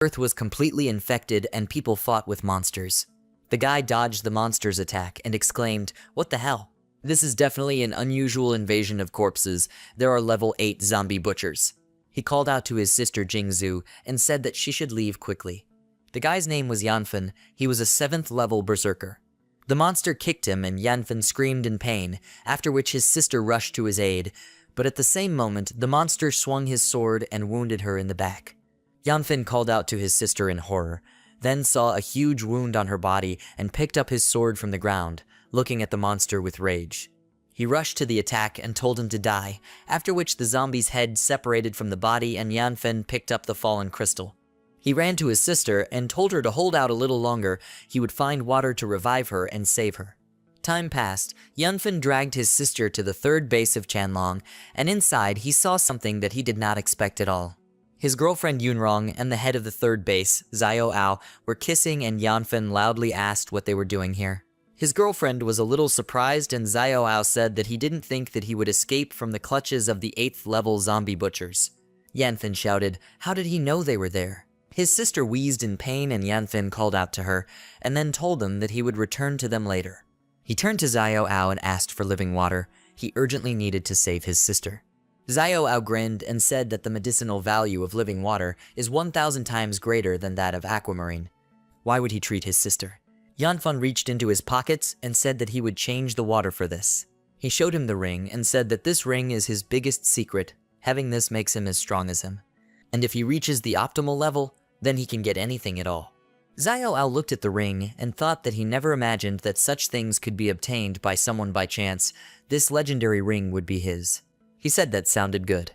Earth was completely infected and people fought with monsters. The guy dodged the monster's attack and exclaimed, "What the hell? This is definitely an unusual invasion of corpses. There are level 8 zombie butchers." He called out to his sister Jingzhu and said that she should leave quickly. The guy's name was Yanfen. He was a 7th level berserker. The monster kicked him and Yanfen screamed in pain, after which his sister rushed to his aid, but at the same moment, the monster swung his sword and wounded her in the back. Yanfen called out to his sister in horror, then saw a huge wound on her body and picked up his sword from the ground, looking at the monster with rage. He rushed to the attack and told him to die, after which the zombie's head separated from the body and Yanfen picked up the fallen crystal. He ran to his sister and told her to hold out a little longer. He would find water to revive her and save her. Time passed. Yanfen dragged his sister to the 3rd base of Chanlong, and inside he saw something that he did not expect at all. His girlfriend Yunrong and the head of the 3rd base, Xiao Ao, were kissing and Yanfen loudly asked what they were doing here. His girlfriend was a little surprised and Xiao Ao said that he didn't think that he would escape from the clutches of the 8th level zombie butchers. Yanfen shouted, "How did he know they were there?" His sister wheezed in pain and Yanfen called out to her, and then told him that he would return to them later. He turned to Xiao Ao and asked for living water. He urgently needed to save his sister. Xiao Ao grinned and said that the medicinal value of living water is 1,000 times greater than that of aquamarine. Why would he treat his sister? Yanfen reached into his pockets and said that he would change the water for this. He showed him the ring and said that this ring is his biggest secret. Having this makes him as strong as him. And if he reaches the optimal level, then he can get anything at all. Xiao Ao looked at the ring and thought that he never imagined that such things could be obtained by someone by chance. This legendary ring would be his. He said that sounded good.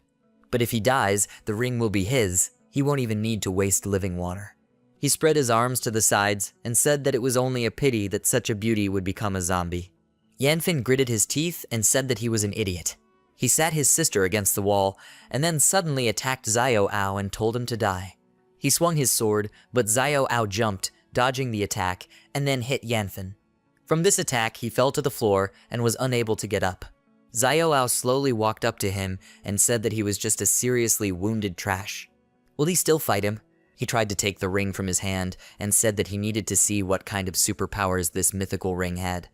But if he dies, the ring will be his. He won't even need to waste living water. He spread his arms to the sides and said that it was only a pity that such a beauty would become a zombie. Yanfen gritted his teeth and said that he was an idiot. He sat his sister against the wall and then suddenly attacked Xiao Ao and told him to die. He swung his sword, but Xiao Ao jumped, dodging the attack, and then hit Yanfen. From this attack, he fell to the floor and was unable to get up. Xiao Ao slowly walked up to him and said that he was just a seriously wounded trash. Will he still fight him? He tried to take the ring from his hand and said that he needed to see what kind of superpowers this mythical ring had.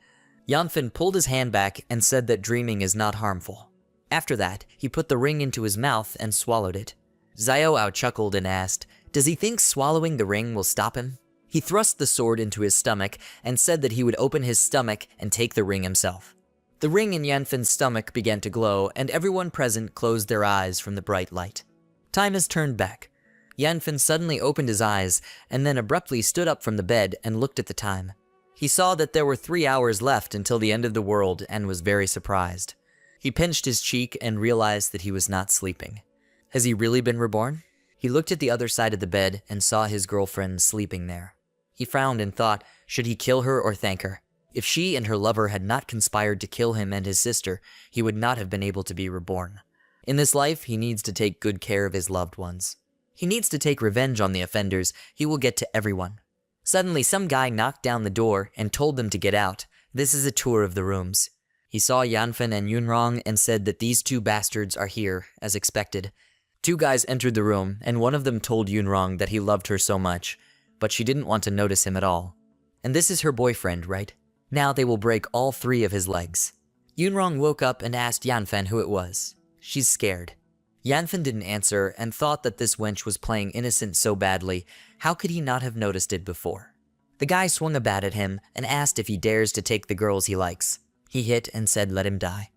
Yanfen pulled his hand back and said that dreaming is not harmful. After that, he put the ring into his mouth and swallowed it. Xiao Ao chuckled and asked, "Does he think swallowing the ring will stop him?" He thrust the sword into his stomach and said that he would open his stomach and take the ring himself. The ring in Yanfen's stomach began to glow, and everyone present closed their eyes from the bright light. Time has turned back. Yanfen suddenly opened his eyes and then abruptly stood up from the bed and looked at the time. He saw that there were 3 hours left until the end of the world and was very surprised. He pinched his cheek and realized that he was not sleeping. Has he really been reborn? He looked at the other side of the bed and saw his girlfriend sleeping there. He frowned and thought, should he kill her or thank her? If she and her lover had not conspired to kill him and his sister, he would not have been able to be reborn. In this life, he needs to take good care of his loved ones. He needs to take revenge on the offenders. He will get to everyone. Suddenly, some guy knocked down the door and told them to get out. This is a tour of the rooms. He saw Yanfen and Yunrong and said that these 2 bastards are here, as expected. 2 guys entered the room, and one of them told Yunrong that he loved her so much, but she didn't want to notice him at all. And this is her boyfriend, right? Now they will break all 3 of his legs. Yunrong woke up and asked Yanfen who it was. She's scared. Yanfen didn't answer and thought that this wench was playing innocent so badly. How could he not have noticed it before? The guy swung a bat at him and asked if he dares to take the girls he likes. He hit and said let him die.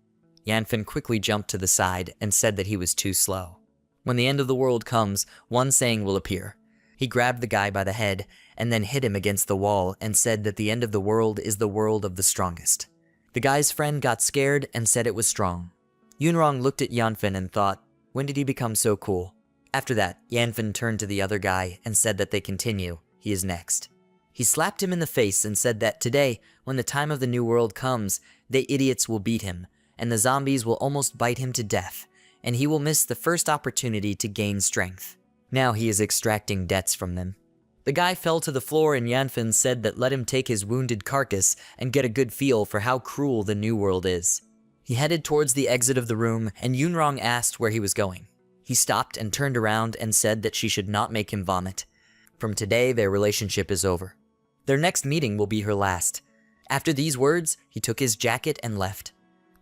Yanfen quickly jumped to the side and said that he was too slow. When the end of the world comes, one saying will appear. He grabbed the guy by the head and then hit him against the wall and said that the end of the world is the world of the strongest. The guy's friend got scared and said it was strong. Yunrong looked at Yanfen and thought, when did he become so cool? After that, Yanfen turned to the other guy and said that they continue. He is next. He slapped him in the face and said that today, when the time of the new world comes, they idiots will beat him, and the zombies will almost bite him to death, and he will miss the first opportunity to gain strength. Now he is extracting debts from them. The guy fell to the floor and Yanfen said that let him take his wounded carcass and get a good feel for how cruel the new world is. He headed towards the exit of the room and Yunrong asked where he was going. He stopped and turned around and said that she should not make him vomit. From today, their relationship is over. Their next meeting will be her last. After these words, he took his jacket and left.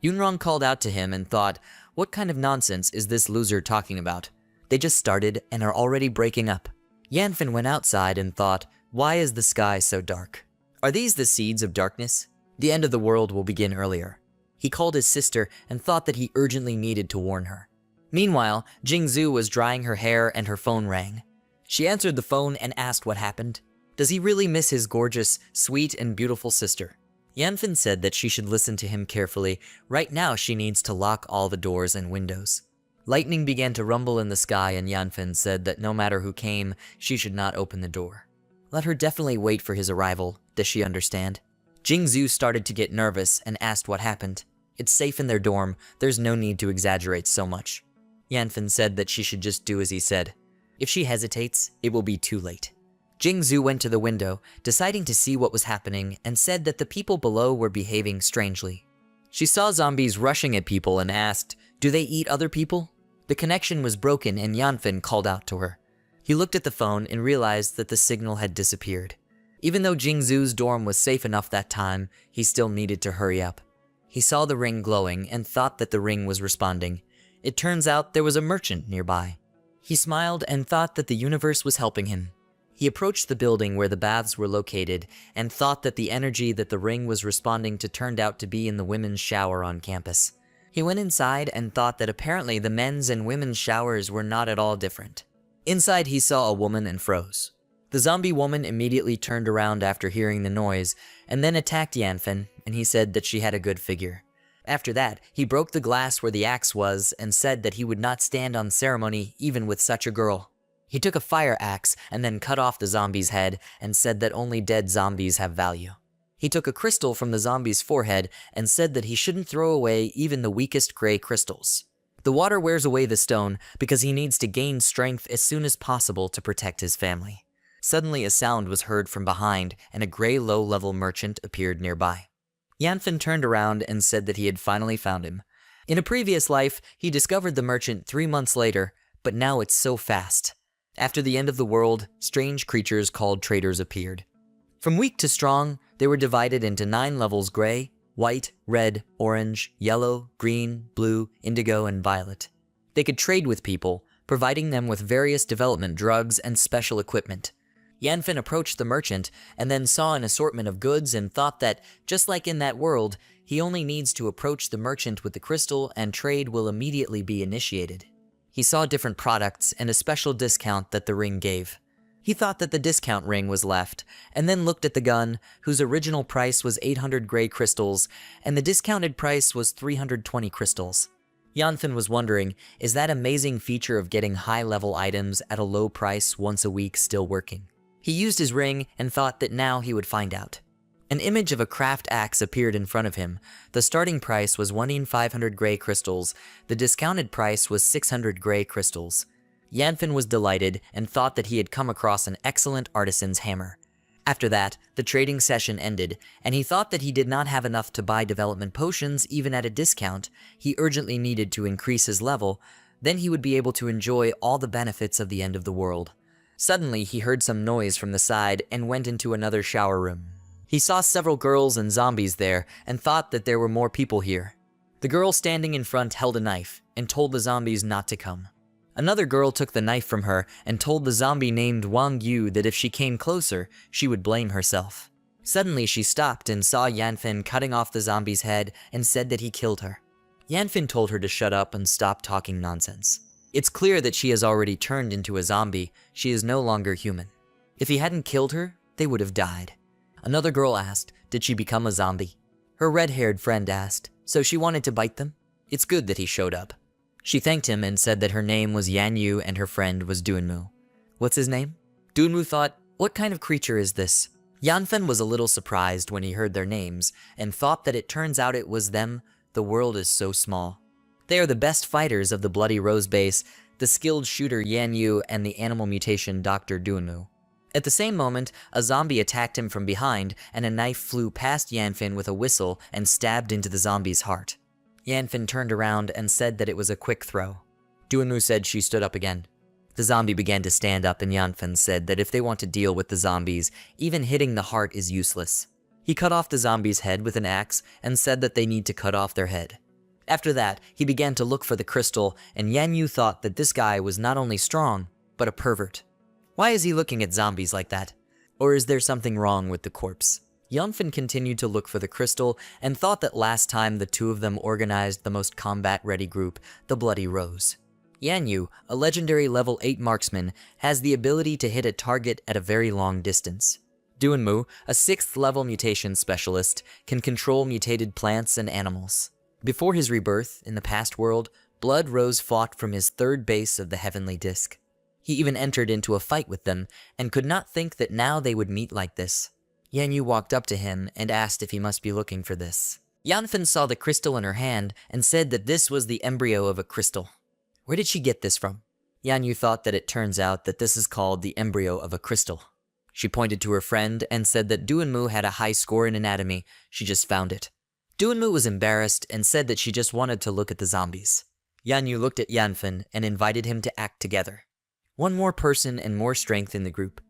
Yunrong called out to him and thought, what kind of nonsense is this loser talking about? They just started and are already breaking up. Yanfen went outside and thought, why is the sky so dark? Are these the seeds of darkness? The end of the world will begin earlier. He called his sister and thought that he urgently needed to warn her. Meanwhile, Jingzhu was drying her hair and her phone rang. She answered the phone and asked what happened. Does he really miss his gorgeous, sweet, and beautiful sister? Yanfen said that she should listen to him carefully. Right now she needs to lock all the doors and windows. Lightning began to rumble in the sky and Yanfen said that no matter who came, she should not open the door. Let her definitely wait for his arrival. Does she understand? Jingzhu started to get nervous and asked what happened. It's safe in their dorm. There's no need to exaggerate so much. Yanfen said that she should just do as he said. If she hesitates, it will be too late. Jingzhu went to the window, deciding to see what was happening, and said that the people below were behaving strangely. She saw zombies rushing at people and asked, do they eat other people? The connection was broken and Yanfen called out to her. He looked at the phone and realized that the signal had disappeared. Even though Jingzhu's dorm was safe enough that time, he still needed to hurry up. He saw the ring glowing and thought that the ring was responding. It turns out there was a merchant nearby. He smiled and thought that the universe was helping him. He approached the building where the baths were located and thought that the energy that the ring was responding to turned out to be in the women's shower on campus. He went inside and thought that apparently the men's and women's showers were not at all different. Inside he saw a woman and froze. The zombie woman immediately turned around after hearing the noise and then attacked Yanfen, and he said that she had a good figure. After that, he broke the glass where the axe was and said that he would not stand on ceremony even with such a girl. He took a fire axe and then cut off the zombie's head and said that only dead zombies have value. He took a crystal from the zombie's forehead and said that he shouldn't throw away even the weakest gray crystals. The water wears away the stone because he needs to gain strength as soon as possible to protect his family. Suddenly a sound was heard from behind and a gray low-level merchant appeared nearby. Yanfen turned around and said that he had finally found him. In a previous life, he discovered the merchant 3 months later, but now it's so fast. After the end of the world, strange creatures called traders appeared. From weak to strong, they were divided into 9 levels: gray, white, red, orange, yellow, green, blue, indigo, and violet. They could trade with people, providing them with various development drugs and special equipment. Yanfen approached the merchant and then saw an assortment of goods and thought that, just like in that world, he only needs to approach the merchant with the crystal and trade will immediately be initiated. He saw different products and a special discount that the ring gave. He thought that the discount ring was left, and then looked at the gun, whose original price was 800 gray crystals, and the discounted price was 320 crystals. Yanfen was wondering, is that amazing feature of getting high-level items at a low price once a week still working? He used his ring and thought that now he would find out. An image of a craft axe appeared in front of him. The starting price was 1,500 gray crystals. The discounted price was 600 gray crystals. Yanfen was delighted and thought that he had come across an excellent artisan's hammer. After that, the trading session ended, and he thought that he did not have enough to buy development potions even at a discount. He urgently needed to increase his level, then he would be able to enjoy all the benefits of the end of the world. Suddenly, he heard some noise from the side and went into another shower room. He saw several girls and zombies there and thought that there were more people here. The girl standing in front held a knife and told the zombies not to come. Another girl took the knife from her and told the zombie named Wang Yu that if she came closer, she would blame herself. Suddenly, she stopped and saw Yanfen cutting off the zombie's head and said that he killed her. Yanfen told her to shut up and stop talking nonsense. It's clear that she has already turned into a zombie. She is no longer human. If he hadn't killed her, they would have died. Another girl asked, did she become a zombie? Her red-haired friend asked, so she wanted to bite them? It's good that he showed up. She thanked him and said that her name was Yan Yu and her friend was Dunmu. What's his name? Dunmu thought, what kind of creature is this? Yanfen was a little surprised when he heard their names and thought that it turns out it was them. The world is so small. They are the best fighters of the Bloody Rose base, the skilled shooter Yan Yu and the animal mutation Dr. Dunmu. At the same moment, a zombie attacked him from behind and a knife flew past Yanfen with a whistle and stabbed into the zombie's heart. Yanfen turned around and said that it was a quick throw. Dunmu said she stood up again. The zombie began to stand up and Yanfen said that if they want to deal with the zombies, even hitting the heart is useless. He cut off the zombie's head with an axe and said that they need to cut off their head. After that, he began to look for the crystal, and Yanyu thought that this guy was not only strong, but a pervert. Why is he looking at zombies like that? Or is there something wrong with the corpse? Yanfen continued to look for the crystal and thought that last time the two of them organized the most combat-ready group, the Bloody Rose. Yanyu, a legendary level 8 marksman, has the ability to hit a target at a very long distance. Duanmu, a 6th level mutation specialist, can control mutated plants and animals. Before his rebirth, in the past world, Blood Rose fought from his 3rd base of the Heavenly Disc. He even entered into a fight with them, and could not think that now they would meet like this. Yanyu walked up to him and asked if he must be looking for this. Yanfen saw the crystal in her hand and said that this was the embryo of a crystal. Where did she get this from? Yanyu thought that it turns out that this is called the embryo of a crystal. She pointed to her friend and said that Duanmu had a high score in anatomy, she just found it. Duanmu was embarrassed and said that she just wanted to look at the zombies. Yanyu looked at Yanfen and invited him to act together. One more person and more strength in the group.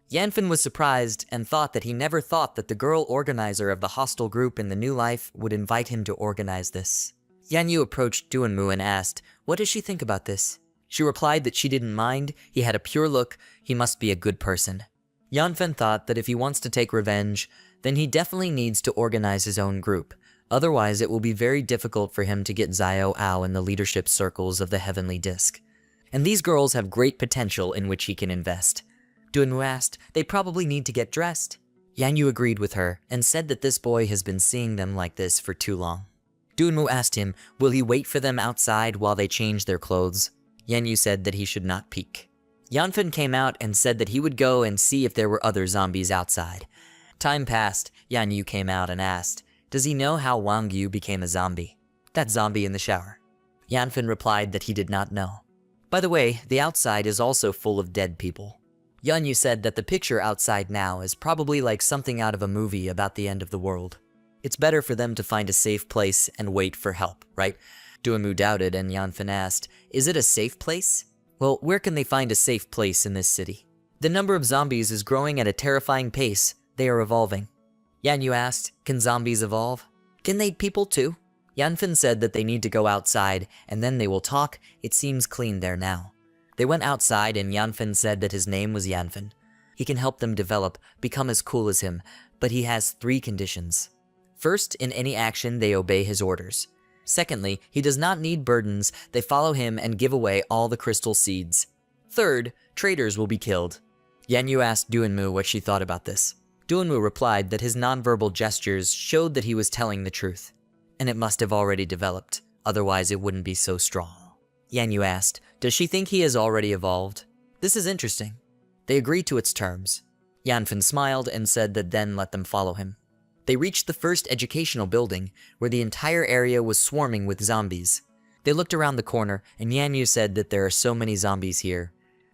Yanfen was surprised and thought that he never thought that the girl organizer of the hostile group in the new life would invite him to organize this. Yanyu approached Duanmu and asked, what does she think about this? She replied that she didn't mind, he had a pure look, he must be a good person. Yanfen thought that if he wants to take revenge, then he definitely needs to organize his own group. Otherwise, it will be very difficult for him to get Xiao Ao in the leadership circles of the Heavenly Disc. And these girls have great potential in which he can invest. Duanmu asked, they probably need to get dressed. Yanyu agreed with her and said that this boy has been seeing them like this for too long. Duanmu asked him, will he wait for them outside while they change their clothes? Yanyu said that he should not peek. Yanfen came out and said that he would go and see if there were other zombies outside. Time passed, Yanyu came out and asked, does he know how Wang Yu became a zombie? That zombie in the shower. Yanfen replied that he did not know. By the way, the outside is also full of dead people. Yanyu said that the picture outside now is probably like something out of a movie about the end of the world. It's better for them to find a safe place and wait for help, right? Duanmu doubted and Yanfen asked, is it a safe place? Well, where can they find a safe place in this city? The number of zombies is growing at a terrifying pace. They are evolving. Yanyu asked, can zombies evolve? Can they eat people too? Yanfen said that they need to go outside and then they will talk. It seems clean there now. They went outside and Yanfen said that his name was Yanfen. He can help them develop, become as cool as him, but he has 3 conditions. First, in any action they obey his orders. Secondly, he does not need burdens, they follow him and give away all the crystal seeds. Third, traitors will be killed. Yanyu asked Duanmu what she thought about this. Duanmu replied that his nonverbal gestures showed that he was telling the truth. And it must have already developed, otherwise it wouldn't be so strong. Yanyu asked, does she think he has already evolved? This is interesting. They agreed to its terms. Yanfen smiled and said that then let them follow him. They reached the first educational building, where the entire area was swarming with zombies. They looked around the corner, and Yanyu said that there are so many zombies here.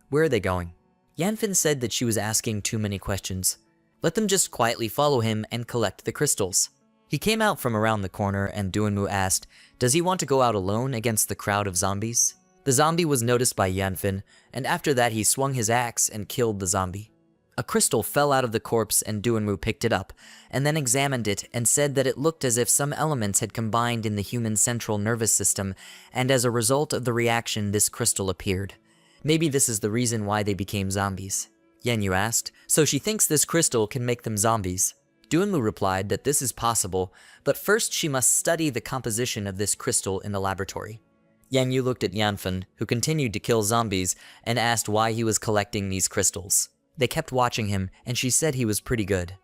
Where are they going? Yanfen said that she was asking too many questions. Let them just quietly follow him and collect the crystals. He came out from around the corner, and Duanmu asked, does he want to go out alone against the crowd of zombies? The zombie was noticed by Yanfen, and after that he swung his axe and killed the zombie. A crystal fell out of the corpse and Duanmu picked it up, and then examined it and said that it looked as if some elements had combined in the human central nervous system, and as a result of the reaction this crystal appeared. Maybe this is the reason why they became zombies. Yanyu asked, so she thinks this crystal can make them zombies. Duanmu replied that this is possible, but first she must study the composition of this crystal in the laboratory. Yanyu looked at Yanfen, who continued to kill zombies, and asked why he was collecting these crystals. They kept watching him, and she said he was pretty good.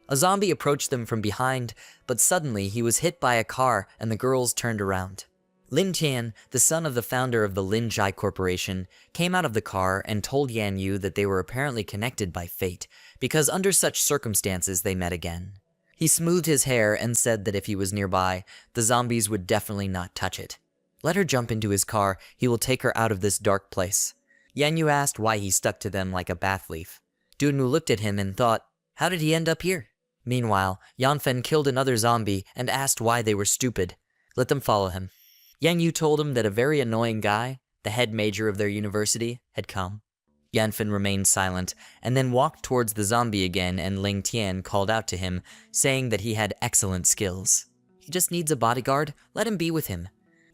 A zombie approached them from behind, but suddenly he was hit by a car and the girls turned around. Lin Tian, the son of the founder of the Lin Jai Corporation, came out of the car and told Yanyu that they were apparently connected by fate, because under such circumstances they met again. He smoothed his hair and said that if he was nearby, the zombies would definitely not touch it. Let her jump into his car, he will take her out of this dark place. Yanyu asked why he stuck to them like a bath leaf. Duanmu looked at him and thought, how did he end up here? Meanwhile, Yanfen killed another zombie and asked why they were stupid. Let them follow him. Yanyu told him that a very annoying guy, the head major of their university, had come. Yanfen remained silent, and then walked towards the zombie again, and Ling Tian called out to him, saying that he had excellent skills. He just needs a bodyguard, let him be with him.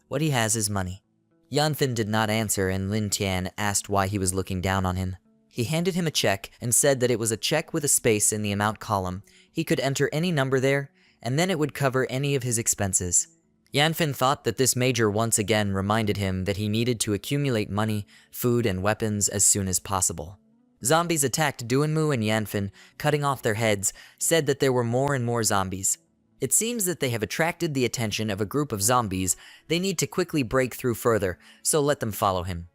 What he has is money. Yanfen did not answer, and Lin Tian asked why he was looking down on him. He handed him a check and said that it was a check with a space in the amount column. He could enter any number there, and then it would cover any of his expenses. Yanfen thought that this major once again reminded him that he needed to accumulate money, food, and weapons as soon as possible. Zombies attacked Duanmu and Yanfen, cutting off their heads, said that there were more and more zombies. It seems that they have attracted the attention of a group of zombies. They need to quickly break through further, so let them follow him.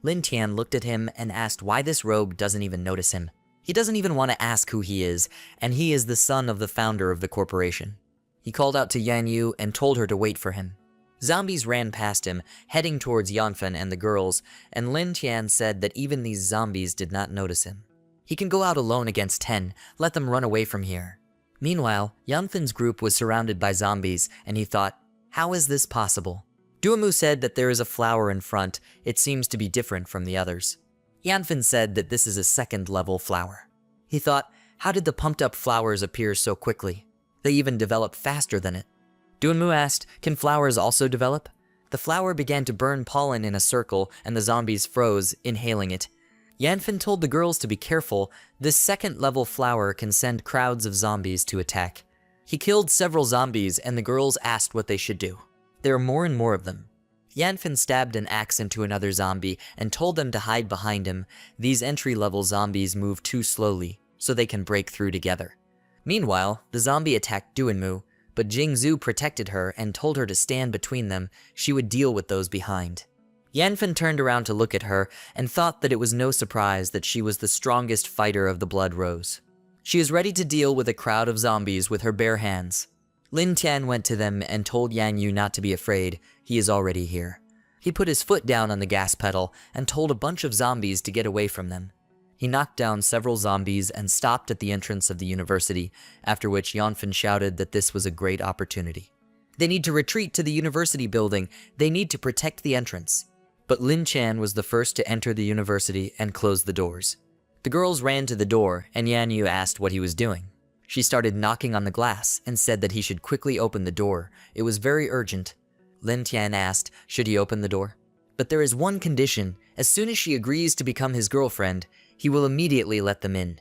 Lin Tian looked at him and asked why this rogue doesn't even notice him. He doesn't even want to ask who he is, and he is the son of the founder of the corporation. He called out to Yan Yu and told her to wait for him. Zombies ran past him, heading towards Yanfen and the girls, and Lin Tian said that even these zombies did not notice him. He can go out alone against 10, let them run away from here. Meanwhile, Yanfen's group was surrounded by zombies, and he thought, how is this possible? Duamu said that there is a flower in front, it seems to be different from the others. Yanfen said that this is a second-level flower. He thought, how did the pumped-up flowers appear so quickly? They even develop faster than it. Duanmu asked, can flowers also develop? The flower began to burn pollen in a circle, and the zombies froze, inhaling it. Yanfen told the girls to be careful. This second-level flower can send crowds of zombies to attack. He killed several zombies, and the girls asked what they should do. There are more and more of them. Yanfen stabbed an axe into another zombie and told them to hide behind him. These entry-level zombies move too slowly, so they can break through together. Meanwhile, the zombie attacked Duanmu, but Jingzhu protected her and told her to stand between them. She would deal with those behind. Yanfen turned around to look at her and thought that it was no surprise that she was the strongest fighter of the Blood Rose. She is ready to deal with a crowd of zombies with her bare hands. Lin Tian went to them and told Yan Yu not to be afraid, he is already here. He put his foot down on the gas pedal and told a bunch of zombies to get away from them. He knocked down several zombies and stopped at the entrance of the university, after which Yanfen shouted that this was a great opportunity. They need to retreat to the university building, they need to protect the entrance. But Lin Tian was the first to enter the university and close the doors. The girls ran to the door, and Yan Yu asked what he was doing. She started knocking on the glass and said that he should quickly open the door. It was very urgent. Lin Tian asked, should he open the door? But there is one condition. As soon as she agrees to become his girlfriend, he will immediately let them in.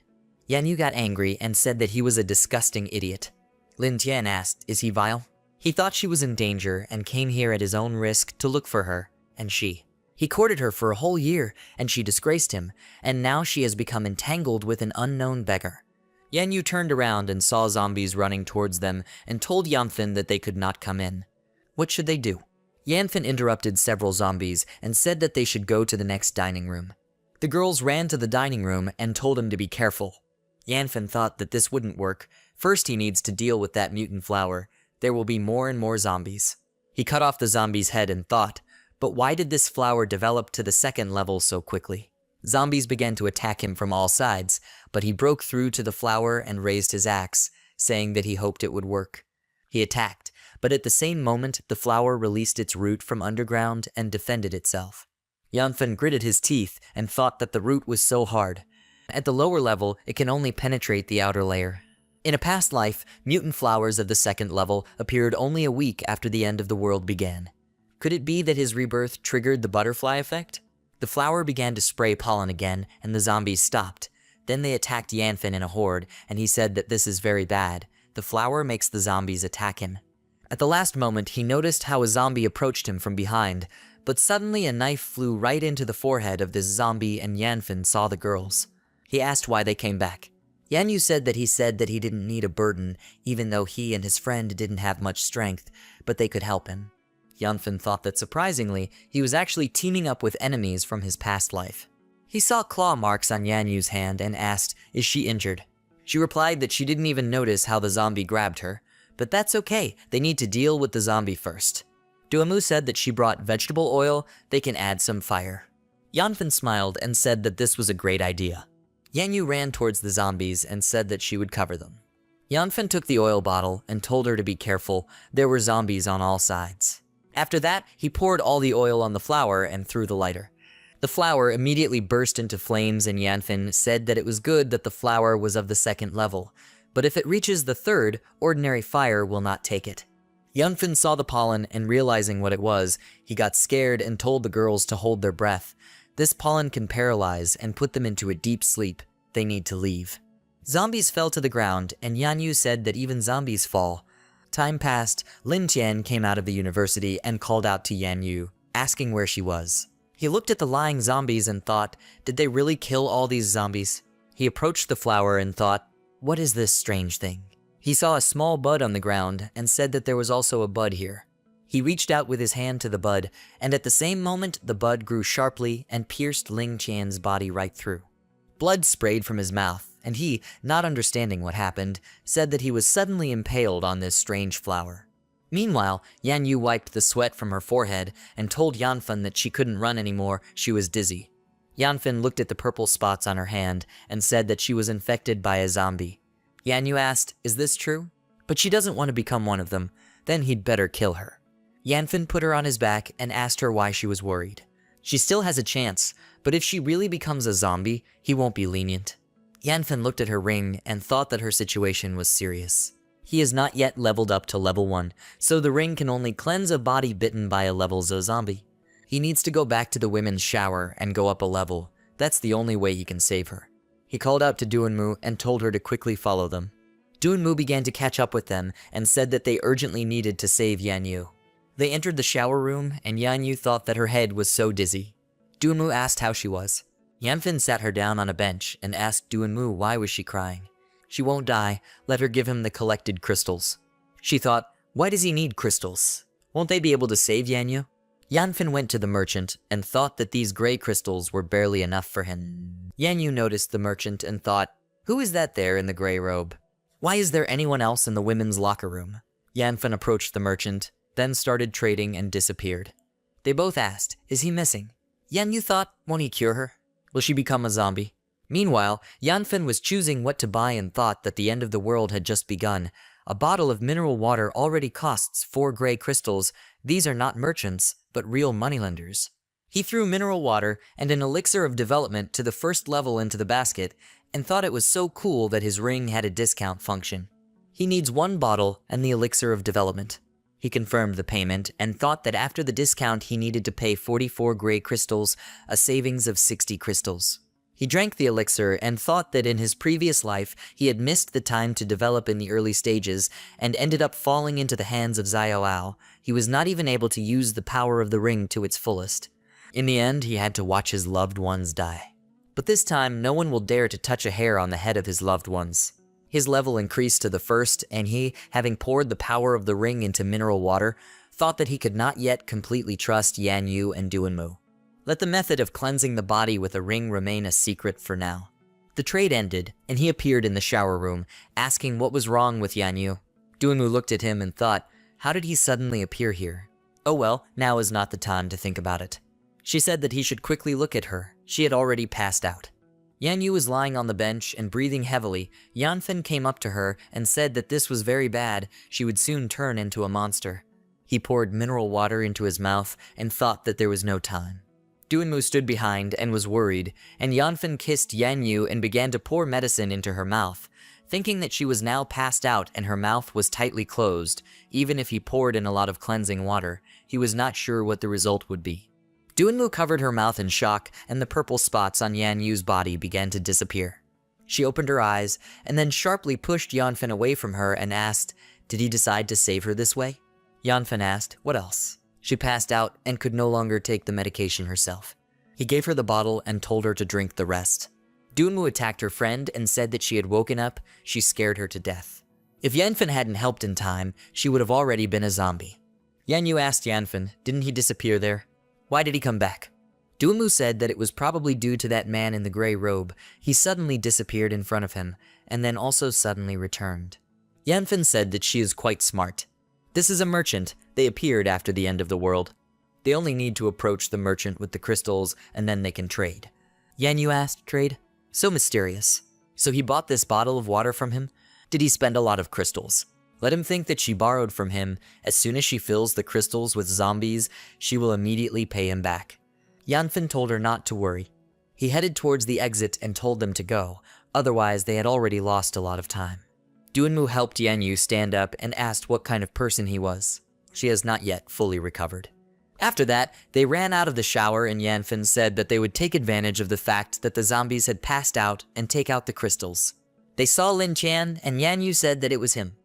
Yan Yu got angry and said that he was a disgusting idiot. Lin Tian asked, is he vile? He thought she was in danger and came here at his own risk to look for her, and He courted her for a whole year, and she disgraced him, and now she has become entangled with an unknown beggar. Yan Yu turned around and saw zombies running towards them and told Yanfen that they could not come in. What should they do? Yanfen interrupted several zombies and said that they should go to the next dining room. The girls ran to the dining room and told him to be careful. Yanfen thought that this wouldn't work. First he needs to deal with that mutant flower. There will be more and more zombies. He cut off the zombie's head and thought, but why did this flower develop to the second level so quickly? Zombies began to attack him from all sides, but he broke through to the flower and raised his axe, saying that he hoped it would work. He attacked, but at the same moment the flower released its root from underground and defended itself. Yanfen gritted his teeth and thought that the root was so hard. At the lower level, it can only penetrate the outer layer. In a past life, mutant flowers of the second level appeared only a week after the end of the world began. Could it be that his rebirth triggered the butterfly effect? The flower began to spray pollen again, and the zombies stopped. Then they attacked Yanfen in a horde, and he said that this is very bad. The flower makes the zombies attack him. At the last moment, he noticed how a zombie approached him from behind, but suddenly a knife flew right into the forehead of this zombie, and Yanfen saw the girls. He asked why they came back. Yan Yu said that he didn't need a burden, even though he and his friend didn't have much strength, but they could help him. Yanfen thought that surprisingly, he was actually teaming up with enemies from his past life. He saw claw marks on Yan Yu's hand and asked, is she injured? She replied that she didn't even notice how the zombie grabbed her, but that's okay, they need to deal with the zombie first. Duamu said that she brought vegetable oil, they can add some fire. Yanfen smiled and said that this was a great idea. Yan Yu ran towards the zombies and said that she would cover them. Yanfen took the oil bottle and told her to be careful, there were zombies on all sides. After that, he poured all the oil on the flower and threw the lighter. The flower immediately burst into flames and Yanfin said that it was good that the flower was of the second level, but if it reaches the third, ordinary fire will not take it. Yanfin saw the pollen and realizing what it was, he got scared and told the girls to hold their breath. This pollen can paralyze and put them into a deep sleep. They need to leave. Zombies fell to the ground and Yanyu said that even zombies fall. Time passed, Lin Tian came out of the university and called out to Yanyu, asking where she was. He looked at the lying zombies and thought, did they really kill all these zombies? He approached the flower and thought, what is this strange thing? He saw a small bud on the ground and said that there was also a bud here. He reached out with his hand to the bud, and at the same moment the bud grew sharply and pierced Ling Tian's body right through. Blood sprayed from his mouth, and he, not understanding what happened, said that he was suddenly impaled on this strange flower. Meanwhile, Yanyu wiped the sweat from her forehead and told Yanfin that she couldn't run anymore, she was dizzy. Yanfin looked at the purple spots on her hand and said that she was infected by a zombie. Yanyu asked, is this true? But she doesn't want to become one of them, then he'd better kill her. Yanfin put her on his back and asked her why she was worried. She still has a chance, but if she really becomes a zombie, he won't be lenient. Yanfin looked at her ring and thought that her situation was serious. He is not yet leveled up to level 1, so the ring can only cleanse a body bitten by a level 0 zombie. He needs to go back to the women's shower and go up a level. That's the only way he can save her. He called out to Duanmu and told her to quickly follow them. Duanmu began to catch up with them and said that they urgently needed to save Yanyu. They entered the shower room and Yanyu thought that her head was so dizzy. Duanmu asked how she was. Yanfin sat her down on a bench and asked Duanmu why was she crying. She won't die, let her give him the collected crystals. She thought, why does he need crystals? Won't they be able to save Yanyu? Yanfin went to the merchant and thought that these gray crystals were barely enough for him. Yanyu noticed the merchant and thought, who is that there in the gray robe? Why is there anyone else in the women's locker room? Yanfin approached the merchant, then started trading and disappeared. They both asked, is he missing? Yanyu thought, won't he cure her? Will she become a zombie? Meanwhile, Yanfin was choosing what to buy and thought that the end of the world had just begun. A bottle of mineral water already costs 4 gray crystals. These are not merchants, but real moneylenders. He threw mineral water and an elixir of development to the first level into the basket and thought it was so cool that his ring had a discount function. He needs 1 bottle and the elixir of development. He confirmed the payment and thought that after the discount he needed to pay 44 gray crystals, a savings of 60 crystals. He drank the elixir and thought that in his previous life he had missed the time to develop in the early stages and ended up falling into the hands of Xiaoao. He was not even able to use the power of the ring to its fullest. In the end, he had to watch his loved ones die. But this time, no one will dare to touch a hair on the head of his loved ones. His level increased to the first, and he, having poured the power of the ring into mineral water, thought that he could not yet completely trust Yanyu and Duanmu. Let the method of cleansing the body with a ring remain a secret for now. The trade ended, and he appeared in the shower room, asking what was wrong with Yanyu. Duanmu looked at him and thought, how did he suddenly appear here? Oh well, now is not the time to think about it. She said that he should quickly look at her. She had already passed out. Yanyu was lying on the bench and breathing heavily. Yanfin came up to her and said that this was very bad, she would soon turn into a monster. He poured mineral water into his mouth and thought that there was no time. Duanmu stood behind and was worried, and Yanfin kissed Yanyu and began to pour medicine into her mouth, thinking that she was now passed out and her mouth was tightly closed. Even if he poured in a lot of cleansing water, he was not sure what the result would be. Duanmu covered her mouth in shock, and the purple spots on Yanyu's body began to disappear. She opened her eyes, and then sharply pushed Yanfin away from her and asked, did he decide to save her this way? Yanfin asked, what else? She passed out and could no longer take the medication herself. He gave her the bottle and told her to drink the rest. Duanmu attacked her friend and said that she had woken up. She scared her to death. If Yanfin hadn't helped in time, she would have already been a zombie. Yanyu asked Yanfin, didn't he disappear there? Why did he come back? Duanmu said that it was probably due to that man in the gray robe. He suddenly disappeared in front of him, and then also suddenly returned. Yanfin said that she is quite smart. This is a merchant. They appeared after the end of the world. They only need to approach the merchant with the crystals, and then they can trade. Yanyu asked, trade? So mysterious. So he bought this bottle of water from him? Did he spend a lot of crystals? Let him think that she borrowed from him. As soon as she fills the crystals with zombies, she will immediately pay him back. Yanfen told her not to worry. He headed towards the exit and told them to go, otherwise they had already lost a lot of time. Duanmu helped Yanyu stand up and asked what kind of person he was. She has not yet fully recovered. After that, they ran out of the shower and Yanfen said that they would take advantage of the fact that the zombies had passed out and take out the crystals. They saw Lin Chan and Yanyu said that it was him.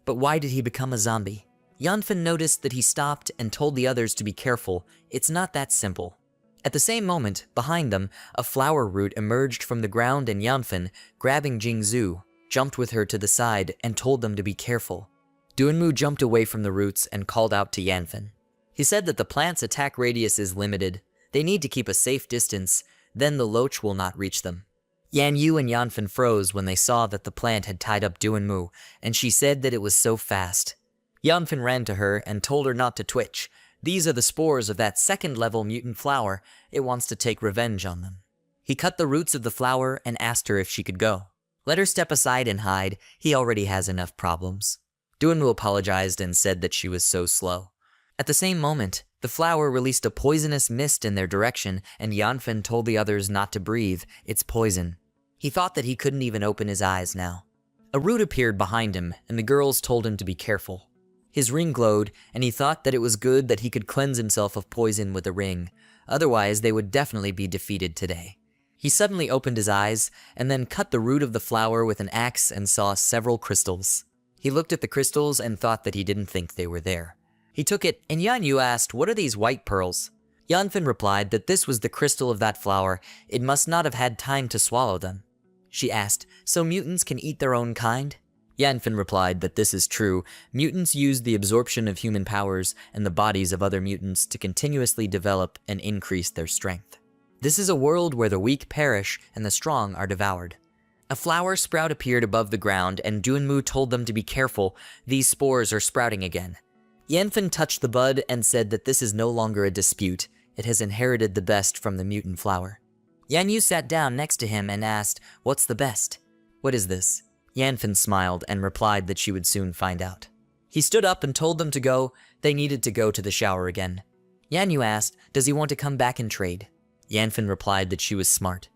But why did he become a zombie? Yanfen noticed that he stopped and told the others to be careful. It's not that simple. At the same moment, behind them, a flower root emerged from the ground and Yanfen, grabbing Jingzhu, jumped with her to the side and told them to be careful. Duanmu jumped away from the roots and called out to Yanfen. He said that the plant's attack radius is limited. They need to keep a safe distance, then the loach will not reach them. Yanyu and Yanfen froze when they saw that the plant had tied up Duanmu, and she said that it was so fast. Yanfen ran to her and told her not to twitch. These are the spores of that second-level mutant flower. It wants to take revenge on them. He cut the roots of the flower and asked her if she could go. Let her step aside and hide. He already has enough problems. Duanmu apologized and said that she was so slow. At the same moment, the flower released a poisonous mist in their direction, and Yanfen told the others not to breathe. It's poison. He thought that he couldn't even open his eyes now. A root appeared behind him, and the girls told him to be careful. His ring glowed, and he thought that it was good that he could cleanse himself of poison with a ring. Otherwise, they would definitely be defeated today. He suddenly opened his eyes, and then cut the root of the flower with an axe and saw several crystals. He looked at the crystals and thought that he didn't think they were there. He took it, and Yanyu asked, "What are these white pearls?" Yanfen replied that this was the crystal of that flower. It must not have had time to swallow them. She asked, "So mutants can eat their own kind?" Yanfen replied that this is true. Mutants use the absorption of human powers and the bodies of other mutants to continuously develop and increase their strength. This is a world where the weak perish and the strong are devoured. A flower sprout appeared above the ground, and Duanmu told them to be careful. These spores are sprouting again. Yanfen touched the bud and said that this is no longer a dispute. It has inherited the best from the mutant flower. Yanyu sat down next to him and asked, "What's the best?" "What is this?" Yanfen smiled and replied that she would soon find out. He stood up and told them to go. They needed to go to the shower again. Yanyu asked, "Does he want to come back and trade?" Yanfen replied that she was smart.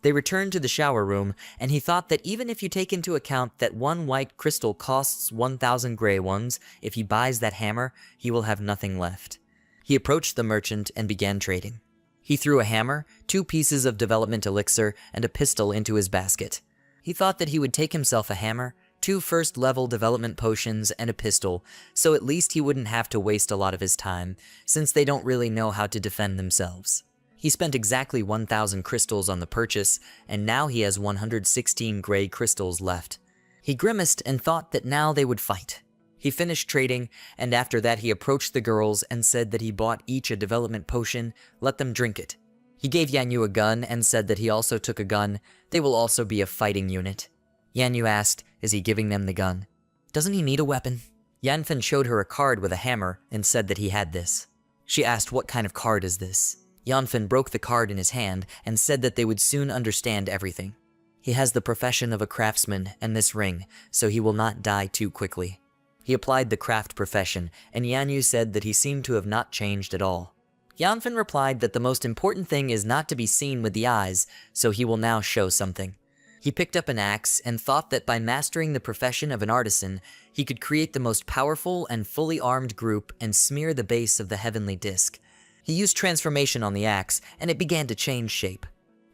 They returned to the shower room, and he thought that even if you take into account that one white crystal costs 1,000 gray ones, if he buys that hammer, he will have nothing left. He approached the merchant and began trading. He threw a hammer, 2 pieces of development elixir, and a pistol into his basket. He thought that he would take himself a hammer, 2 first-level development potions, and a pistol, so at least he wouldn't have to waste a lot of his time, since they don't really know how to defend themselves. He spent exactly 1,000 crystals on the purchase, and now he has 116 gray crystals left. He grimaced and thought that now they would fight. He finished trading, and after that he approached the girls and said that he bought each a development potion. Let them drink it. He gave Yanyu a gun and said that he also took a gun. They will also be a fighting unit. Yanyu asked, "Is he giving them the gun?" "Doesn't he need a weapon?" Yanfen showed her a card with a hammer and said that he had this. She asked, "What kind of card is this?" Yanfen broke the card in his hand and said that they would soon understand everything. He has the profession of a craftsman and this ring, so he will not die too quickly. He applied the craft profession, and Yanyu said that he seemed to have not changed at all. Yanfen replied that the most important thing is not to be seen with the eyes, so he will now show something. He picked up an axe and thought that by mastering the profession of an artisan, he could create the most powerful and fully armed group and smear the base of the heavenly disc. He used transformation on the axe, and it began to change shape.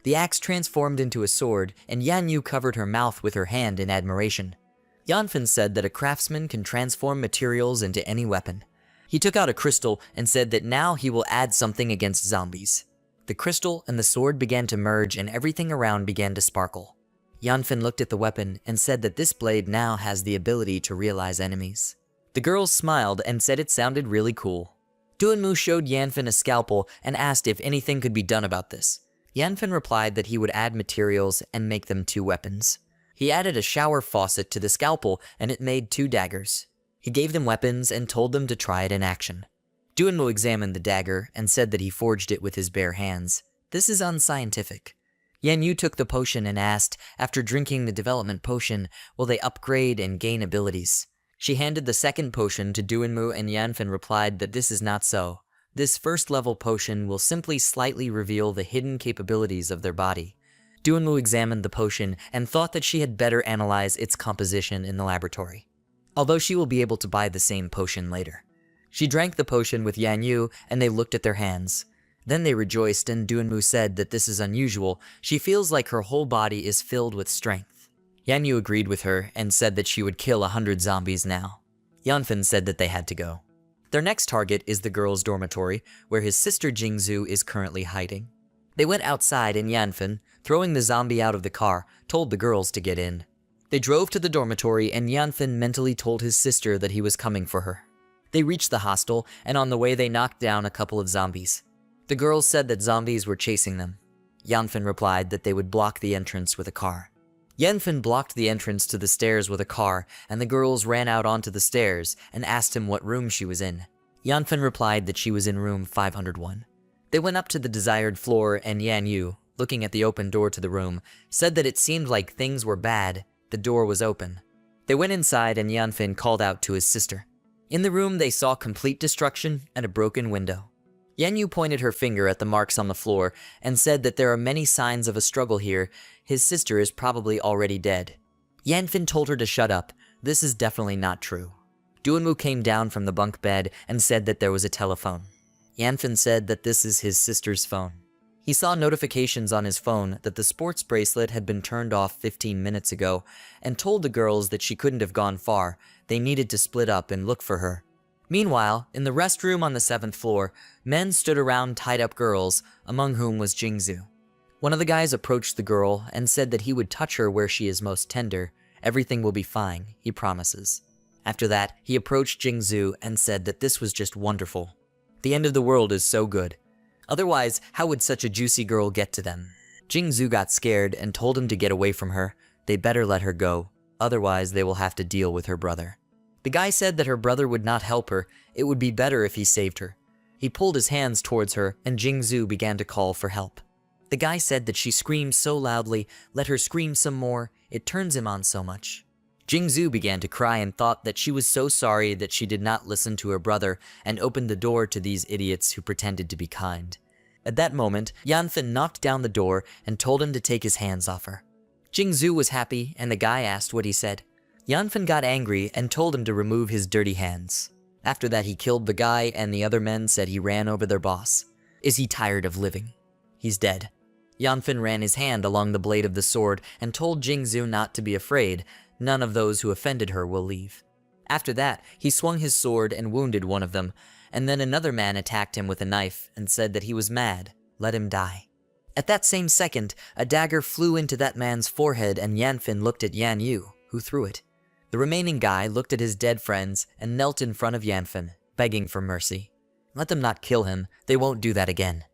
The axe transformed into a sword, and Yanyu covered her mouth with her hand in admiration. Yanfen said that a craftsman can transform materials into any weapon. He took out a crystal and said that now he will add something against zombies. The crystal and the sword began to merge, and everything around began to sparkle. Yanfen looked at the weapon and said that this blade now has the ability to realize enemies. The girls smiled and said it sounded really cool. Duanmu showed Yanfen a scalpel and asked if anything could be done about this. Yanfen replied that he would add materials and make them 2 weapons. He added a shower faucet to the scalpel and it made 2 daggers. He gave them weapons and told them to try it in action. Duanmu examined the dagger and said that he forged it with his bare hands. This is unscientific. Yanyu took the potion and asked, after drinking the development potion, will they upgrade and gain abilities? She handed the second potion to Duanmu and Yanfen replied that this is not so. This first level potion will simply slightly reveal the hidden capabilities of their body. Doonwoo examined the potion and thought that she had better analyze its composition in the laboratory, although she will be able to buy the same potion later. She drank the potion with Yanyu and they looked at their hands. Then they rejoiced and Doonwoo said that this is unusual. She feels like her whole body is filled with strength. Yanyu agreed with her and said that she would kill 100 zombies now. Yanfin said that they had to go. Their next target is the girls' dormitory, where his sister Jingzu is currently hiding. They went outside and Yanfin, throwing the zombie out of the car, told the girls to get in. They drove to the dormitory and Yanfin mentally told his sister that he was coming for her. They reached the hostel and on the way they knocked down a couple of zombies. The girls said that zombies were chasing them. Yanfin replied that they would block the entrance with a car. Yanfin blocked the entrance to the stairs with a car, and the girls ran out onto the stairs and asked him what room she was in. Yanfin replied that she was in room 501. They went up to the desired floor and Yanyu, looking at the open door to the room, said that it seemed like things were bad. The door was open. They went inside and Yanfin called out to his sister. In the room they saw complete destruction and a broken window. Yanyu pointed her finger at the marks on the floor and said that there are many signs of a struggle here. His sister is probably already dead. Yanfin told her to shut up. This is definitely not true. Doonwoo came down from the bunk bed and said that there was a telephone. Yanfin said that this is his sister's phone. He saw notifications on his phone that the sports bracelet had been turned off 15 minutes ago and told the girls that she couldn't have gone far. They needed to split up and look for her. Meanwhile, in the restroom on the 7th floor, men stood around tied up girls, among whom was Jingzu. One of the guys approached the girl and said that he would touch her where she is most tender. Everything will be fine, he promises. After that, he approached Jingzu and said that this was just wonderful. The end of the world is so good. Otherwise, how would such a juicy girl get to them? Jingzu got scared and told him to get away from her. They better let her go, otherwise they will have to deal with her brother. The guy said that her brother would not help her. It would be better if he saved her. He pulled his hands towards her and Jingzu began to call for help. The guy said that she screamed so loudly, let her scream some more, it turns him on so much. Jingzu began to cry and thought that she was so sorry that she did not listen to her brother and opened the door to these idiots who pretended to be kind. At that moment, Yanfin knocked down the door and told him to take his hands off her. Jingzu was happy and the guy asked what he said. Yanfin got angry and told him to remove his dirty hands. After that he killed the guy and the other men said he ran over their boss. Is he tired of living? He's dead. Yanfin ran his hand along the blade of the sword and told Jingzu not to be afraid. None of those who offended her will leave. After that, he swung his sword and wounded one of them, and then another man attacked him with a knife and said that he was mad. Let him die. At that same second, a dagger flew into that man's forehead and Yanfin looked at Yanyu, who threw it. The remaining guy looked at his dead friends and knelt in front of Yanfin, begging for mercy. Let them not kill him, they won't do that again.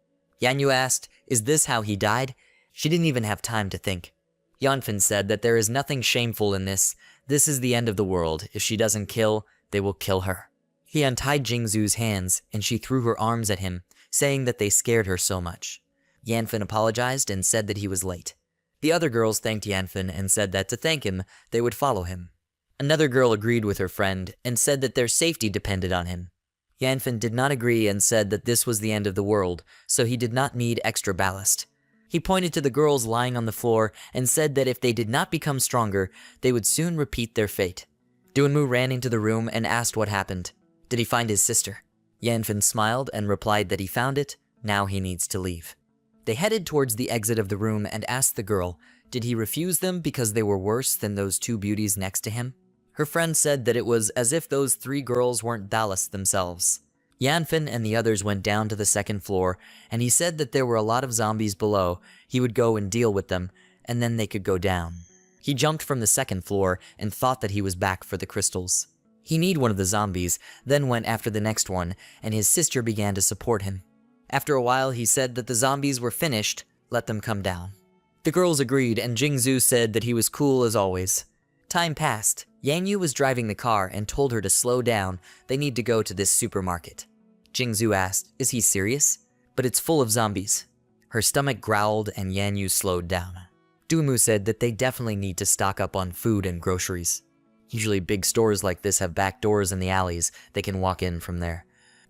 Yanyu asked, is this how he died? She didn't even have time to think. Yanfin said that there is nothing shameful in this. This is the end of the world. If she doesn't kill, they will kill her. He untied Jingzu's hands and she threw her arms at him, saying that they scared her so much. Yanfin apologized and said that he was late. The other girls thanked Yanfin and said that to thank him, they would follow him. Another girl agreed with her friend and said that their safety depended on him. Yanfin did not agree and said that this was the end of the world, so he did not need extra ballast. He pointed to the girls lying on the floor and said that if they did not become stronger, they would soon repeat their fate. Doonwoo ran into the room and asked what happened. Did he find his sister? Yanfin smiled and replied that he found it, now he needs to leave. They headed towards the exit of the room and asked the girl, did he refuse them because they were worse than those two beauties next to him? Her friend said that it was as if those three girls weren't Dallas themselves. Yanfin and the others went down to the 2nd floor, and he said that there were a lot of zombies below. He would go and deal with them, and then they could go down. He jumped from the 2nd floor and thought that he was back for the crystals. He kneed one of the zombies, then went after the next one, and his sister began to support him. After a while, he said that the zombies were finished, let them come down. The girls agreed, and Jingzu said that he was cool as always. Time passed. Yanyu was driving the car and told her to slow down, they need to go to this supermarket. Jingzu asked, is he serious? But it's full of zombies. Her stomach growled and Yanyu slowed down. Doonwoo said that they definitely need to stock up on food and groceries. Usually big stores like this have back doors in the alleys, they can walk in from there.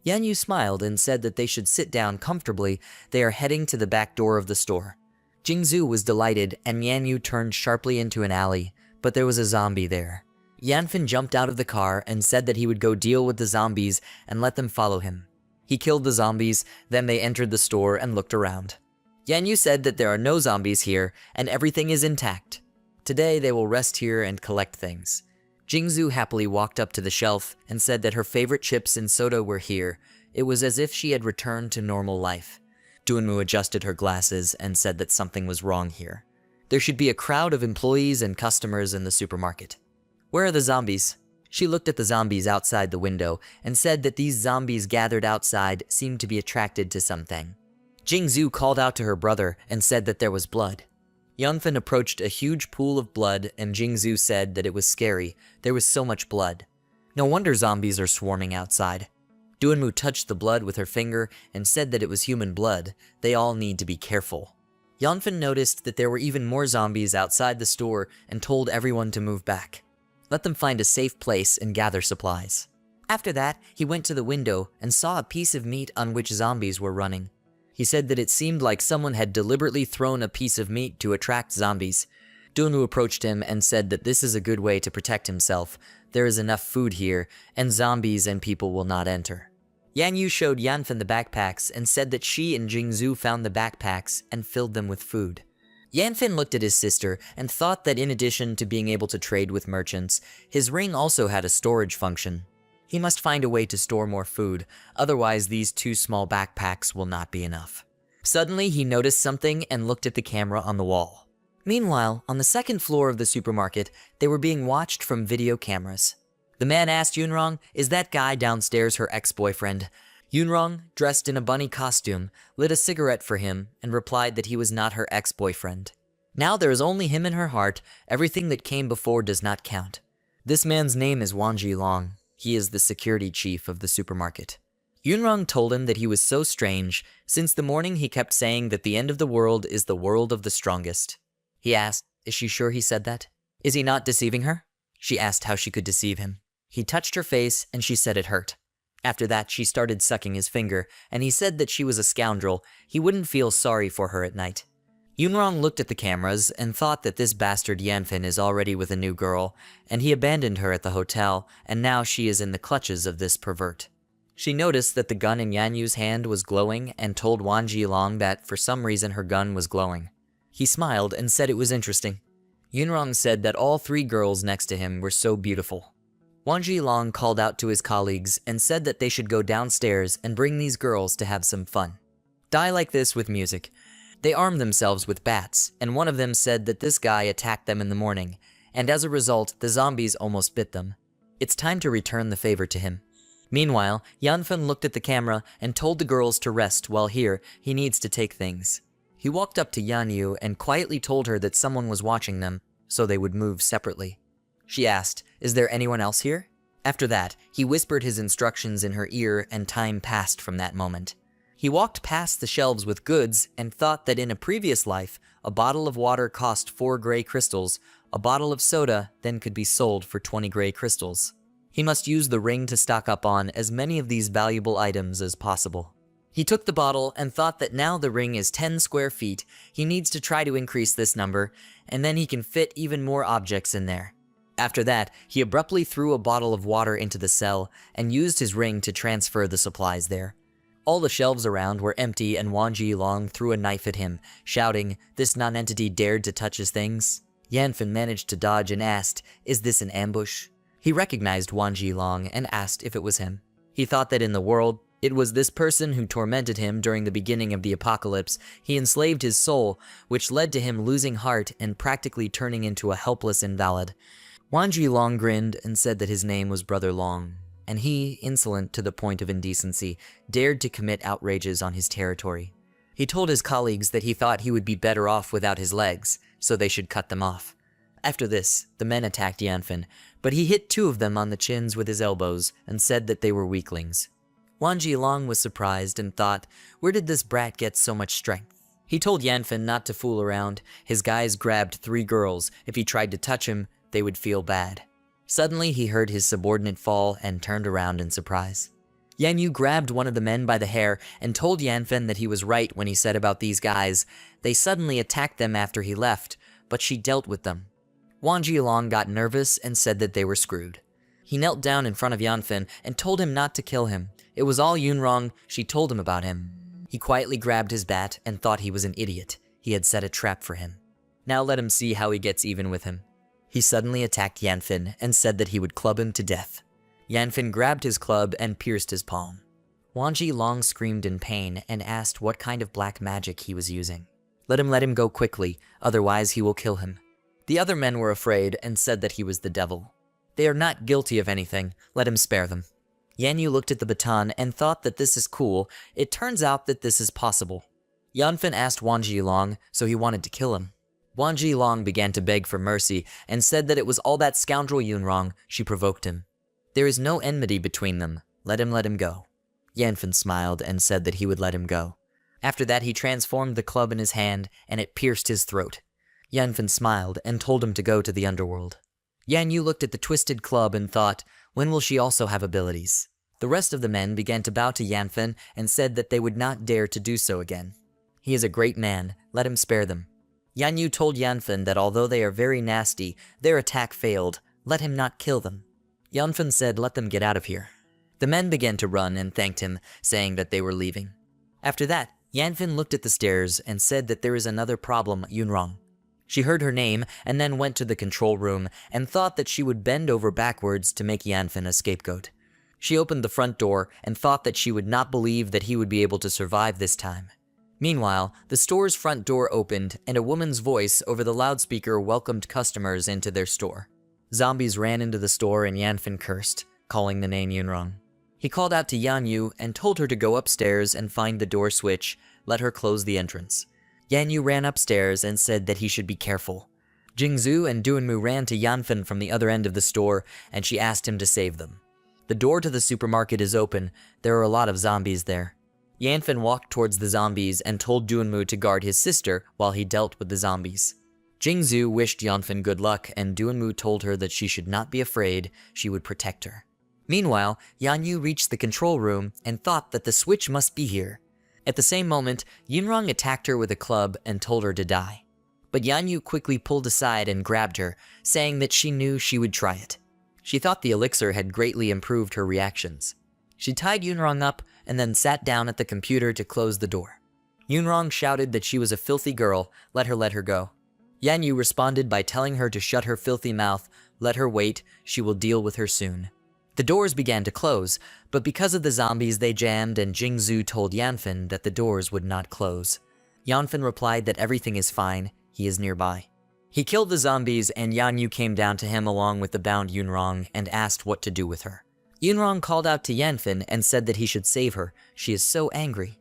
Yanyu smiled and said that they should sit down comfortably. They are heading to the back door of the store. Jingzhu was delighted, and Yanyu turned sharply into an alley, but there was a zombie there. Yanfen jumped out of the car and said that he would go deal with the zombies and let them follow him. He killed the zombies, then they entered the store and looked around. Yanyu said that there are no zombies here and everything is intact. Today they will rest here and collect things. Jingzhu happily walked up to the shelf and said that her favorite chips and soda were here. It was as if she had returned to normal life. Dunmu adjusted her glasses and said that something was wrong here. There should be a crowd of employees and customers in the supermarket. Where are the zombies? She looked at the zombies outside the window and said that these zombies gathered outside seemed to be attracted to something. Jingzhu called out to her brother and said that there was blood. Yanfen approached a huge pool of blood and Jingzhu said that it was scary. There was so much blood. No wonder zombies are swarming outside. Dunmu touched the blood with her finger and said that it was human blood. They all need to be careful. Yanfen noticed that there were even more zombies outside the store and told everyone to move back. Let them find a safe place and gather supplies. After that, he went to the window and saw a piece of meat on which zombies were running. He said that it seemed like someone had deliberately thrown a piece of meat to attract zombies. Dunmu approached him and said that this is a good way to protect himself. There is enough food here, and zombies and people will not enter. Yanyu showed Yanfen the backpacks and said that she and Jingzhu found the backpacks and filled them with food. Yanfen looked at his sister and thought that in addition to being able to trade with merchants, his ring also had a storage function. He must find a way to store more food, otherwise these two small backpacks will not be enough. Suddenly, he noticed something and looked at the camera on the wall. Meanwhile, on the second floor of the supermarket, they were being watched from video cameras. The man asked Yunrong, "Is that guy downstairs her ex-boyfriend?" Yunrong, dressed in a bunny costume, lit a cigarette for him and replied that he was not her ex-boyfriend. Now there is only him in her heart. Everything that came before does not count. This man's name is Wanji Long. He is the security chief of the supermarket. Yunrong told him that he was so strange. Since the morning he kept saying that the end of the world is the world of the strongest. He asked, "Is she sure he said that? Is he not deceiving her?" She asked how she could deceive him. He touched her face and she said it hurt. After that, she started sucking his finger, and he said that she was a scoundrel. He wouldn't feel sorry for her at night. Yunrong looked at the cameras and thought that this bastard Yanfen is already with a new girl, and he abandoned her at the hotel, and now she is in the clutches of this pervert. She noticed that the gun in Yanyu's hand was glowing and told Wanji Long that for some reason her gun was glowing. He smiled and said it was interesting. Yunrong said that all three girls next to him were so beautiful. Wanji Long called out to his colleagues and said that they should go downstairs and bring these girls to have some fun. Die like this with music. They armed themselves with bats, and one of them said that this guy attacked them in the morning, and as a result, the zombies almost bit them. It's time to return the favor to him. Meanwhile, Yanfen looked at the camera and told the girls to rest while here he needs to take things. He walked up to Yanyu and quietly told her that someone was watching them, so they would move separately. She asked, "Is there anyone else here?" After that, he whispered his instructions in her ear and time passed from that moment. He walked past the shelves with goods and thought that in a previous life, a bottle of water cost 4 gray crystals, a bottle of soda then could be sold for 20 gray crystals. He must use the ring to stock up on as many of these valuable items as possible. He took the bottle and thought that now the ring is 10 square feet, he needs to try to increase this number, and then he can fit even more objects in there. After that, he abruptly threw a bottle of water into the cell and used his ring to transfer the supplies there. All the shelves around were empty and Wanji Long threw a knife at him, shouting, "This nonentity dared to touch his things?" Yanfen managed to dodge and asked, "Is this an ambush?" He recognized Wanji Long and asked if it was him. He thought that in the world, it was this person who tormented him during the beginning of the apocalypse. He enslaved his soul, which led to him losing heart and practically turning into a helpless invalid. Wanji Long grinned and said that his name was Brother Long, and he, insolent to the point of indecency, dared to commit outrages on his territory. He told his colleagues that he thought he would be better off without his legs, so they should cut them off. After this, the men attacked Yanfen, but he hit 2 of them on the chins with his elbows and said that they were weaklings. Wanji Long was surprised and thought, where did this brat get so much strength? He told Yanfen not to fool around. His guys grabbed 3 girls. If he tried to touch him, they would feel bad. Suddenly, he heard his subordinate fall and turned around in surprise. Yan Yu grabbed one of the men by the hair and told Yanfen that he was right when he said about these guys. They suddenly attacked them after he left, but she dealt with them. Wang Jilong got nervous and said that they were screwed. He knelt down in front of Yanfen and told him not to kill him. It was all Yunrong, she told him about him. He quietly grabbed his bat and thought he was an idiot. He had set a trap for him. Now let him see how he gets even with him. He suddenly attacked Yanfen and said that he would club him to death. Yanfen grabbed his club and pierced his palm. Wang Jilong screamed in pain and asked what kind of black magic he was using. Let him go quickly, otherwise he will kill him. The other men were afraid and said that he was the devil. They are not guilty of anything, let him spare them. Yan Yu looked at the baton and thought that this is cool. It turns out that this is possible. Yanfen asked Wang Jilong, so he wanted to kill him. Wang Jilong began to beg for mercy and said that it was all that scoundrel Yunrong, she provoked him. There is no enmity between them, let him go. Yanfen smiled and said that he would let him go. After that he transformed the club in his hand and it pierced his throat. Yanfen smiled and told him to go to the underworld. Yan Yu looked at the twisted club and thought, when will she also have abilities? The rest of the men began to bow to Yanfen and said that they would not dare to do so again. He is a great man, let him spare them. Yan Yu told Yanfen that although they are very nasty, their attack failed, let him not kill them. Yanfen said let them get out of here. The men began to run and thanked him, saying that they were leaving. After that, Yanfen looked at the stairs and said that there is another problem, Yunrong. She heard her name and then went to the control room and thought that she would bend over backwards to make Yanfen a scapegoat. She opened the front door and thought that she would not believe that he would be able to survive this time. Meanwhile, the store's front door opened and a woman's voice over the loudspeaker welcomed customers into their store. Zombies ran into the store and Yanfen cursed, calling the name Yunrong. He called out to Yan Yu and told her to go upstairs and find the door switch, let her close the entrance. Yan Yu ran upstairs and said that he should be careful. Jingzhu and Duanmu ran to Yanfen from the other end of the store and she asked him to save them. The door to the supermarket is open, there are a lot of zombies there. Yanfen walked towards the zombies and told Duanmu to guard his sister while he dealt with the zombies. Jingzhu wished Yanfen good luck and Duanmu told her that she should not be afraid, she would protect her. Meanwhile, Yan Yu reached the control room and thought that the switch must be here. At the same moment, Yunrong attacked her with a club and told her to die. But Yan Yu quickly pulled aside and grabbed her, saying that she knew she would try it. She thought the elixir had greatly improved her reactions. She tied Yunrong up and then sat down at the computer to close the door. Yunrong shouted that she was a filthy girl, let her go. Yan Yu responded by telling her to shut her filthy mouth, let her wait, she will deal with her soon. The doors began to close, but because of the zombies they jammed and Jingzhu told Yanfen that the doors would not close. Yanfen replied that everything is fine, he is nearby. He killed the zombies and Yan Yu came down to him along with the bound Yunrong and asked what to do with her. Yunrong called out to Yanfen and said that he should save her, she is so angry.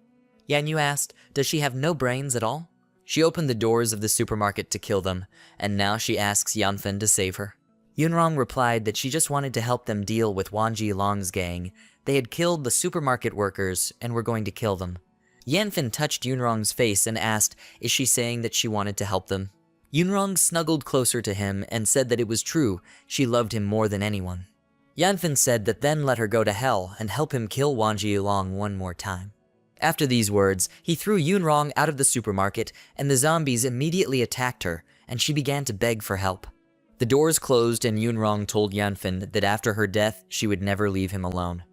Yan Yu asked, does she have no brains at all? She opened the doors of the supermarket to kill them, and now she asks Yanfen to save her. Yunrong replied that she just wanted to help them deal with Wang Jilong's gang. They had killed the supermarket workers and were going to kill them. Yanfen touched Yunrong's face and asked, is she saying that she wanted to help them? Yunrong snuggled closer to him and said that it was true, she loved him more than anyone. Yanfen said that then let her go to hell and help him kill Wang Jilong one more time. After these words, he threw Yunrong out of the supermarket and the zombies immediately attacked her and she began to beg for help. The doors closed and Yunrong told Yanfen that after her death, she would never leave him alone.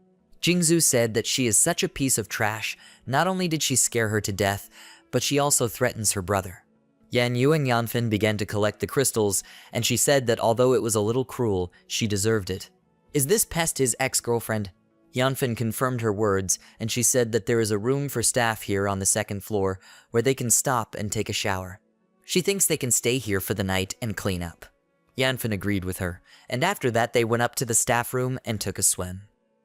Jingzhu said that she is such a piece of trash, not only did she scare her to death, but she also threatens her brother. Yan Yu and Yanfen began to collect the crystals, and she said that although it was a little cruel, she deserved it. Is this pest his ex-girlfriend? Yanfen confirmed her words, and she said that there is a room for staff here on the second floor where they can stop and take a shower. She thinks they can stay here for the night and clean up. Yanfen agreed with her, and after that they went up to the staff room and took a swim.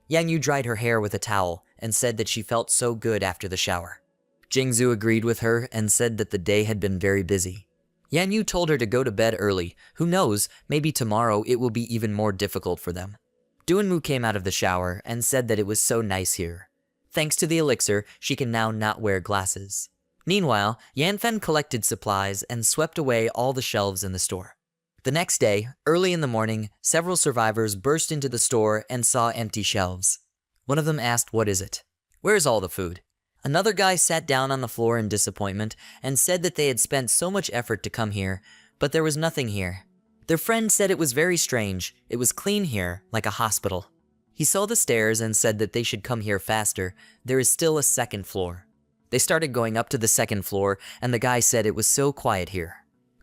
Yan Yu dried her hair with a towel and said that she felt so good after the shower. Jingzhu agreed with her and said that the day had been very busy. Yan Yu told her to go to bed early. Who knows, maybe tomorrow it will be even more difficult for them. Duanmu came out of the shower and said that it was so nice here. Thanks to the elixir, she can now not wear glasses. Meanwhile, Yanfen collected supplies and swept away all the shelves in the store. The next day, early in the morning, several survivors burst into the store and saw empty shelves. One of them asked, "What is it? Where's all the food?" Another guy sat down on the floor in disappointment and said that they had spent so much effort to come here, but there was nothing here. Their friend said it was very strange. It was clean here, like a hospital. He saw the stairs and said that they should come here faster. There is still a second floor. They started going up to the second floor, and the guy said it was so quiet here.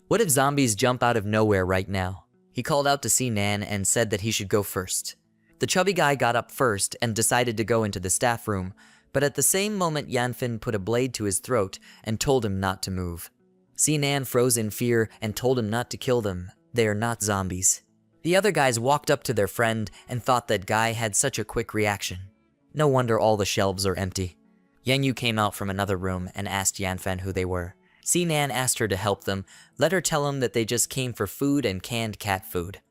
What if zombies jump out of nowhere right now? He called out to Sinan and said that he should go first. The chubby guy got up first and decided to go into the staff room, but at the same moment Yanfin put a blade to his throat and told him not to move. Sinan froze in fear and told him not to kill them. They are not zombies. The other guys walked up to their friend and thought that guy had such a quick reaction. No wonder all the shelves are empty. Yanyu came out from another room and asked Yanfan who they were. Sinan asked her to help them, let her tell him that they just came for food and canned cat food.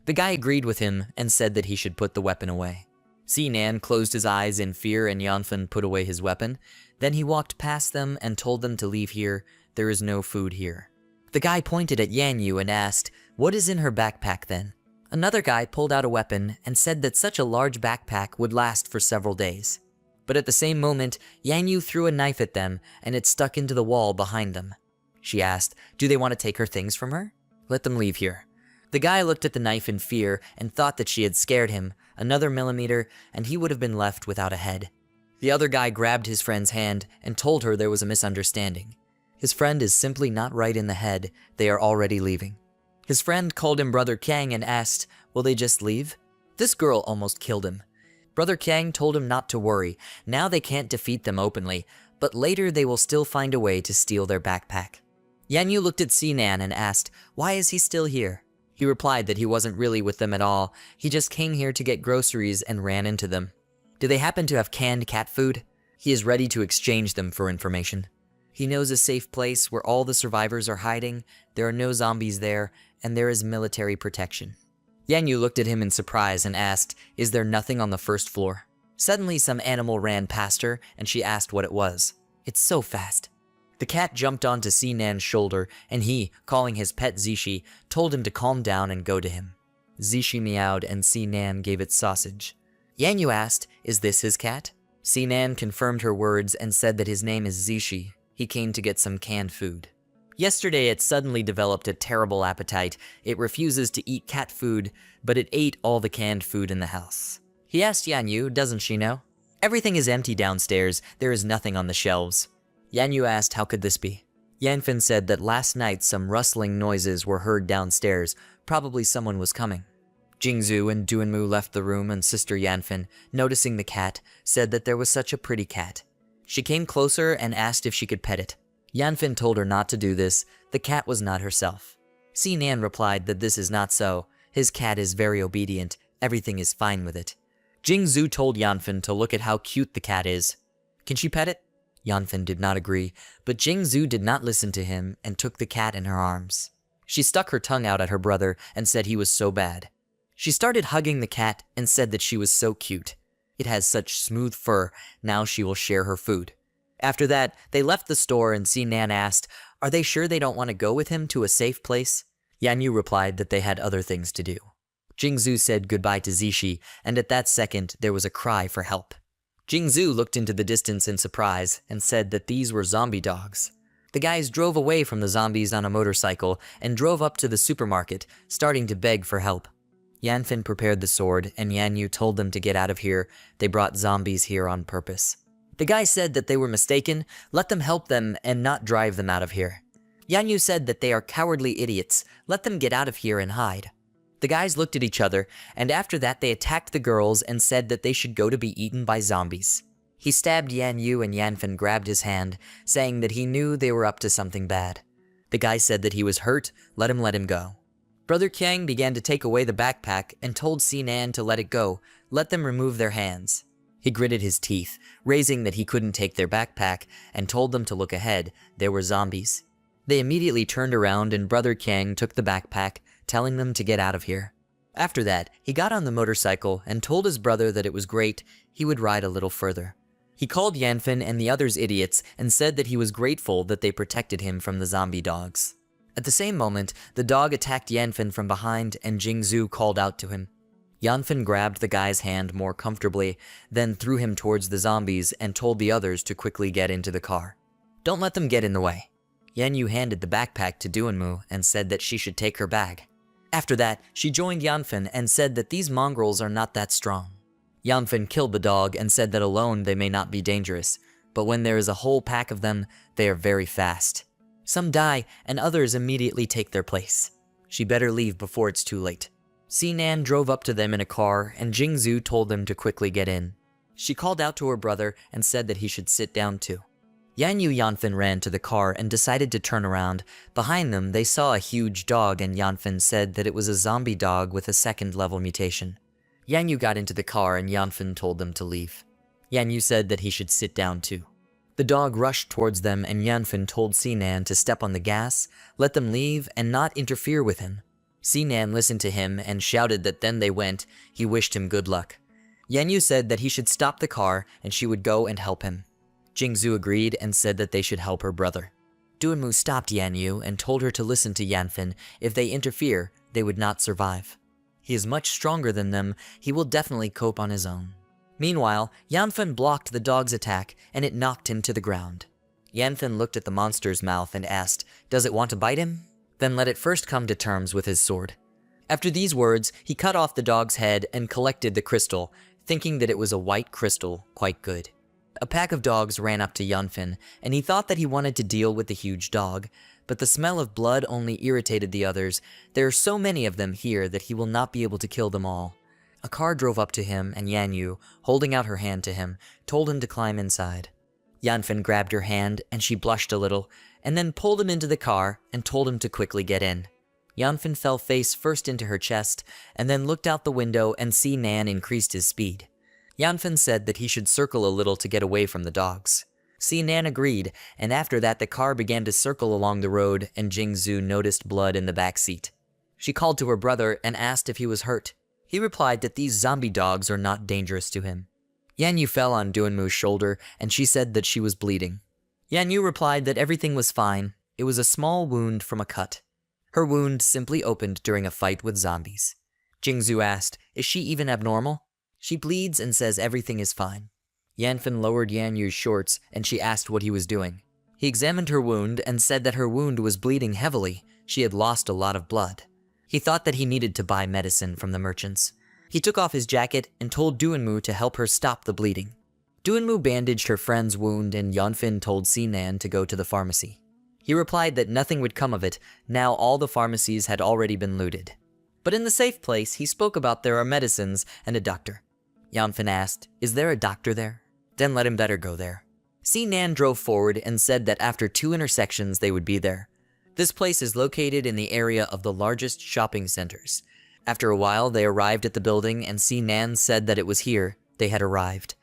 The guy agreed with him and said that he should put the weapon away. Sinan closed his eyes in fear and Yanfan put away his weapon. Then he walked past them and told them to leave here. There is no food here. The guy pointed at Yanyu and asked, "What is in her backpack then?" Another guy pulled out a weapon and said that such a large backpack would last for several days. But at the same moment, Yanyu threw a knife at them and it stuck into the wall behind them. She asked, "Do they want to take her things from her? Let them leave here." The guy looked at the knife in fear and thought that she had scared him, another millimeter, and he would have been left without a head. The other guy grabbed his friend's hand and told her there was a misunderstanding. His friend is simply not right in the head. They are already leaving. His friend called him Brother Kang and asked, "Will they just leave?" This girl almost killed him. Brother Kang told him not to worry. Now they can't defeat them openly, but later they will still find a way to steal their backpack. Yanyu looked at Sinan and asked, "Why is he still here?" He replied that he wasn't really with them at all. He just came here to get groceries and ran into them. Do they happen to have canned cat food? He is ready to exchange them for information. He knows a safe place where all the survivors are hiding, there are no zombies there, and there is military protection. Yanyu looked at him in surprise and asked, "Is there nothing on the first floor?" Suddenly some animal ran past her and she asked what it was. "It's so fast." The cat jumped onto Sinan's shoulder and he, calling his pet Zishi, told him to calm down and go to him. Zishi meowed and Sinan gave it sausage. Yanyu asked, "Is this his cat?" Sinan confirmed her words and said that his name is Zishi. He came to get some canned food. Yesterday it suddenly developed a terrible appetite. It refuses to eat cat food, but it ate all the canned food in the house. He asked Yanyu, "Doesn't she know?" "Everything is empty downstairs. There is nothing on the shelves." Yanyu asked, "How could this be?" Yanfin said that last night some rustling noises were heard downstairs. Probably someone was coming. Jingzhu and Duanmu left the room and Sister Yanfin, noticing the cat, said that there was such a pretty cat. She came closer and asked if she could pet it. Yanfin told her not to do this. The cat was not herself. Sinan replied that this is not so. His cat is very obedient. Everything is fine with it. Jingzhu told Yanfin to look at how cute the cat is. "Can she pet it?" Yanfin did not agree, but Jingzhu did not listen to him and took the cat in her arms. She stuck her tongue out at her brother and said he was so bad. She started hugging the cat and said that she was so cute. It has such smooth fur, now she will share her food. After that, they left the store and Sinan asked, "Are they sure they don't want to go with him to a safe place?" Yanyu replied that they had other things to do. Jingzhu said goodbye to Zishi, and at that second there was a cry for help. Jingzhu looked into the distance in surprise and said that these were zombie dogs. The guys drove away from the zombies on a motorcycle and drove up to the supermarket, starting to beg for help. Yanfin prepared the sword and Yanyu told them to get out of here. They brought zombies here on purpose. The guy said that they were mistaken, let them help them and not drive them out of here. Yanyu said that they are cowardly idiots, let them get out of here and hide. The guys looked at each other, and after that they attacked the girls and said that they should go to be eaten by zombies. He stabbed Yanyu and Yanfin grabbed his hand, saying that he knew they were up to something bad. The guy said that he was hurt, let him go. Brother Kang began to take away the backpack and told Sinan to let it go, let them remove their hands. He gritted his teeth, raising that he couldn't take their backpack, and told them to look ahead. There were zombies. They immediately turned around and Brother Kang took the backpack, telling them to get out of here. After that, he got on the motorcycle and told his brother that it was great, he would ride a little further. He called Yanfin and the others idiots and said that he was grateful that they protected him from the zombie dogs. At the same moment, the dog attacked Yanfin from behind and Jingzhu called out to him. Yanfen grabbed the guy's hand more comfortably, then threw him towards the zombies and told the others to quickly get into the car. Don't let them get in the way. Yanyu handed the backpack to Duanmu and said that she should take her bag. After that, she joined Yanfen and said that these mongrels are not that strong. Yanfen killed the dog and said that alone they may not be dangerous, but when there is a whole pack of them, they are very fast. Some die and others immediately take their place. She better leave before it's too late. Sinan drove up to them in a car and Jingzhu told them to quickly get in. She called out to her brother and said that he should sit down too. Yanyu Yanfen ran to the car and decided to turn around. Behind them, they saw a huge dog and Yanfen said that it was a zombie dog with a second-level mutation. Yanyu got into the car and Yanfen told them to leave. Yanyu said that he should sit down too. The dog rushed towards them and Yanfen told Sinan to step on the gas, let them leave, and not interfere with him. Sinan listened to him and shouted that then they went. He wished him good luck. Yanyu said that he should stop the car and she would go and help him. Jingzhu agreed and said that they should help her brother. Duanmu stopped Yanyu and told her to listen to Yanfen. If they interfere, they would not survive. He is much stronger than them. He will definitely cope on his own. Meanwhile, Yanfen blocked the dog's attack and it knocked him to the ground. Yanfen looked at the monster's mouth and asked, "Does it want to bite him? Then let it first come to terms with his sword." After these words, he cut off the dog's head and collected the crystal, thinking that it was a white crystal, quite good. A pack of dogs ran up to Yanfen, and he thought that he wanted to deal with the huge dog, but the smell of blood only irritated the others. There are so many of them here that he will not be able to kill them all. A car drove up to him, and Yanyu, holding out her hand to him, told him to climb inside. Yanfen grabbed her hand, and she blushed a little, and then pulled him into the car and told him to quickly get in. Yanfen fell face first into her chest, and then looked out the window and Sinan increased his speed. Yanfen said that he should circle a little to get away from the dogs. Sinan agreed, and after that the car began to circle along the road and Jingzhu noticed blood in the back seat. She called to her brother and asked if he was hurt. He replied that these zombie dogs are not dangerous to him. Yanyu fell on Duanmu's shoulder and she said that she was bleeding. Yanyu replied that everything was fine. It was a small wound from a cut. Her wound simply opened during a fight with zombies. Jingzhu asked, "Is she even abnormal?" She bleeds and says everything is fine. Yanfen lowered Yanyu's shorts and she asked what he was doing. He examined her wound and said that her wound was bleeding heavily. She had lost a lot of blood. He thought that he needed to buy medicine from the merchants. He took off his jacket and told Duanmu to help her stop the bleeding. Duanmu bandaged her friend's wound and Yanfen told Sinan to go to the pharmacy. He replied that nothing would come of it. Now all the pharmacies had already been looted. But in the safe place, he spoke about there are medicines and a doctor. Yanfen asked, "Is there a doctor there?" "Then let him better go there." Sinan drove forward and said that after 2 intersections they would be there. This place is located in the area of the largest shopping centers. After a while, they arrived at the building and Sinan said that it was here they had arrived.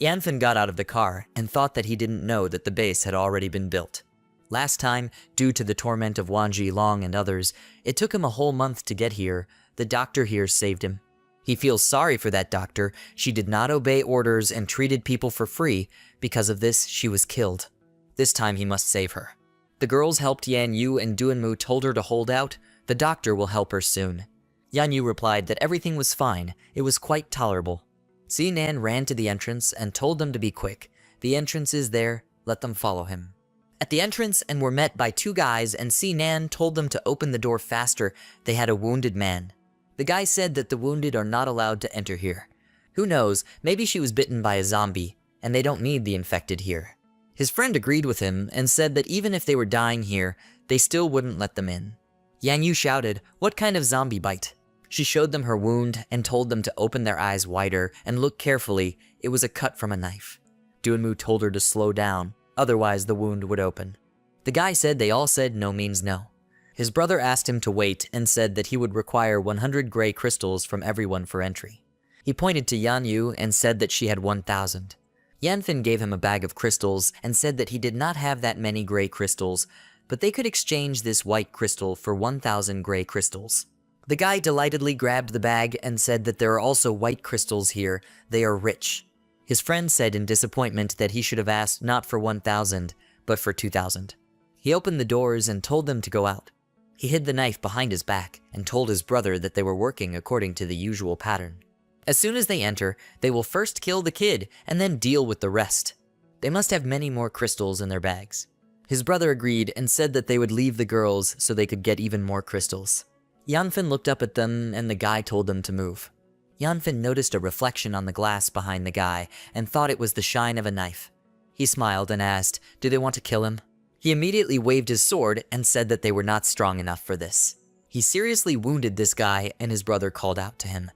Yanfen got out of the car and thought that he didn't know that the base had already been built. Last time, due to the torment of Wanji Long and others, it took him a whole month to get here. The doctor here saved him. He feels sorry for that doctor. She did not obey orders and treated people for free. Because of this, she was killed. This time he must save her. The girls helped Yanyu and Duanmu told her to hold out. The doctor will help her soon. Yanyu replied that everything was fine. It was quite tolerable. Sinan ran to the entrance and told them to be quick. The entrance is there. Let them follow him. At the entrance and were met by 2 guys and Sinan told them to open the door faster. They had a wounded man. The guy said that the wounded are not allowed to enter here. Who knows, maybe she was bitten by a zombie, and they don't need the infected here. His friend agreed with him and said that even if they were dying here, they still wouldn't let them in. Yanyu shouted, "What kind of zombie bite?" She showed them her wound and told them to open their eyes wider and look carefully. It was a cut from a knife. Duanmu told her to slow down, otherwise the wound would open. The guy said they all said no means no. His brother asked him to wait and said that he would require 100 gray crystals from everyone for entry. He pointed to Yanyu and said that she had 1,000. Yanfen gave him a bag of crystals and said that he did not have that many gray crystals, but they could exchange this white crystal for 1,000 gray crystals. The guy delightedly grabbed the bag and said that there are also white crystals here. They are rich. His friend said in disappointment that he should have asked not for 1,000, but for 2,000. He opened the doors and told them to go out. He hid the knife behind his back and told his brother that they were working according to the usual pattern. As soon as they enter, they will first kill the kid and then deal with the rest. They must have many more crystals in their bags. His brother agreed and said that they would leave the girls so they could get even more crystals. Yanfen looked up at them and the guy told them to move. Yanfen noticed a reflection on the glass behind the guy and thought it was the shine of a knife. He smiled and asked, "Do they want to kill him?" He immediately waved his sword and said that they were not strong enough for this. He seriously wounded this guy and his brother called out to him.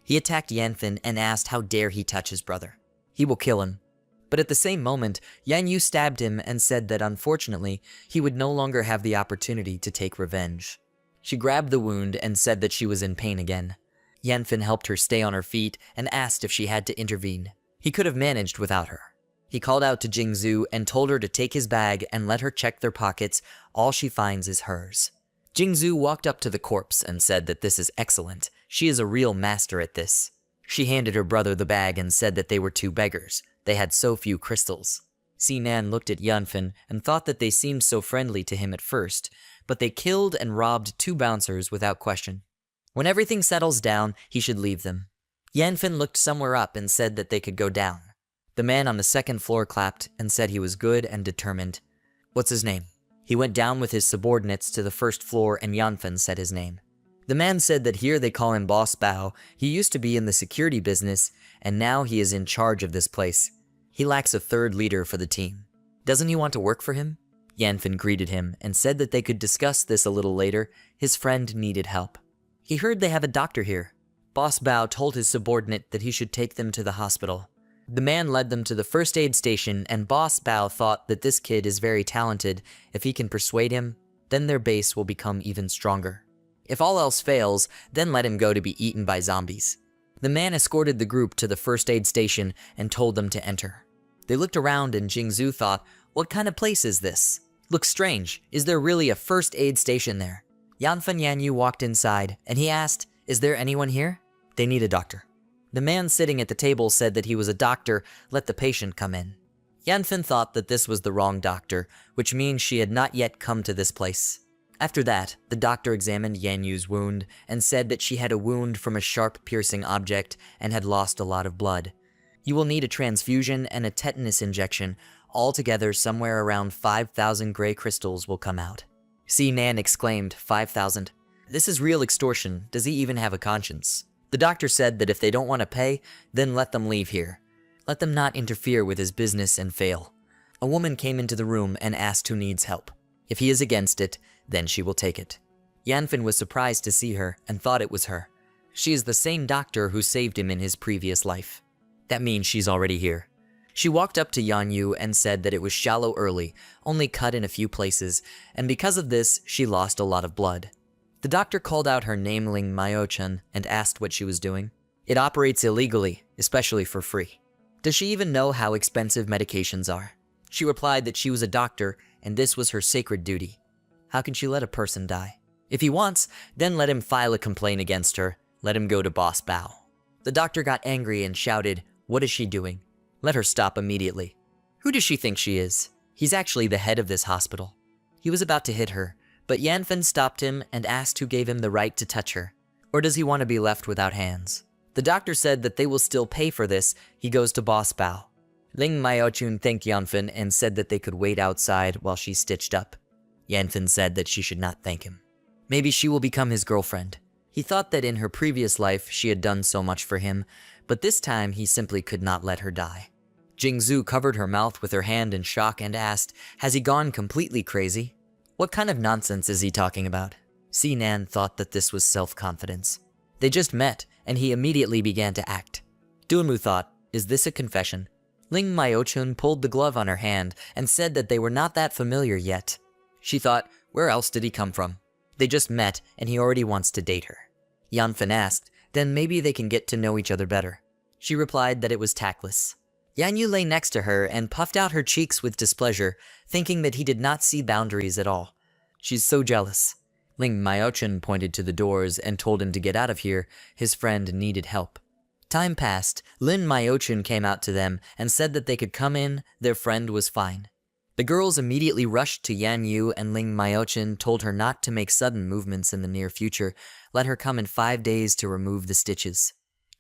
He attacked Yanfen and asked how dare he touch his brother. He will kill him. But at the same moment, Yan Yu stabbed him and said that unfortunately, he would no longer have the opportunity to take revenge. She grabbed the wound and said that she was in pain again. Yanfen helped her stay on her feet and asked if she had to intervene. He could have managed without her. He called out to Jingzhu and told her to take his bag and let her check their pockets. All she finds is hers. Jingzhu walked up to the corpse and said that this is excellent. She is a real master at this. She handed her brother the bag and said that they were two beggars. They had so few crystals. Sinan looked at Yanfen and thought that they seemed so friendly to him at first, but they killed and robbed two bouncers without question. When everything settles down, he should leave them. Yanfen looked somewhere up and said that they could go down. The man on the second floor clapped and said he was good and determined. "What's his name?" He went down with his subordinates to the first floor and Yanfen said his name. The man said that here they call him Boss Bao. He used to be in the security business and now he is in charge of this place. He lacks a third leader for the team. Doesn't he want to work for him? Yanfen greeted him and said that they could discuss this a little later. His friend needed help. He heard they have a doctor here. Boss Bao told his subordinate that he should take them to the hospital. The man led them to the first aid station and Boss Bao thought that this kid is very talented. If he can persuade him, then their base will become even stronger. If all else fails, then let him go to be eaten by zombies. The man escorted the group to the first aid station and told them to enter. They looked around and Jingzhu thought, what kind of place is this? Looks strange. Is there really a first aid station there? Yanfen Yanyu walked inside and he asked, "Is there anyone here?" "They need a doctor." The man sitting at the table said that he was a doctor. Let the patient come in. Yanfen thought that this was the wrong doctor, which means she had not yet come to this place. After that, the doctor examined Yanyu's wound and said that she had a wound from a sharp piercing object and had lost a lot of blood. You will need a transfusion and a tetanus injection. Altogether, somewhere around 5,000 gray crystals will come out. Nan exclaimed, 5,000. This is real extortion. Does he even have a conscience? The doctor said that if they don't want to pay, then let them leave here. Let them not interfere with his business and fail. A woman came into the room and asked who needs help. If he is against it, then she will take it. Yanfen was surprised to see her and thought it was her. She is the same doctor who saved him in his previous life. That means she's already here. She walked up to Yanyu and said that it was shallow early, only cut in a few places, and because of this, she lost a lot of blood. The doctor called out her name Ling Mayo-chan and asked what she was doing. It operates illegally, especially for free. Does she even know how expensive medications are? She replied that she was a doctor and this was her sacred duty. How can she let a person die? If he wants, then let him file a complaint against her. Let him go to Boss Bao. The doctor got angry and shouted, "What is she doing? Let her stop immediately. Who does she think she is? He's actually the head of this hospital." He was about to hit her, but Yanfen stopped him and asked who gave him the right to touch her. Or does he want to be left without hands? The doctor said that they will still pay for this. He goes to Boss Bao. Ling Maochun thanked Yanfen and said that they could wait outside while she stitched up. Yanfen said that she should not thank him. Maybe she will become his girlfriend. He thought that in her previous life she had done so much for him, but this time he simply could not let her die. Jingzhu covered her mouth with her hand in shock and asked, "Has he gone completely crazy? What kind of nonsense is he talking about?" Sinan thought that this was self-confidence. They just met, and he immediately began to act. Dunmu thought, is this a confession? Ling Maochun pulled the glove on her hand and said that they were not that familiar yet. She thought, where else did he come from? They just met, and he already wants to date her. Yanfen asked, then maybe they can get to know each other better. She replied that it was tactless. Yanyu lay next to her and puffed out her cheeks with displeasure, thinking that he did not see boundaries at all. She's so jealous. Ling Maochun pointed to the doors and told him to get out of here. His friend needed help. Time passed. Lin Maochun came out to them and said that they could come in. Their friend was fine. The girls immediately rushed to Yanyu and Ling Maochun told her not to make sudden movements in the near future. Let her come in 5 days to remove the stitches.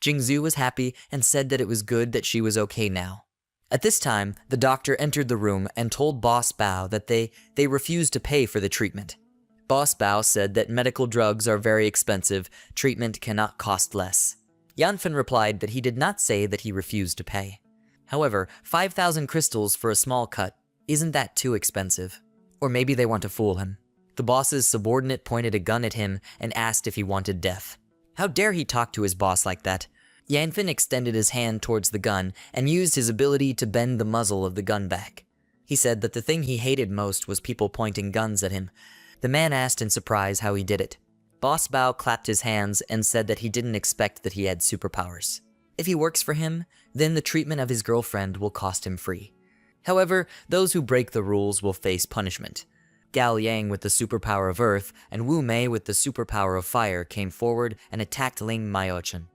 Jingzhu was happy and said that it was good that she was okay now. At this time, the doctor entered the room and told Boss Bao that they refused to pay for the treatment. Boss Bao said that medical drugs are very expensive, treatment cannot cost less. Yanfen replied that he did not say that he refused to pay. However, 5,000 crystals for a small cut, isn't that too expensive? Or maybe they want to fool him. The boss's subordinate pointed a gun at him and asked if he wanted death. How dare he talk to his boss like that? Yanfen extended his hand towards the gun and used his ability to bend the muzzle of the gun back. He said that the thing he hated most was people pointing guns at him. The man asked in surprise how he did it. Boss Bao clapped his hands and said that he didn't expect that he had superpowers. If he works for him, then the treatment of his girlfriend will cost him free. However, those who break the rules will face punishment. Gao Yang with the superpower of earth and Wu Mei with the superpower of fire came forward and attacked Ling Maochen.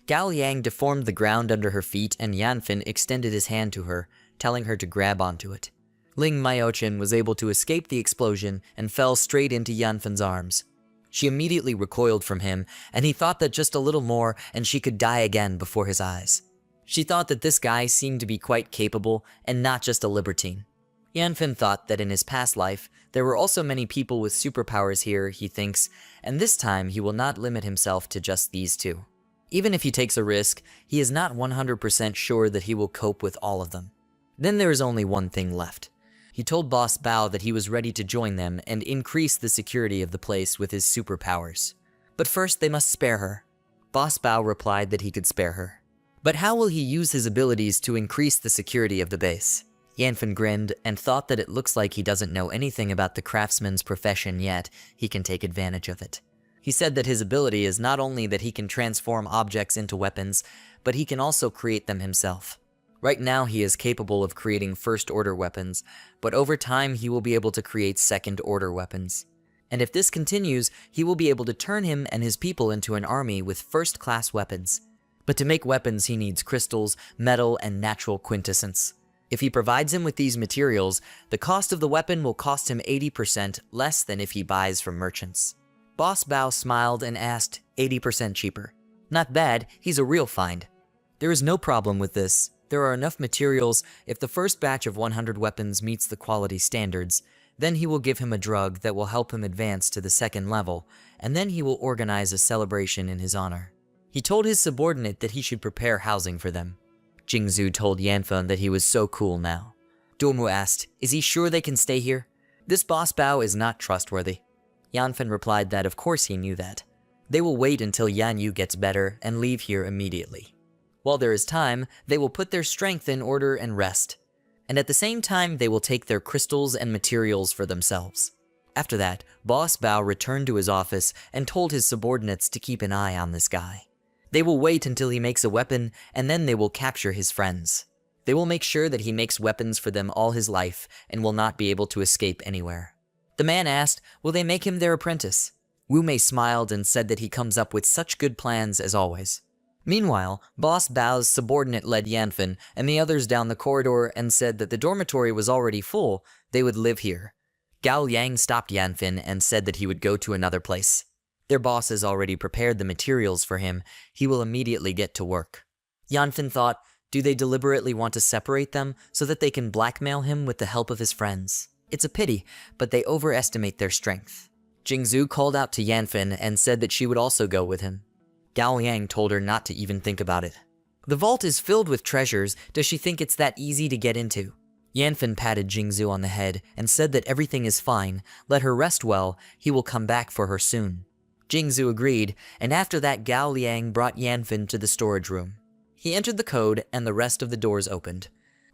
Gao Yang deformed the ground under her feet and Yanfen extended his hand to her, telling her to grab onto it. Ling Maochen was able to escape the explosion and fell straight into Yanfen's arms. She immediately recoiled from him, and he thought that just a little more and she could die again before his eyes. She thought that this guy seemed to be quite capable and not just a libertine. Yanfen thought that in his past life, there were also many people with superpowers here, he thinks, and this time he will not limit himself to just these two. Even if he takes a risk, he is not 100% sure that he will cope with all of them. Then there is only one thing left. He told Boss Bao that he was ready to join them and increase the security of the place with his superpowers. But first they must spare her. Boss Bao replied that he could spare her. But how will he use his abilities to increase the security of the base? Yanfen grinned and thought that it looks like he doesn't know anything about the craftsman's profession yet, he can take advantage of it. He said that his ability is not only that he can transform objects into weapons, but he can also create them himself. Right now he is capable of creating first-order weapons, but over time he will be able to create second-order weapons. And if this continues, he will be able to turn him and his people into an army with first-class weapons. But to make weapons he needs crystals, metal, and natural quintessence. If he provides him with these materials, the cost of the weapon will cost him 80% less than if he buys from merchants. Boss Bao smiled and asked, 80% cheaper. Not bad, he's a real find. There is no problem with this. There are enough materials. If the first batch of 100 weapons meets the quality standards, then he will give him a drug that will help him advance to the second level, and then he will organize a celebration in his honor. He told his subordinate that he should prepare housing for them. Jingzhu told Yanfen that he was so cool now. Dormu asked, is he sure they can stay here? This Boss Bao is not trustworthy. Yanfen replied that of course he knew that. They will wait until Yan Yu gets better and leave here immediately. While there is time, they will put their strength in order and rest. And at the same time, they will take their crystals and materials for themselves. After that, Boss Bao returned to his office and told his subordinates to keep an eye on this guy. They will wait until he makes a weapon, and then they will capture his friends. They will make sure that he makes weapons for them all his life and will not be able to escape anywhere. The man asked, will they make him their apprentice? Wu Mei smiled and said that he comes up with such good plans as always. Meanwhile, Boss Bao's subordinate led Yanfen and the others down the corridor and said that the dormitory was already full, they would live here. Gao Yang stopped Yanfen and said that he would go to another place. Their boss has already prepared the materials for him, he will immediately get to work. Yanfen thought, do they deliberately want to separate them so that they can blackmail him with the help of his friends? It's a pity, but they overestimate their strength. Jingzhu called out to Yanfen and said that she would also go with him. Gao Yang told her not to even think about it. The vault is filled with treasures, does she think it's that easy to get into? Yanfen patted Jingzhu on the head and said that everything is fine, let her rest well, he will come back for her soon. Jingzhu agreed, and after that Gao Liang brought Yanfen to the storage room. He entered the code and the rest of the doors opened.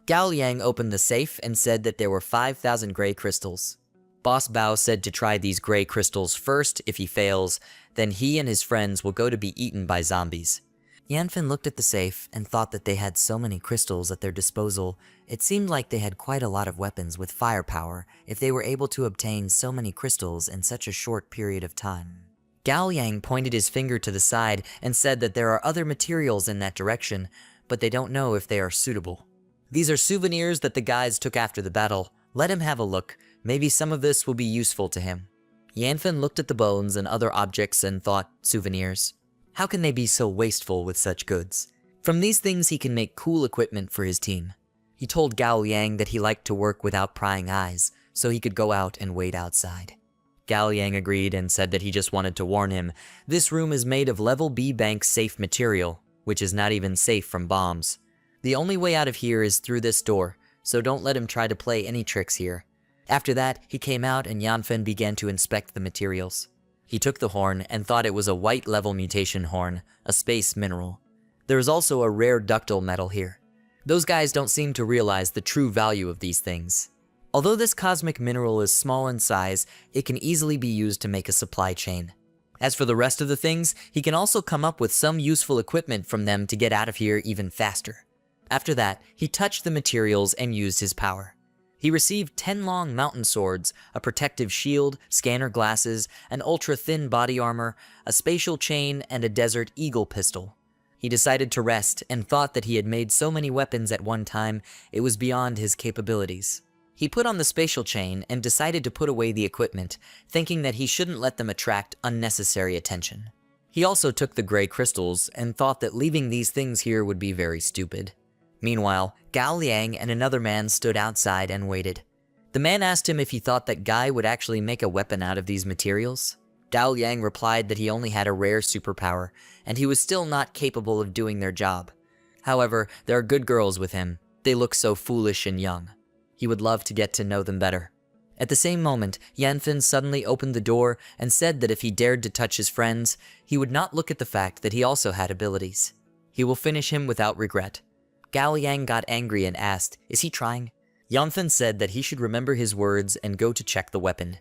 Gao Liang opened the safe and said that there were 5,000 gray crystals. Boss Bao said to try these gray crystals first. If he fails, then he and his friends will go to be eaten by zombies. Yanfen looked at the safe and thought that they had so many crystals at their disposal. It seemed like they had quite a lot of weapons with firepower if they were able to obtain so many crystals in such a short period of time. Gao Yang pointed his finger to the side and said that there are other materials in that direction, but they don't know if they are suitable. These are souvenirs that the guys took after the battle. Let him have a look. Maybe some of this will be useful to him. Yanfen looked at the bones and other objects and thought, souvenirs. How can they be so wasteful with such goods? From these things he can make cool equipment for his team. He told Gao Yang that he liked to work without prying eyes, so he could go out and wait outside. Gao Yang agreed and said that he just wanted to warn him, this room is made of level B bank safe material, which is not even safe from bombs. The only way out of here is through this door, so don't let him try to play any tricks here. After that, he came out and Yanfen began to inspect the materials. He took the horn and thought it was a white level mutation horn, a space mineral. There is also a rare ductile metal here. Those guys don't seem to realize the true value of these things. Although this cosmic mineral is small in size, it can easily be used to make a supply chain. As for the rest of the things, he can also come up with some useful equipment from them to get out of here even faster. After that, he touched the materials and used his power. He received 10 long mountain swords, a protective shield, scanner glasses, an ultra-thin body armor, a spatial chain, and a desert eagle pistol. He decided to rest and thought that he had made so many weapons at one time, it was beyond his capabilities. He put on the spatial chain and decided to put away the equipment, thinking that he shouldn't let them attract unnecessary attention. He also took the gray crystals and thought that leaving these things here would be very stupid. Meanwhile, Gao Liang and another man stood outside and waited. The man asked him if he thought that Guy would actually make a weapon out of these materials. Gao Liang replied that he only had a rare superpower, and he was still not capable of doing their job. However, there are good girls with him. They look so foolish and young. He would love to get to know them better. At the same moment, Yanfen suddenly opened the door and said that if he dared to touch his friends, he would not look at the fact that he also had abilities. He will finish him without regret. Gao Yang got angry and asked, is he trying? Yanfen said that he should remember his words and go to check the weapon.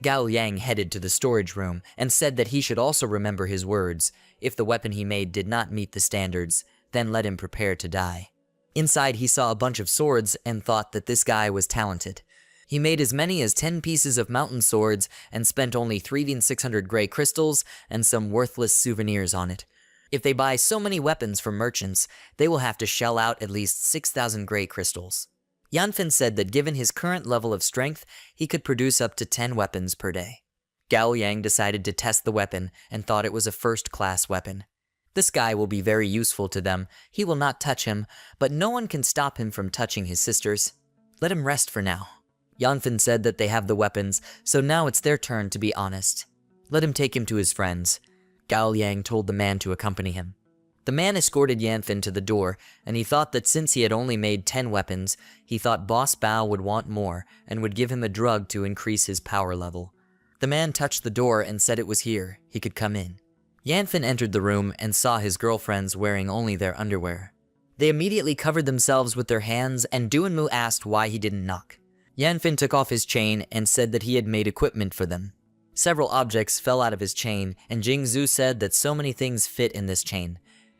Gao Yang headed to the storage room and said that he should also remember his words. If the weapon he made did not meet the standards, then let him prepare to die. Inside, he saw a bunch of swords and thought that this guy was talented. He made as many as 10 pieces of mountain swords and spent only 3,600 gray crystals and some worthless souvenirs on it. If they buy so many weapons from merchants, they will have to shell out at least 6,000 gray crystals. Yanfen said that given his current level of strength, he could produce up to 10 weapons per day. Gao Yang decided to test the weapon and thought it was a first-class weapon. This guy will be very useful to them. He will not touch him, but no one can stop him from touching his sisters. Let him rest for now. Yanfen said that they have the weapons, so now it's their turn to be honest. Let him take him to his friends. Gao Yang told the man to accompany him. The man escorted Yanfen to the door, and he thought that since he had only made 10 weapons, he thought Boss Bao would want more and would give him a drug to increase his power level. The man touched the door and said it was here, he could come in. Yanfen entered the room and saw his girlfriends wearing only their underwear. They immediately covered themselves with their hands, and Duanmu asked why he didn't knock. Yanfen took off his chain and said that he had made equipment for them. Several objects fell out of his chain, and Jingzhu said that so many things fit in this chain.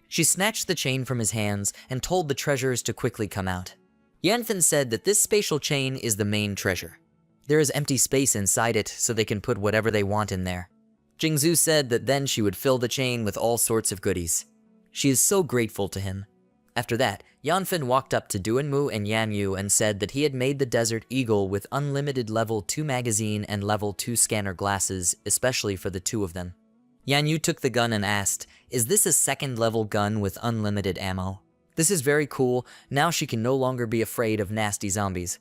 She snatched the chain from his hands and told the treasures to quickly come out. Yanfen said that this spatial chain is the main treasure. There is empty space inside it, so they can put whatever they want in there. Jingzhu said that then she would fill the chain with all sorts of goodies. She is so grateful to him. After that, Yanfen walked up to Duanmu and Yanyu and said that he had made the Desert Eagle with unlimited level 2 magazine and level 2 scanner glasses, especially for the two of them. Yanyu took the gun and asked, is this a second level gun with unlimited ammo? This is very cool, now she can no longer be afraid of nasty zombies.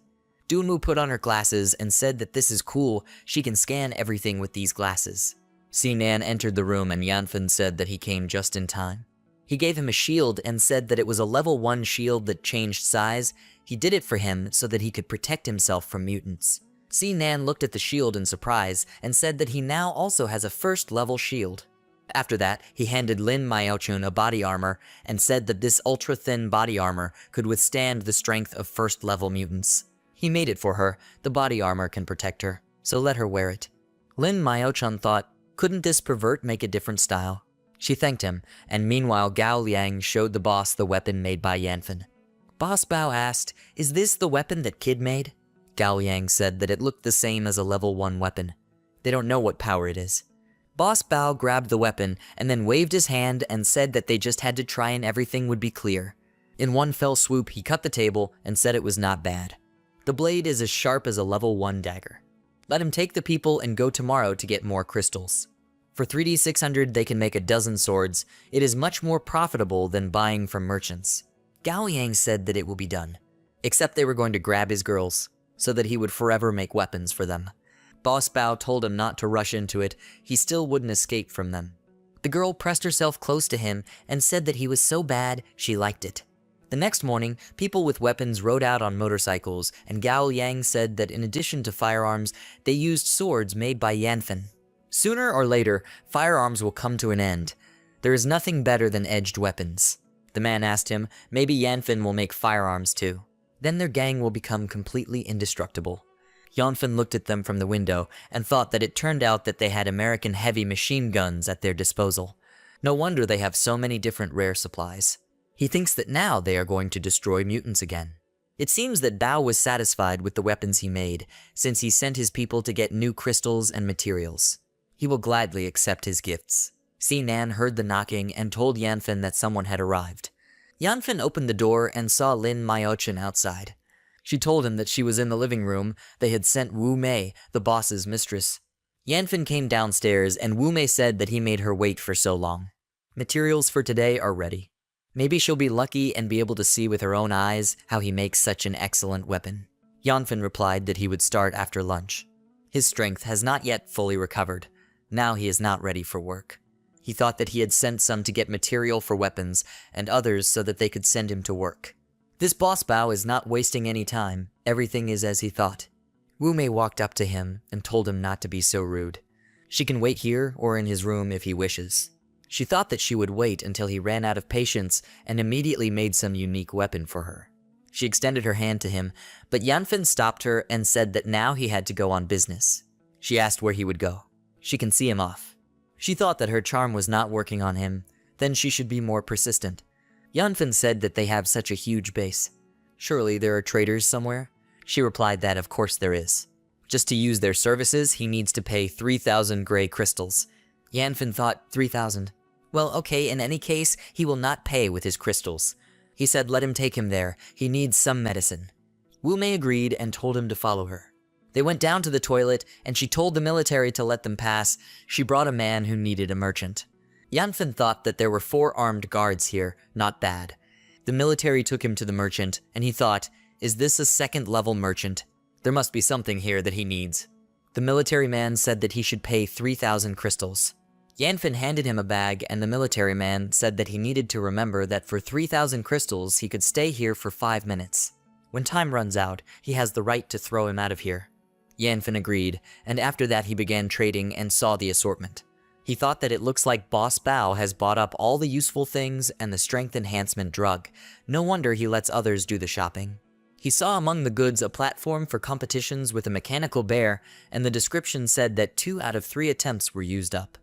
Duanmu put on her glasses and said that this is cool, she can scan everything with these glasses. Sinan entered the room and Yanfen said that he came just in time. He gave him a shield and said that it was a level 1 shield that changed size. He did it for him so that he could protect himself from mutants. Sinan looked at the shield in surprise and said that he now also has a first level shield. After that, he handed Lin Maochun a body armor and said that this ultra-thin body armor could withstand the strength of first level mutants. He made it for her. The body armor can protect her, so let her wear it. Lin Maochun thought, couldn't this pervert make a different style? She thanked him, and meanwhile Gao Liang showed the boss the weapon made by Yanfen. Boss Bao asked, is this the weapon that Kid made? Gao Yang said that it looked the same as a level 1 weapon. They don't know what power it is. Boss Bao grabbed the weapon and then waved his hand and said that they just had to try and everything would be clear. In one fell swoop, he cut the table and said it was not bad. The blade is as sharp as a level 1 dagger. Let him take the people and go tomorrow to get more crystals. For 3D 600, they can make a dozen swords. It is much more profitable than buying from merchants. Gao Yang said that it will be done, except they were going to grab his girls, so that he would forever make weapons for them. Boss Bao told him not to rush into it, he still wouldn't escape from them. The girl pressed herself close to him and said that he was so bad, she liked it. The next morning, people with weapons rode out on motorcycles, and Gao Yang said that in addition to firearms, they used swords made by Yanfen. Sooner or later, firearms will come to an end. There is nothing better than edged weapons. The man asked him, maybe Yanfen will make firearms too. Then their gang will become completely indestructible. Yanfen looked at them from the window and thought that it turned out that they had American heavy machine guns at their disposal. No wonder they have so many different rare supplies. He thinks that now they are going to destroy mutants again. It seems that Bao was satisfied with the weapons he made, since he sent his people to get new crystals and materials. He will gladly accept his gifts. Sinan heard the knocking and told Yanfen that someone had arrived. Yanfen opened the door and saw Lin Myochen outside. She told him that she was in the living room. They had sent Wu Mei, the boss's mistress. Yanfen came downstairs and Wu Mei said that he made her wait for so long. Materials for today are ready. Maybe she'll be lucky and be able to see with her own eyes how he makes such an excellent weapon. Yanfen replied that he would start after lunch. His strength has not yet fully recovered. Now he is not ready for work. He thought that he had sent some to get material for weapons and others so that they could send him to work. This boss Bao is not wasting any time. Everything is as he thought. Wu Mei walked up to him and told him not to be so rude. She can wait here or in his room if he wishes. She thought that she would wait until he ran out of patience and immediately made some unique weapon for her. She extended her hand to him, but Yanfen stopped her and said that now he had to go on business. She asked where he would go. She can see him off. She thought that her charm was not working on him, then she should be more persistent. Yanfen said that they have such a huge base. Surely there are traders somewhere? She replied that of course there is. Just to use their services, he needs to pay 3,000 gray crystals. Yanfen thought 3,000. Well, okay, in any case, he will not pay with his crystals. He said let him take him there, he needs some medicine. Wu Mei agreed and told him to follow her. They went down to the toilet, and she told the military to let them pass. She brought a man who needed a merchant. Yanfen thought that there were 4 armed guards here, not bad. The military took him to the merchant, and he thought, is this a second-level merchant? There must be something here that he needs. The military man said that he should pay 3,000 crystals. Yanfen handed him a bag, and the military man said that he needed to remember that for 3,000 crystals he could stay here for 5 minutes. When time runs out, he has the right to throw him out of here. Yanfen agreed, and after that he began trading and saw the assortment. He thought that it looks like Boss Bao has bought up all the useful things and the strength enhancement drug. No wonder he lets others do the shopping. He saw among the goods a platform for competitions with a mechanical bear, and the description said that 2 out of 3 attempts were used up.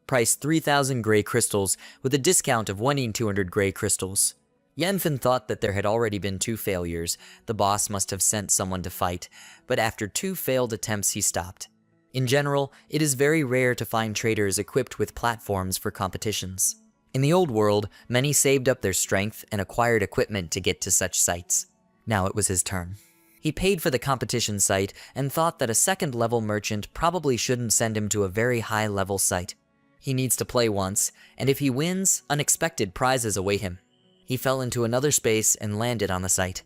Price 3,000 gray crystals with a discount of 1,200 gray crystals. Yanfen thought that there had already been 2 failures. The boss must have sent someone to fight, but after 2 failed attempts he stopped. In general, it is very rare to find traders equipped with platforms for competitions. In the old world, many saved up their strength and acquired equipment to get to such sites. Now it was his turn. He paid for the competition site and thought that a second-level merchant probably shouldn't send him to a very high-level site. He needs to play once, and if he wins, unexpected prizes await him. He fell into another space and landed on the site.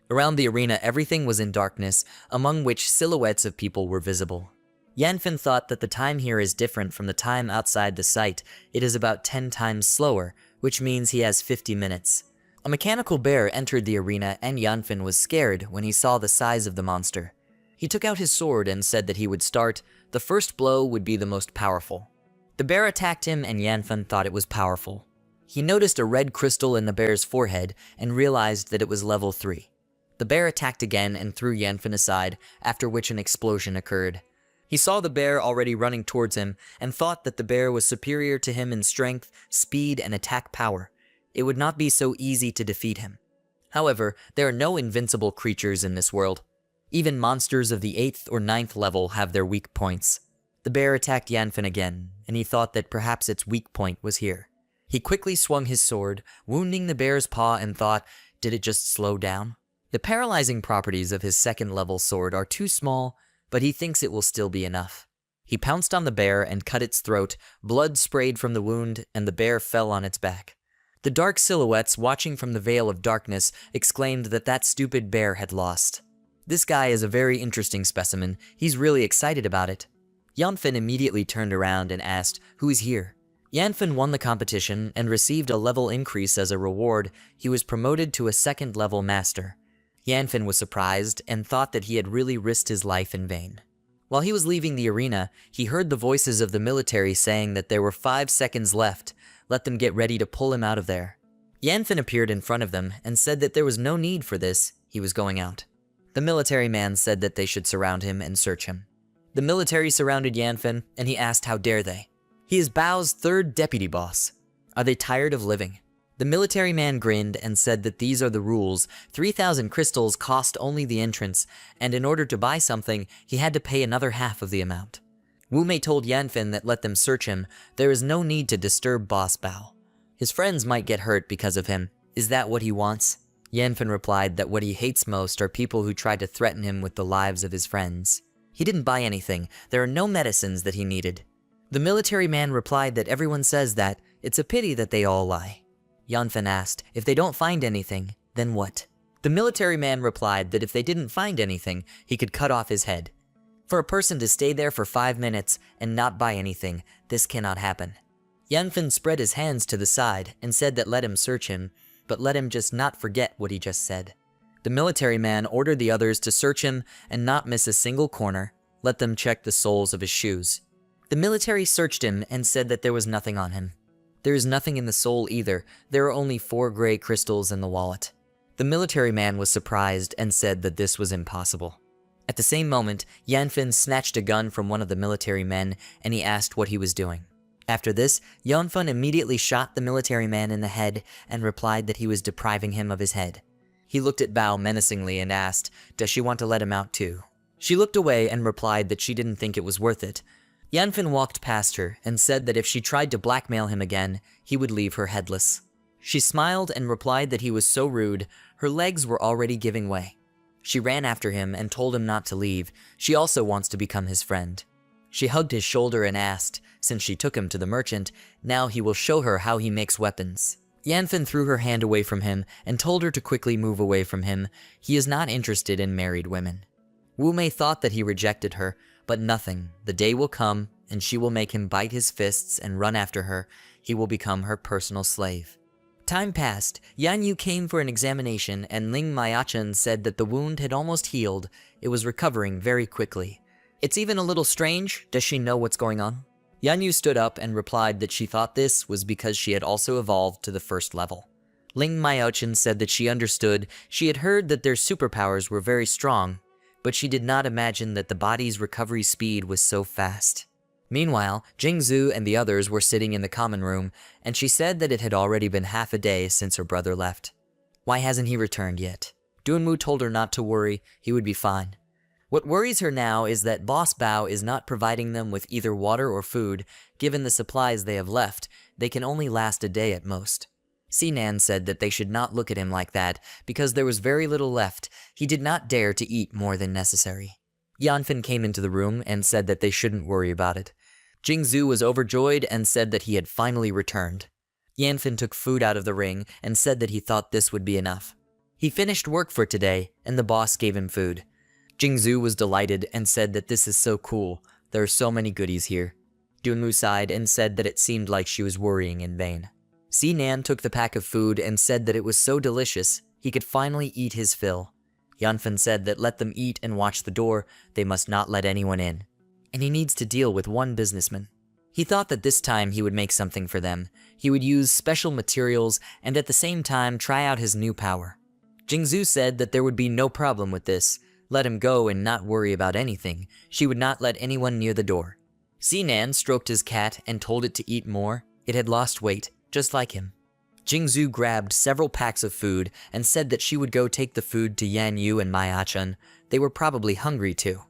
Around the arena, everything was in darkness, among which silhouettes of people were visible. Yanfen thought that the time here is different from the time outside the site. It is about 10 times slower, which means he has 50 minutes. A mechanical bear entered the arena, and Yanfen was scared when he saw the size of the monster. He took out his sword and said that he would start. The first blow would be the most powerful. The bear attacked him, and Yanfen thought it was powerful. He noticed a red crystal in the bear's forehead and realized that it was level 3. The bear attacked again and threw Yanfen aside, after which an explosion occurred. He saw the bear already running towards him and thought that the bear was superior to him in strength, speed, and attack power. It would not be so easy to defeat him. However, there are no invincible creatures in this world. Even monsters of the 8th or 9th level have their weak points. The bear attacked Yanfen again, and he thought that perhaps its weak point was here. He quickly swung his sword, wounding the bear's paw, and thought, did it just slow down? The paralyzing properties of his second-level sword are too small, but he thinks it will still be enough. He pounced on the bear and cut its throat, blood sprayed from the wound, and the bear fell on its back. The dark silhouettes watching from the veil of darkness exclaimed that that stupid bear had lost. This guy is a very interesting specimen. He's really excited about it. Yanfen immediately turned around and asked, "Who's here?" Yanfen won the competition and received a level increase as a reward. He was promoted to a second level master. Yanfen was surprised and thought that he had really risked his life in vain. While he was leaving the arena, he heard the voices of the military saying that there were 5 seconds left. Let them get ready to pull him out of there. Yanfen appeared in front of them and said that there was no need for this. He was going out. The military man said that they should surround him and search him. The military surrounded Yanfen, and he asked how dare they. He is Bao's third deputy boss. Are they tired of living? The military man grinned and said that these are the rules. 3,000 crystals cost only the entrance, and in order to buy something, he had to pay another half of the amount. Wu Mei told Yanfen that let them search him. There is no need to disturb Boss Bao. His friends might get hurt because of him. Is that what he wants? Yanfen replied that what he hates most are people who try to threaten him with the lives of his friends. He didn't buy anything. There are no medicines that he needed. The military man replied that everyone says that. It's a pity that they all lie. Yanfen asked, if they don't find anything, then what? The military man replied that if they didn't find anything, he could cut off his head. For a person to stay there for 5 minutes and not buy anything, this cannot happen. Yanfen spread his hands to the side and said that let him search him, but let him just not forget what he just said. The military man ordered the others to search him and not miss a single corner. Let them check the soles of his shoes. The military searched him and said that there was nothing on him. There is nothing in the sole either. There are only 4 gray crystals in the wallet. The military man was surprised and said that this was impossible. At the same moment, Yanfen snatched a gun from one of the military men and he asked what he was doing. After this, Yanfen immediately shot the military man in the head and replied that he was depriving him of his head. He looked at Bao menacingly and asked, does she want to let him out too? She looked away and replied that she didn't think it was worth it. Yanfen walked past her and said that if she tried to blackmail him again, he would leave her headless. She smiled and replied that he was so rude, her legs were already giving way. She ran after him and told him not to leave. She also wants to become his friend. She hugged his shoulder and asked, since she took him to the merchant, now he will show her how he makes weapons. Yanfen threw her hand away from him and told her to quickly move away from him. He is not interested in married women. Wu Mei thought that he rejected her, but nothing. The day will come, and she will make him bite his fists and run after her. He will become her personal slave. Time passed. Yan Yu came for an examination, and Ling Maiachan said that the wound had almost healed. It was recovering very quickly. It's even a little strange. Does she know what's going on? Yan Yu stood up and replied that she thought this was because she had also evolved to the 1st level. Ling Maiachan said that she understood. She had heard that their superpowers were very strong, but she did not imagine that the body's recovery speed was so fast. Meanwhile, Jingzhu and the others were sitting in the common room, and she said that it had already been half a day since her brother left. Why hasn't he returned yet? Dunmu told her not to worry, he would be fine. What worries her now is that Boss Bao is not providing them with either water or food. Given the supplies they have left, they can only last a day at most. Sinan said that they should not look at him like that, because there was very little left. He did not dare to eat more than necessary. Yanfen came into the room and said that they shouldn't worry about it. Jingzhu was overjoyed and said that he had finally returned. Yanfen took food out of the ring and said that he thought this would be enough. He finished work for today, and the boss gave him food. Jingzhu was delighted and said that this is so cool. There are so many goodies here. Dunmu sighed and said that it seemed like she was worrying in vain. Sinan took the pack of food and said that it was so delicious, he could finally eat his fill. Yanfen said that let them eat and watch the door, they must not let anyone in. And he needs to deal with one businessman. He thought that this time he would make something for them. He would use special materials and at the same time try out his new power. Jingzhu said that there would be no problem with this. Let him go and not worry about anything. She would not let anyone near the door. Sinan stroked his cat and told it to eat more. It had lost weight, just like him. Jingzhu grabbed several packs of food and said that she would go take the food to Yan Yu and Maiachan. They were probably hungry too.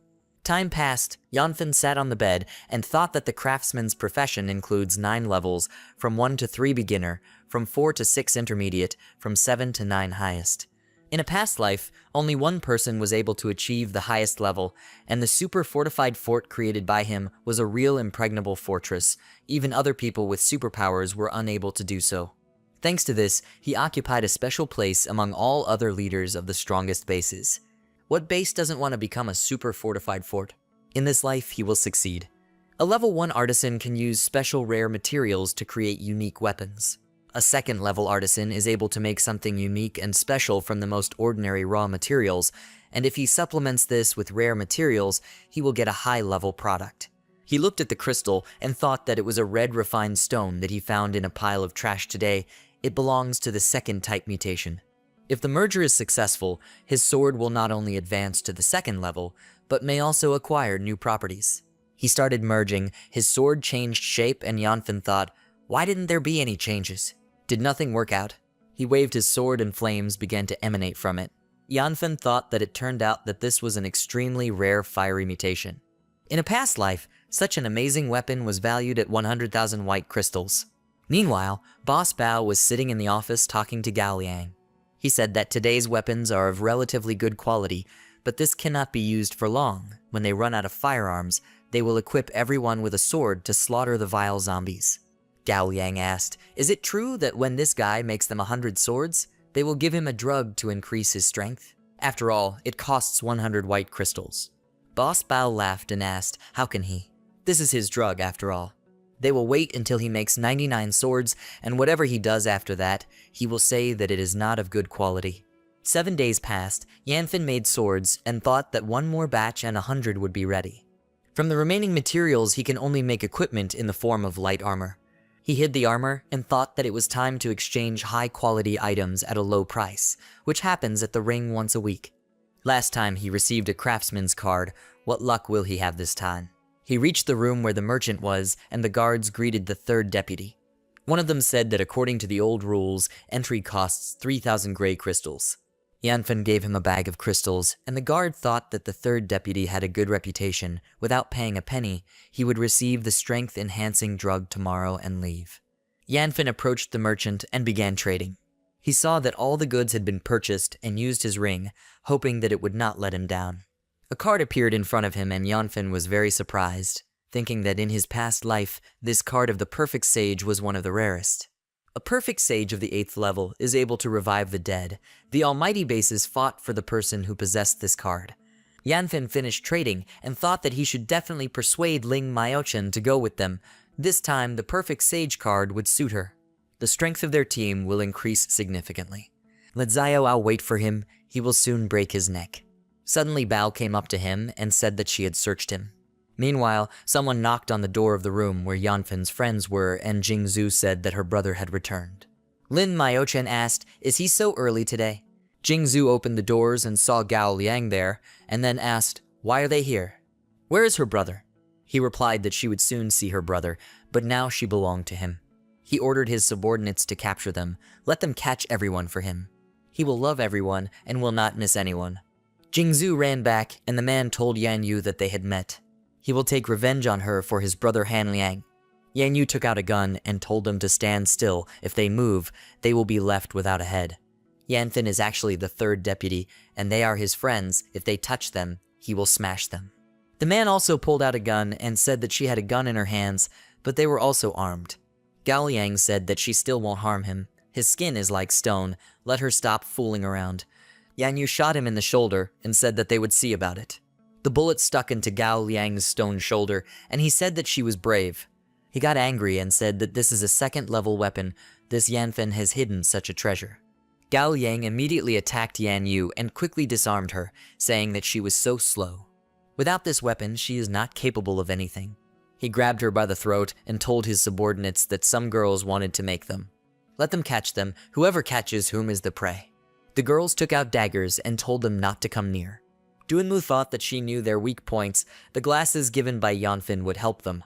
Time passed. Yanfen sat on the bed and thought that the craftsman's profession includes 9 levels, from 1 to 3 beginner, from 4 to 6 intermediate, from 7 to 9 highest. In a past life, only one person was able to achieve the highest level, and the super fortified fort created by him was a real impregnable fortress. Even other people with superpowers were unable to do so. Thanks to this, he occupied a special place among all other leaders of the strongest bases. What base doesn't want to become a super fortified fort? In this life, he will succeed. A level 1 artisan can use special rare materials to create unique weapons. A second level artisan is able to make something unique and special from the most ordinary raw materials, and if he supplements this with rare materials, he will get a high level product. He looked at the crystal and thought that it was a red refined stone that he found in a pile of trash today. It belongs to the second type mutation. If the merger is successful, his sword will not only advance to the second level, but may also acquire new properties. He started merging, his sword changed shape, and Yanfen thought, why didn't there be any changes? Did nothing work out? He waved his sword and flames began to emanate from it. Yanfen thought that it turned out that this was an extremely rare fiery mutation. In a past life, such an amazing weapon was valued at 100,000 white crystals. Meanwhile, Boss Bao was sitting in the office talking to Gao Liang. He said that today's weapons are of relatively good quality, but this cannot be used for long. When they run out of firearms, they will equip everyone with a sword to slaughter the vile zombies. Gao Liang asked, is it true that when this guy makes them 100 swords, they will give him a drug to increase his strength? After all, it costs 100 white crystals. Boss Bao laughed and asked, how can he? This is his drug after all. They will wait until he makes 99 swords, and whatever he does after that, he will say that it is not of good quality. 7 days passed, Yanfen made swords and thought that one more batch and 100 would be ready. From the remaining materials, he can only make equipment in the form of light armor. He hid the armor and thought that it was time to exchange high-quality items at a low price, which happens at the ring once a week. Last time he received a craftsman's card. What luck will he have this time? He reached the room where the merchant was, and the guards greeted the third deputy. One of them said that according to the old rules, entry costs 3,000 gray crystals. Yanfen gave him a bag of crystals, and the guard thought that the third deputy had a good reputation. Without paying a penny, he would receive the strength-enhancing drug tomorrow and leave. Yanfen approached the merchant and began trading. He saw that all the goods had been purchased and used his ring, hoping that it would not let him down. A card appeared in front of him, and Yanfen was very surprised, thinking that in his past life, this card of the perfect sage was one of the rarest. A perfect sage of the 8th level is able to revive the dead. The almighty bases fought for the person who possessed this card. Yanfen finished trading and thought that he should definitely persuade Ling Maochen to go with them. This time, the perfect sage card would suit her. The strength of their team will increase significantly. Let Xiao wait for him, he will soon break his neck. Suddenly Bao came up to him and said that she had searched him. Meanwhile, someone knocked on the door of the room where Yanfen's friends were, and Jingzhu said that her brother had returned. Lin Maochen asked, is he so early today? Jingzhu opened the doors and saw Gao Liang there, and then asked, why are they here? Where is her brother? He replied that she would soon see her brother, but now she belonged to him. He ordered his subordinates to capture them. Let them catch everyone for him. He will love everyone and will not miss anyone. Jingzhu ran back, and the man told Yan Yu that they had met. He will take revenge on her for his brother Han Liang. Yan Yu took out a gun and told them to stand still. If they move, they will be left without a head. Yanfen is actually the third deputy, and they are his friends. If they touch them, he will smash them. The man also pulled out a gun and said that she had a gun in her hands, but they were also armed. Gao Liang said that she still won't harm him. His skin is like stone. Let her stop fooling around. Yan Yu shot him in the shoulder and said that they would see about it. The bullet stuck into Gao Liang's stone shoulder, and he said that she was brave. He got angry and said that this is a second-level weapon. This Yanfen has hidden such a treasure. Gao Liang immediately attacked Yan Yu and quickly disarmed her, saying that she was so slow. Without this weapon, she is not capable of anything. He grabbed her by the throat and told his subordinates that some girls wanted to make them. Let them catch them. Whoever catches whom is the prey. The girls took out daggers and told them not to come near. Duanmu thought that she knew their weak points. The glasses given by Yanfen would help them.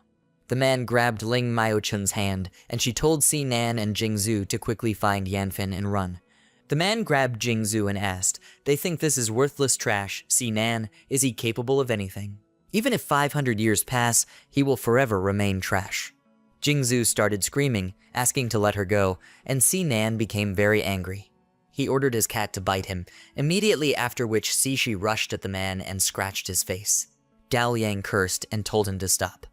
The man grabbed Ling Maochun's hand, and she told Si Nan and Jingzhu to quickly find Yanfen and run. The man grabbed Jingzhu and asked, they think this is worthless trash. Si Nan, is he capable of anything? Even if 500 years pass, he will forever remain trash. Jingzhu started screaming, asking to let her go, and Si Nan became very angry. He ordered his cat to bite him, immediately after which Cixi rushed at the man and scratched his face. Gao Yang cursed and told him to stop.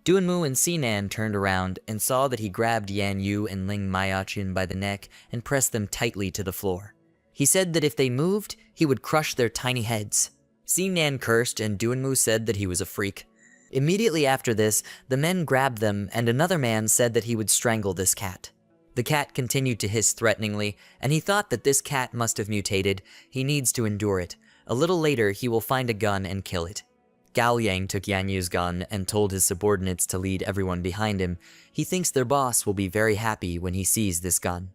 Duanmu and Sinan turned around and saw that he grabbed Yan Yu and Ling Maiyaqin by the neck and pressed them tightly to the floor. He said that if they moved, he would crush their tiny heads. Sinan cursed and Duanmu said that he was a freak. Immediately after this, the men grabbed them and another man said that he would strangle this cat. The cat continued to hiss threateningly, and he thought that this cat must have mutated. He needs to endure it. A little later, he will find a gun and kill it. Gao Yang took Yan Yu's gun and told his subordinates to lead everyone behind him. He thinks their boss will be very happy when he sees this gun.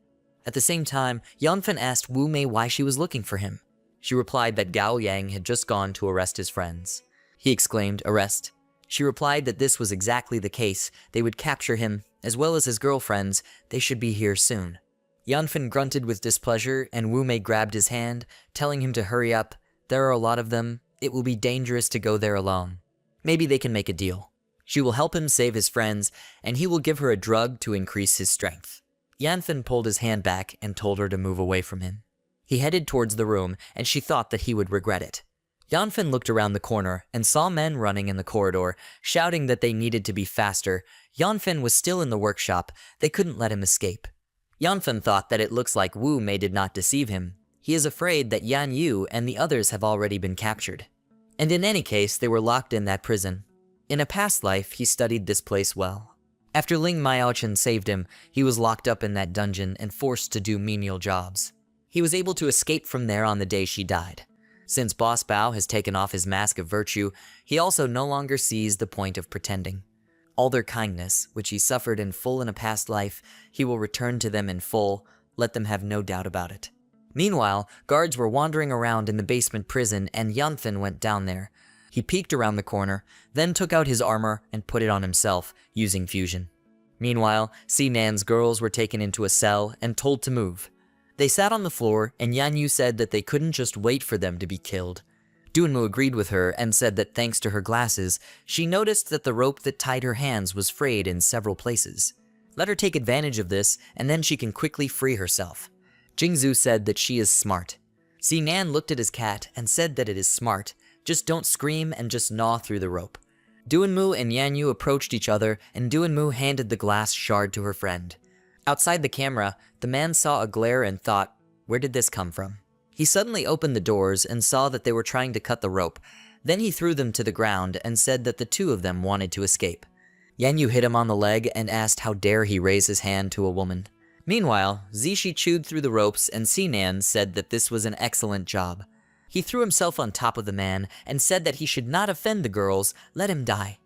At the same time, Yanfen asked Wu Mei why she was looking for him. She replied that Gao Yang had just gone to arrest his friends. He exclaimed, "Arrest?" She replied that this was exactly the case. They would capture him, as well as his girlfriends. They should be here soon. Yanfen grunted with displeasure, and Wu Mei grabbed his hand, telling him to hurry up. There are a lot of them. It will be dangerous to go there alone. Maybe they can make a deal. She will help him save his friends, and he will give her a drug to increase his strength. Yanfen pulled his hand back and told her to move away from him. He headed towards the room, and she thought that he would regret it. Yanfen looked around the corner and saw men running in the corridor, shouting that they needed to be faster. Yanfen was still in the workshop. They couldn't let him escape. Yanfen thought that it looks like Wu Mei did not deceive him. He is afraid that Yan Yu and the others have already been captured. And in any case, they were locked in that prison. In a past life, he studied this place well. After Ling Maiyaqin saved him, he was locked up in that dungeon and forced to do menial jobs. He was able to escape from there on the day she died. Since Boss Bao has taken off his mask of virtue, he also no longer sees the point of pretending. All their kindness, which he suffered in full in a past life, he will return to them in full. Let them have no doubt about it. Meanwhile, guards were wandering around in the basement prison and Yanfen went down there. He peeked around the corner, then took out his armor and put it on himself, using fusion. Meanwhile, Sinan's girls were taken into a cell and told to move. They sat on the floor, and Yan Yu said that they couldn't just wait for them to be killed. Duanmu agreed with her and said that thanks to her glasses, she noticed that the rope that tied her hands was frayed in several places. Let her take advantage of this, and then she can quickly free herself. Jingzhu said that she is smart. Sinan looked at his cat and said that it is smart. Just don't scream and just gnaw through the rope. Duanmu and Yan Yu approached each other, and Duanmu handed the glass shard to her friend. Outside the camera, the man saw a glare and thought, where did this come from? He suddenly opened the doors and saw that they were trying to cut the rope. Then he threw them to the ground and said that the two of them wanted to escape. Yan Yu hit him on the leg and asked how dare he raise his hand to a woman. Meanwhile, Cixi chewed through the ropes and Sinan said that this was an excellent job. He threw himself on top of the man and said that he should not offend the girls, let him die.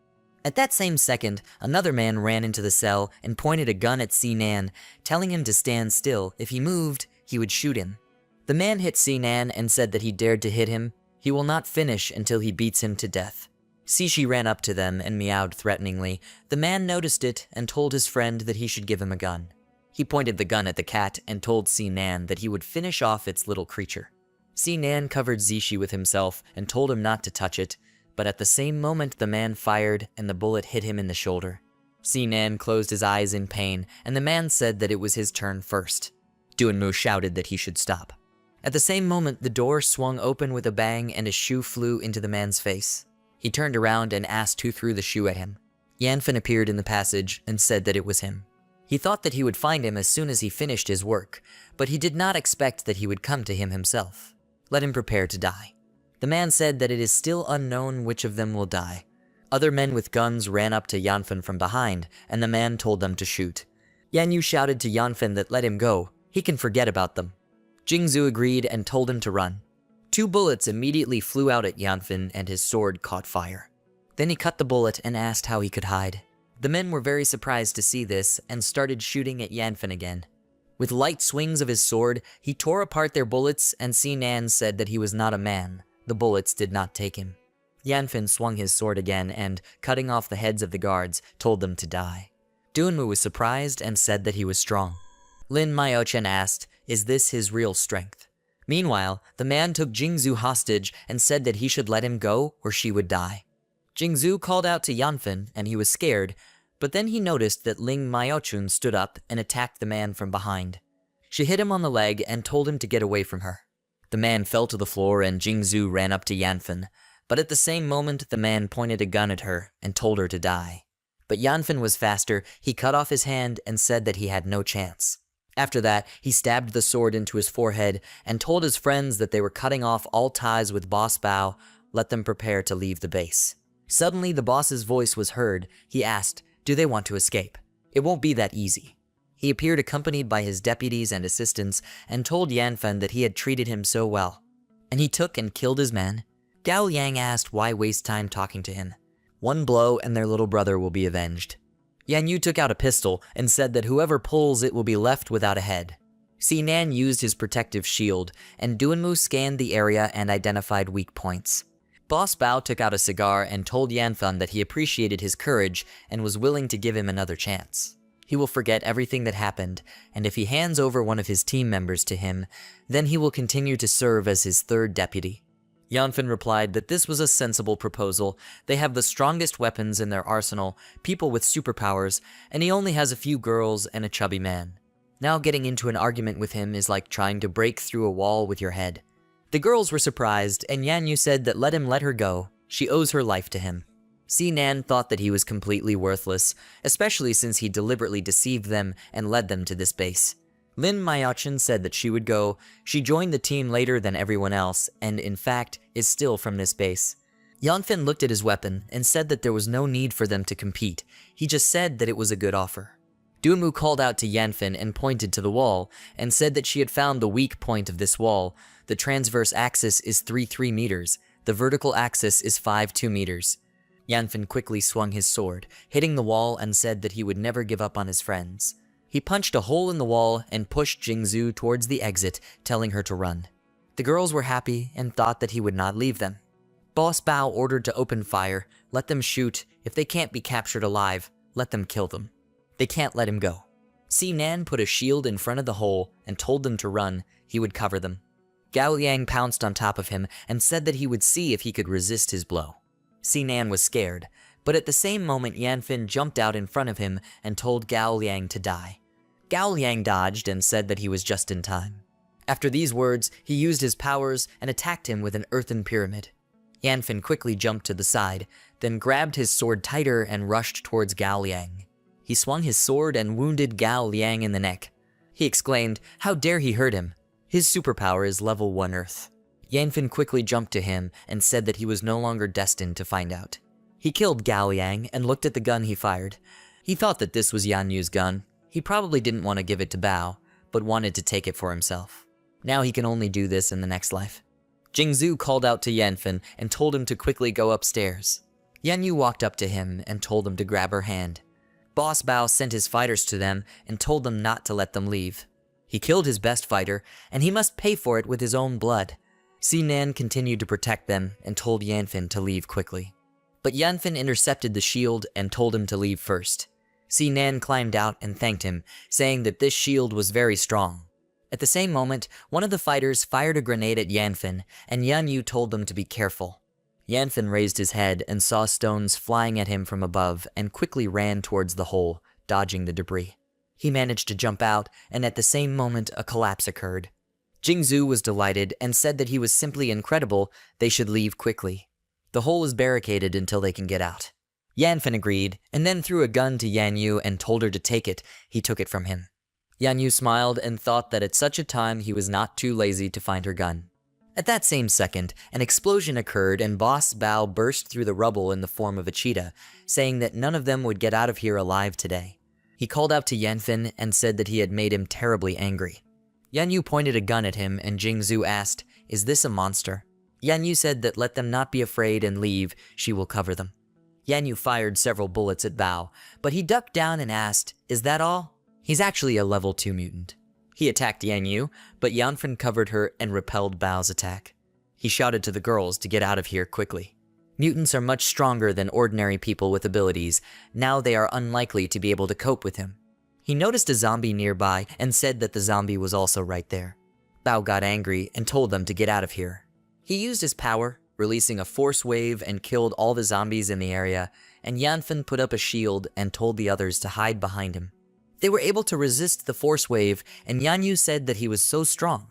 At that same second, another man ran into the cell and pointed a gun at Sinan, telling him to stand still. If he moved, he would shoot him. The man hit Sinan and said that he dared to hit him. He will not finish until he beats him to death. Cixi ran up to them and meowed threateningly. The man noticed it and told his friend that he should give him a gun. He pointed the gun at the cat and told Sinan that he would finish off its little creature. Sinan covered Cixi with himself and told him not to touch it, but at the same moment the man fired and the bullet hit him in the shoulder. Sinan closed his eyes in pain, and the man said that it was his turn first. Duanmu shouted that he should stop. At the same moment, the door swung open with a bang and a shoe flew into the man's face. He turned around and asked who threw the shoe at him. Yanfen appeared in the passage and said that it was him. He thought that he would find him as soon as he finished his work, but he did not expect that he would come to him himself. Let him prepare to die. The man said that it is still unknown which of them will die. Other men with guns ran up to Yanfen from behind, and the man told them to shoot. Yan Yu shouted to Yanfen that let him go. He can forget about them. Jingzhu agreed and told him to run. 2 bullets immediately flew out at Yanfen and his sword caught fire. Then he cut the bullet and asked how he could hide. The men were very surprised to see this and started shooting at Yanfen again. With light swings of his sword, he tore apart their bullets, and Sinan said that he was not a man. The bullets did not take him. Yanfen swung his sword again and, cutting off the heads of the guards, told them to die. Duanmu was surprised and said that he was strong. Lin Maiyaqin asked, is this his real strength? Meanwhile, the man took Jingzhu hostage and said that he should let him go or she would die. Jingzhu called out to Yanfen and he was scared, but then he noticed that Ling Maiyaqin stood up and attacked the man from behind. She hit him on the leg and told him to get away from her. The man fell to the floor and Jingzhu ran up to Yanfen, but at the same moment the man pointed a gun at her and told her to die. But Yanfen was faster. He cut off his hand and said that he had no chance. After that, he stabbed the sword into his forehead and told his friends that they were cutting off all ties with Boss Bao. Let them prepare to leave the base. Suddenly, the boss's voice was heard. He asked, "Do they want to escape? It won't be that easy." He appeared accompanied by his deputies and assistants and told Yanfen that he had treated him so well. And he took and killed his men. Gao Yang asked why waste time talking to him. One blow and their little brother will be avenged. Yan Yu took out a pistol and said that whoever pulls it will be left without a head. Sinan used his protective shield, and Duanmu scanned the area and identified weak points. Boss Bao took out a cigar and told Yanfen that he appreciated his courage and was willing to give him another chance. He will forget everything that happened, and if he hands over one of his team members to him, then he will continue to serve as his third deputy. Yanfen replied that this was a sensible proposal. They have the strongest weapons in their arsenal, people with superpowers, and he only has a few girls and a chubby man. Now getting into an argument with him is like trying to break through a wall with your head. The girls were surprised, and Yan Yu said that let him let her go. She owes her life to him. Sinan thought that he was completely worthless, especially since he deliberately deceived them and led them to this base. Lin Mayachin said that she would go. She joined the team later than everyone else, and in fact, is still from this base. Yanfen looked at his weapon and said that there was no need for them to compete. He just said that it was a good offer. Duanmu called out to Yanfen and pointed to the wall, and said that she had found the weak point of this wall. The transverse axis is 3 meters. The vertical axis is 2 meters. Yanfen quickly swung his sword, hitting the wall, and said that he would never give up on his friends. He punched a hole in the wall and pushed Jingzhu towards the exit, telling her to run. The girls were happy and thought that he would not leave them. Boss Bao ordered to open fire. Let them shoot. If they can't be captured alive, let them kill them. They can't let him go. Sinan put a shield in front of the hole and told them to run. He would cover them. Gao Liang pounced on top of him and said that he would see if he could resist his blow. Sinan was scared, but at the same moment Yanfen jumped out in front of him and told Gao Liang to die. Gao Liang dodged and said that he was just in time. After these words, he used his powers and attacked him with an earthen pyramid. Yanfen quickly jumped to the side, then grabbed his sword tighter and rushed towards Gao Liang. He swung his sword and wounded Gao Liang in the neck. He exclaimed, "How dare he hurt him? His superpower is level 1 Earth." Yanfen quickly jumped to him and said that he was no longer destined to find out. He killed Gao Liang and looked at the gun he fired. He thought that this was Yan Yu's gun. He probably didn't want to give it to Bao, but wanted to take it for himself. Now he can only do this in the next life. Jingzhu called out to Yanfen and told him to quickly go upstairs. Yan Yu walked up to him and told him to grab her hand. Boss Bao sent his fighters to them and told them not to let them leave. He killed his best fighter, and he must pay for it with his own blood. Sinan continued to protect them and told Yanfen to leave quickly. But Yanfen intercepted the shield and told him to leave first. Sinan climbed out and thanked him, saying that this shield was very strong. At the same moment, one of the fighters fired a grenade at Yanfen, and Yan Yu told them to be careful. Yanfen raised his head and saw stones flying at him from above and quickly ran towards the hole, dodging the debris. He managed to jump out, and at the same moment a collapse occurred. Jingzhu was delighted and said that he was simply incredible. They should leave quickly. The hole is barricaded until they can get out. Yanfen agreed, and then threw a gun to Yan Yu and told her to take it. He took it from him. Yan Yu smiled and thought that at such a time he was not too lazy to find her gun. At that same second, an explosion occurred and Boss Bao burst through the rubble in the form of a cheetah, saying that none of them would get out of here alive today. He called out to Yanfen and said that he had made him terribly angry. Yan Yu pointed a gun at him and Jingzhu asked, "Is this a monster?" Yan Yu said that let them not be afraid and leave, she will cover them. Yan Yu fired several bullets at Bao, but he ducked down and asked, "Is that all?" He's actually a level 2 mutant. He attacked Yan Yu, but Yanfen covered her and repelled Bao's attack. He shouted to the girls to get out of here quickly. Mutants are much stronger than ordinary people with abilities. Now they are unlikely to be able to cope with him. He noticed a zombie nearby and said that the zombie was also right there. Bao got angry and told them to get out of here. He used his power, releasing a force wave and killed all the zombies in the area, and Yanfen put up a shield and told the others to hide behind him. They were able to resist the force wave, and Yanyu said that he was so strong.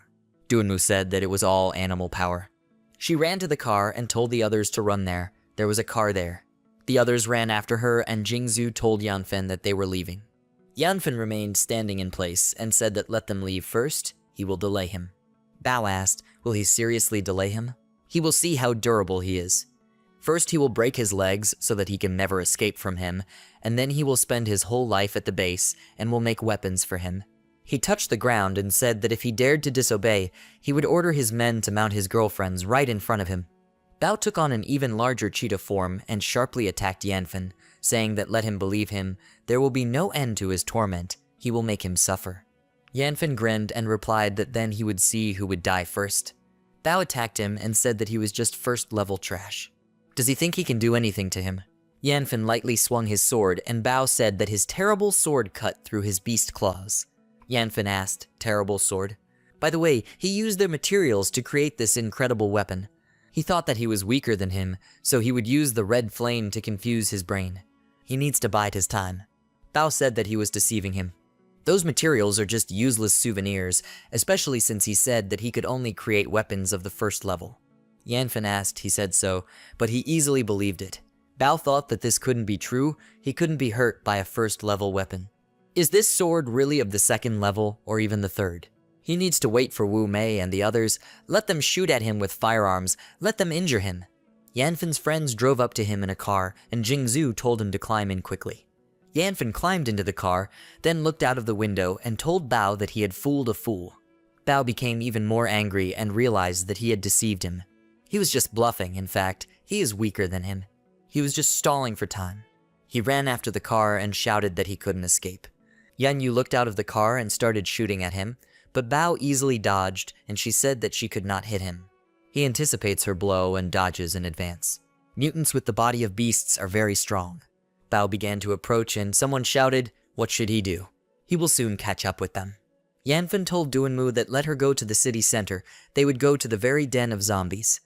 Duanmu said that it was all animal power. She ran to the car and told the others to run there. There was a car there. The others ran after her, and Jingzhu told Yanfen that they were leaving. Yanfen remained standing in place and said that let them leave first, he will delay him. Bao asked, will he seriously delay him? He will see how durable he is. First he will break his legs so that he can never escape from him, and then he will spend his whole life at the base and will make weapons for him. He touched the ground and said that if he dared to disobey, he would order his men to mount his girlfriends right in front of him. Bao took on an even larger cheetah form and sharply attacked Yanfen, saying that let him believe him, there will be no end to his torment, he will make him suffer. Yanfen grinned and replied that then he would see who would die first. Bao attacked him and said that he was just first-level trash. Does he think he can do anything to him? Yanfen lightly swung his sword, and Bao said that his terrible sword cut through his beast claws. Yanfen asked, terrible sword? By the way, he used their materials to create this incredible weapon. He thought that he was weaker than him, so he would use the red flame to confuse his brain. He needs to bide his time. Bao said that he was deceiving him. Those materials are just useless souvenirs, especially since he said that he could only create weapons of the first level. Yanfen asked, he said so, but he easily believed it. Bao thought that this couldn't be true, he couldn't be hurt by a first-level weapon. Is this sword really of the second level, or even the third? He needs to wait for Wu Mei and the others, let them shoot at him with firearms, let them injure him. Yanfen's friends drove up to him in a car, and Jingzhu told him to climb in quickly. Yanfen climbed into the car, then looked out of the window and told Bao that he had fooled a fool. Bao became even more angry and realized that he had deceived him. He was just bluffing, in fact, he is weaker than him. He was just stalling for time. He ran after the car and shouted that he couldn't escape. Yanyu looked out of the car and started shooting at him, but Bao easily dodged and she said that she could not hit him. He anticipates her blow and dodges in advance. Mutants with the body of beasts are very strong. Bao began to approach and someone shouted, what should he do? He will soon catch up with them. Yanfen told Duanmu that let her go to the city center, they would go to the very den of zombies.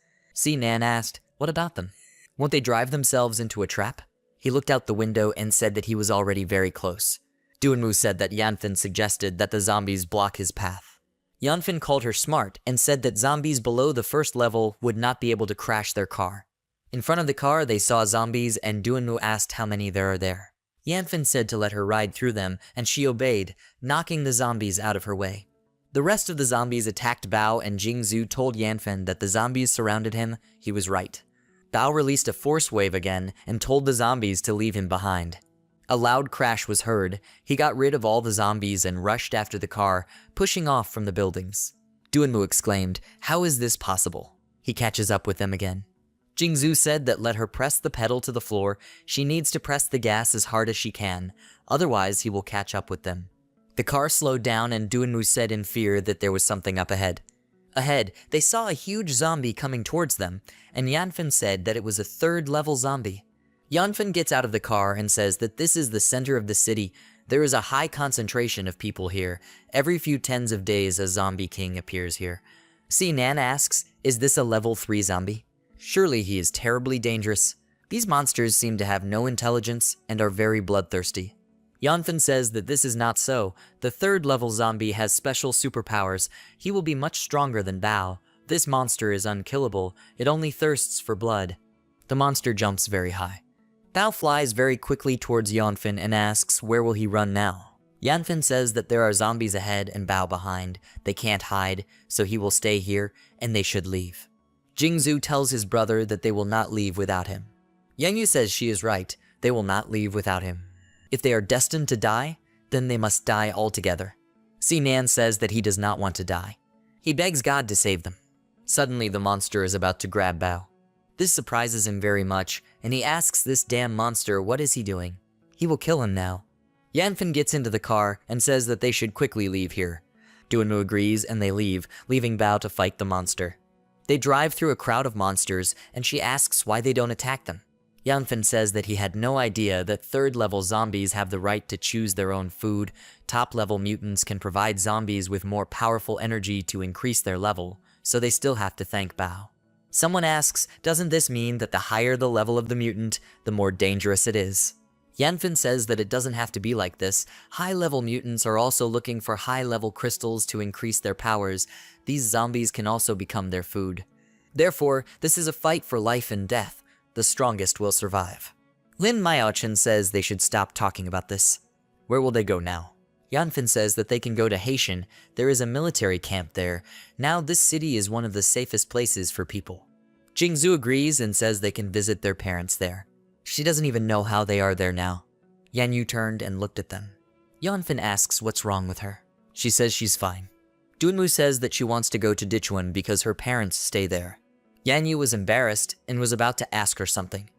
Nan asked, what about them? Won't they drive themselves into a trap? He looked out the window and said that he was already very close. Duanmu said that Yanfen suggested that the zombies block his path. Yanfen called her smart and said that zombies below the first level would not be able to crash their car. In front of the car, they saw zombies and Duanmu asked how many there are there. Yanfen said to let her ride through them, and she obeyed, knocking the zombies out of her way. The rest of the zombies attacked Bao, and Jingzhu told Yanfen that the zombies surrounded him. He was right. Bao released a force wave again and told the zombies to leave him behind. A loud crash was heard. He got rid of all the zombies and rushed after the car, pushing off from the buildings. Duanmu exclaimed, how is this possible? He catches up with them again. Jingzhu said that let her press the pedal to the floor. She needs to press the gas as hard as she can, otherwise he will catch up with them. The car slowed down and Duanmu said in fear that there was something up ahead. Ahead, they saw a huge zombie coming towards them, and Yanfen said that it was a third-level zombie. Yanfen gets out of the car and says that this is the center of the city. There is a high concentration of people here. Every few tens of days a zombie king appears here. Nan asks, is this a level 3 zombie? Surely he is terribly dangerous. These monsters seem to have no intelligence and are very bloodthirsty. Yanfen says that this is not so. The third-level zombie has special superpowers. He will be much stronger than Bao. This monster is unkillable. It only thirsts for blood. The monster jumps very high. Bao flies very quickly towards Yanfen and asks where will he run now. Yanfen says that there are zombies ahead and Bao behind. They can't hide, so he will stay here and they should leave. Jingzhu tells his brother that they will not leave without him. Yanyu says she is right. They will not leave without him. If they are destined to die, then they must die altogether. Nan says that he does not want to die. He begs God to save them. Suddenly the monster is about to grab Bao. This surprises him very much, and he asks this damn monster what is he doing. He will kill him now. Yanfen gets into the car and says that they should quickly leave here. Duanmu agrees and they leave, leaving Bao to fight the monster. They drive through a crowd of monsters and she asks why they don't attack them. Yanfen says that he had no idea that third-level zombies have the right to choose their own food. Top-level mutants can provide zombies with more powerful energy to increase their level, so they still have to thank Bao. Someone asks, doesn't this mean that the higher the level of the mutant, the more dangerous it is? Yanfen says that it doesn't have to be like this. High-level mutants are also looking for high-level crystals to increase their powers. These zombies can also become their food. Therefore, this is a fight for life and death. The strongest will survive. Lin Maochen says they should stop talking about this. Where will they go now? Yanfen says that they can go to Haitian. There is a military camp there. Now this city is one of the safest places for people. Jingzhu agrees and says they can visit their parents there. She doesn't even know how they are there now. Yanyu turned and looked at them. Yanfen asks what's wrong with her. She says she's fine. Dunmu says that she wants to go to Dichuan because her parents stay there. Yanyu was embarrassed and was about to ask her something.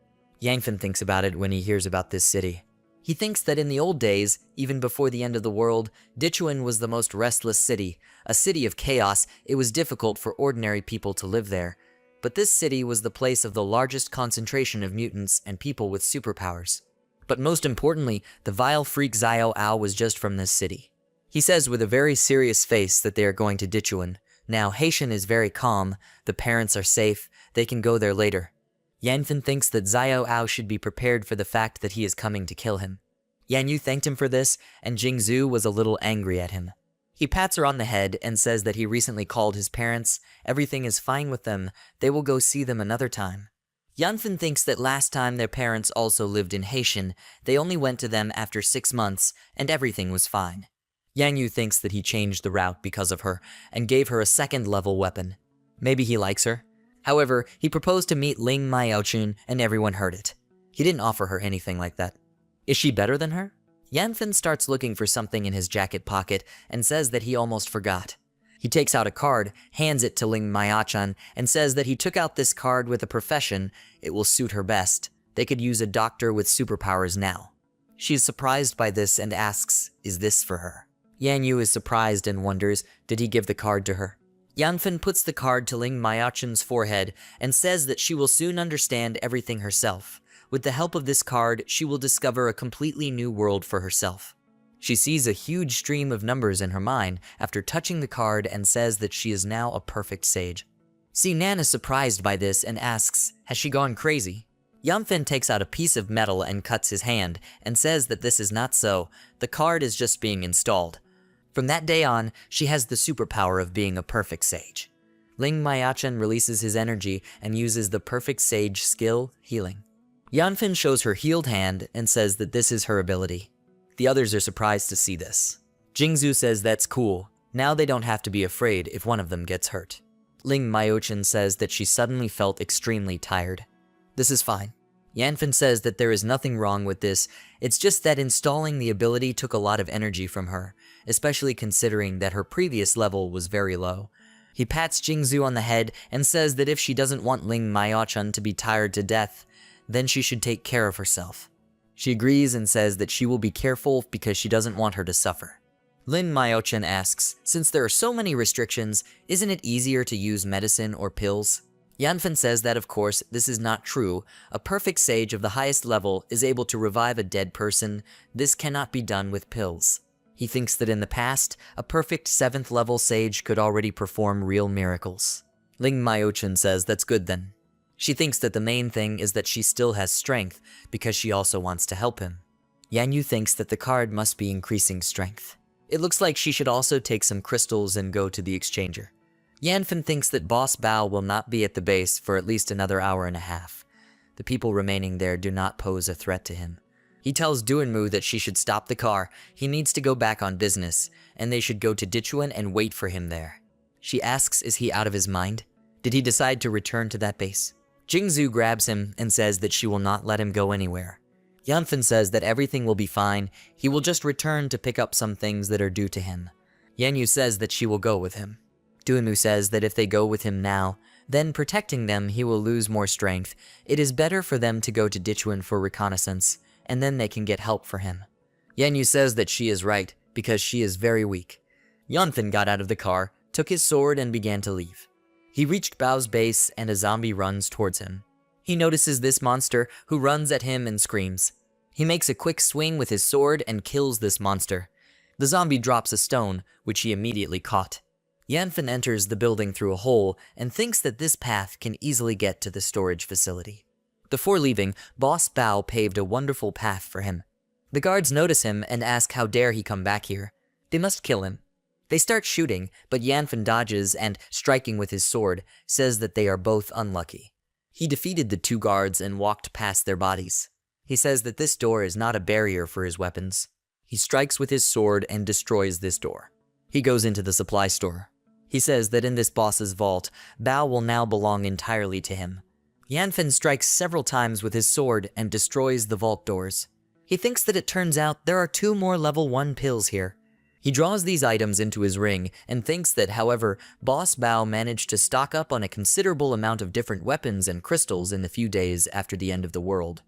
Yanfen thinks about it when he hears about this city. He thinks that in the old days, even before the end of the world, Dichuan was the most restless city, a city of chaos. It was difficult for ordinary people to live there. But this city was the place of the largest concentration of mutants and people with superpowers. But most importantly, the vile freak Xiao Ao was just from this city. He says with a very serious face that they are going to Dichuan. Now Haitian is very calm, the parents are safe, they can go there later. Yanfen thinks that Xiao Ao should be prepared for the fact that he is coming to kill him. Yanyu thanked him for this, and Jingzhu was a little angry at him. He pats her on the head and says that he recently called his parents. Everything is fine with them. They will go see them another time. Yanfen thinks that last time their parents also lived in Haitian. They only went to them after 6 months, and everything was fine. Yanyu thinks that he changed the route because of her, and gave her a second-level weapon. Maybe he likes her. However, he proposed to meet Ling Maochun, and everyone heard it. He didn't offer her anything like that. Is she better than her? Yanfen starts looking for something in his jacket pocket and says that he almost forgot. He takes out a card, hands it to Ling Maochan, and says that he took out this card with a profession. It will suit her best. They could use a doctor with superpowers now. She is surprised by this and asks, is this for her? Yanyu is surprised and wonders, did he give the card to her? Yanfen puts the card to Ling Maochan's forehead and says that she will soon understand everything herself. With the help of this card, she will discover a completely new world for herself. She sees a huge stream of numbers in her mind after touching the card and says that she is now a perfect sage. Sinan is surprised by this and asks, has she gone crazy? Yanfen takes out a piece of metal and cuts his hand and says that this is not so, the card is just being installed. From that day on, she has the superpower of being a perfect sage. Ling Maochan releases his energy and uses the perfect sage skill, healing. Yanfen shows her healed hand and says that this is her ability. The others are surprised to see this. Jingzhu says that's cool. Now they don't have to be afraid if one of them gets hurt. Ling Maochan says that she suddenly felt extremely tired. This is fine. Yanfen says that there is nothing wrong with this. It's just that installing the ability took a lot of energy from her, especially considering that her previous level was very low. He pats Jingzhu on the head and says that if she doesn't want Ling Maochan to be tired to death, then she should take care of herself. She agrees and says that she will be careful because she doesn't want her to suffer. Lin Maochan asks, since there are so many restrictions, isn't it easier to use medicine or pills? Yanfen says that of course this is not true. A perfect sage of the highest level is able to revive a dead person. This cannot be done with pills. He thinks that in the past, a perfect 7th level sage could already perform real miracles. Ling Maochan says that's good then. She thinks that the main thing is that she still has strength, because she also wants to help him. Yanyu thinks that the card must be increasing strength. It looks like she should also take some crystals and go to the exchanger. Yanfen thinks that Boss Bao will not be at the base for at least another hour and a half. The people remaining there do not pose a threat to him. He tells Duanmu that she should stop the car, he needs to go back on business, and they should go to Dichuan and wait for him there. She asks, is he out of his mind? Did he decide to return to that base? Jingzhu grabs him and says that she will not let him go anywhere. Yanfen says that everything will be fine, he will just return to pick up some things that are due to him. Yanyu says that she will go with him. Duanmu says that if they go with him now, then protecting them he will lose more strength. It is better for them to go to Dichuan for reconnaissance, and then they can get help for him. Yanyu says that she is right, because she is very weak. Yanfen got out of the car, took his sword and began to leave. He reached Bao's base and a zombie runs towards him. He notices this monster who runs at him and screams. He makes a quick swing with his sword and kills this monster. The zombie drops a stone, which he immediately caught. Yanfen enters the building through a hole and thinks that this path can easily get to the storage facility. Before leaving, Boss Bao paved a wonderful path for him. The guards notice him and ask how dare he come back here. They must kill him. They start shooting, but Yanfen dodges and, striking with his sword, says that they are both unlucky. He defeated the two guards and walked past their bodies. He says that this door is not a barrier for his weapons. He strikes with his sword and destroys this door. He goes into the supply store. He says that in this boss's vault, Bao will now belong entirely to him. Yanfen strikes several times with his sword and destroys the vault doors. He thinks that it turns out there are 2 more level 1 pills here. He draws these items into his ring and thinks that, however, Boss Bao managed to stock up on a considerable amount of different weapons and crystals in the few days after the end of the world.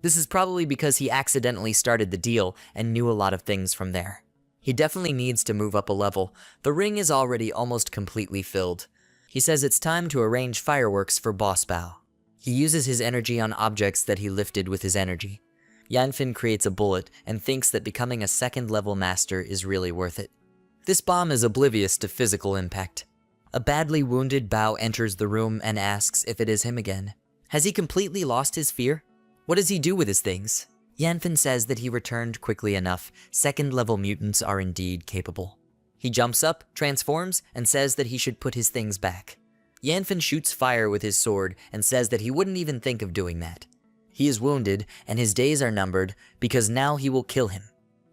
This is probably because he accidentally started the deal and knew a lot of things from there. He definitely needs to move up a level. The ring is already almost completely filled. He says it's time to arrange fireworks for Boss Bao. He uses his energy on objects that he lifted with his energy. Yanfen creates a bullet and thinks that becoming a 2nd level master is really worth it. This bomb is oblivious to physical impact. A badly wounded Bao enters the room and asks if it is him again. Has he completely lost his fear? What does he do with his things? Yanfen says that he returned quickly enough. 2nd level mutants are indeed capable. He jumps up, transforms, and says that he should put his things back. Yanfen shoots fire with his sword and says that he wouldn't even think of doing that. He is wounded, and his days are numbered, because now he will kill him.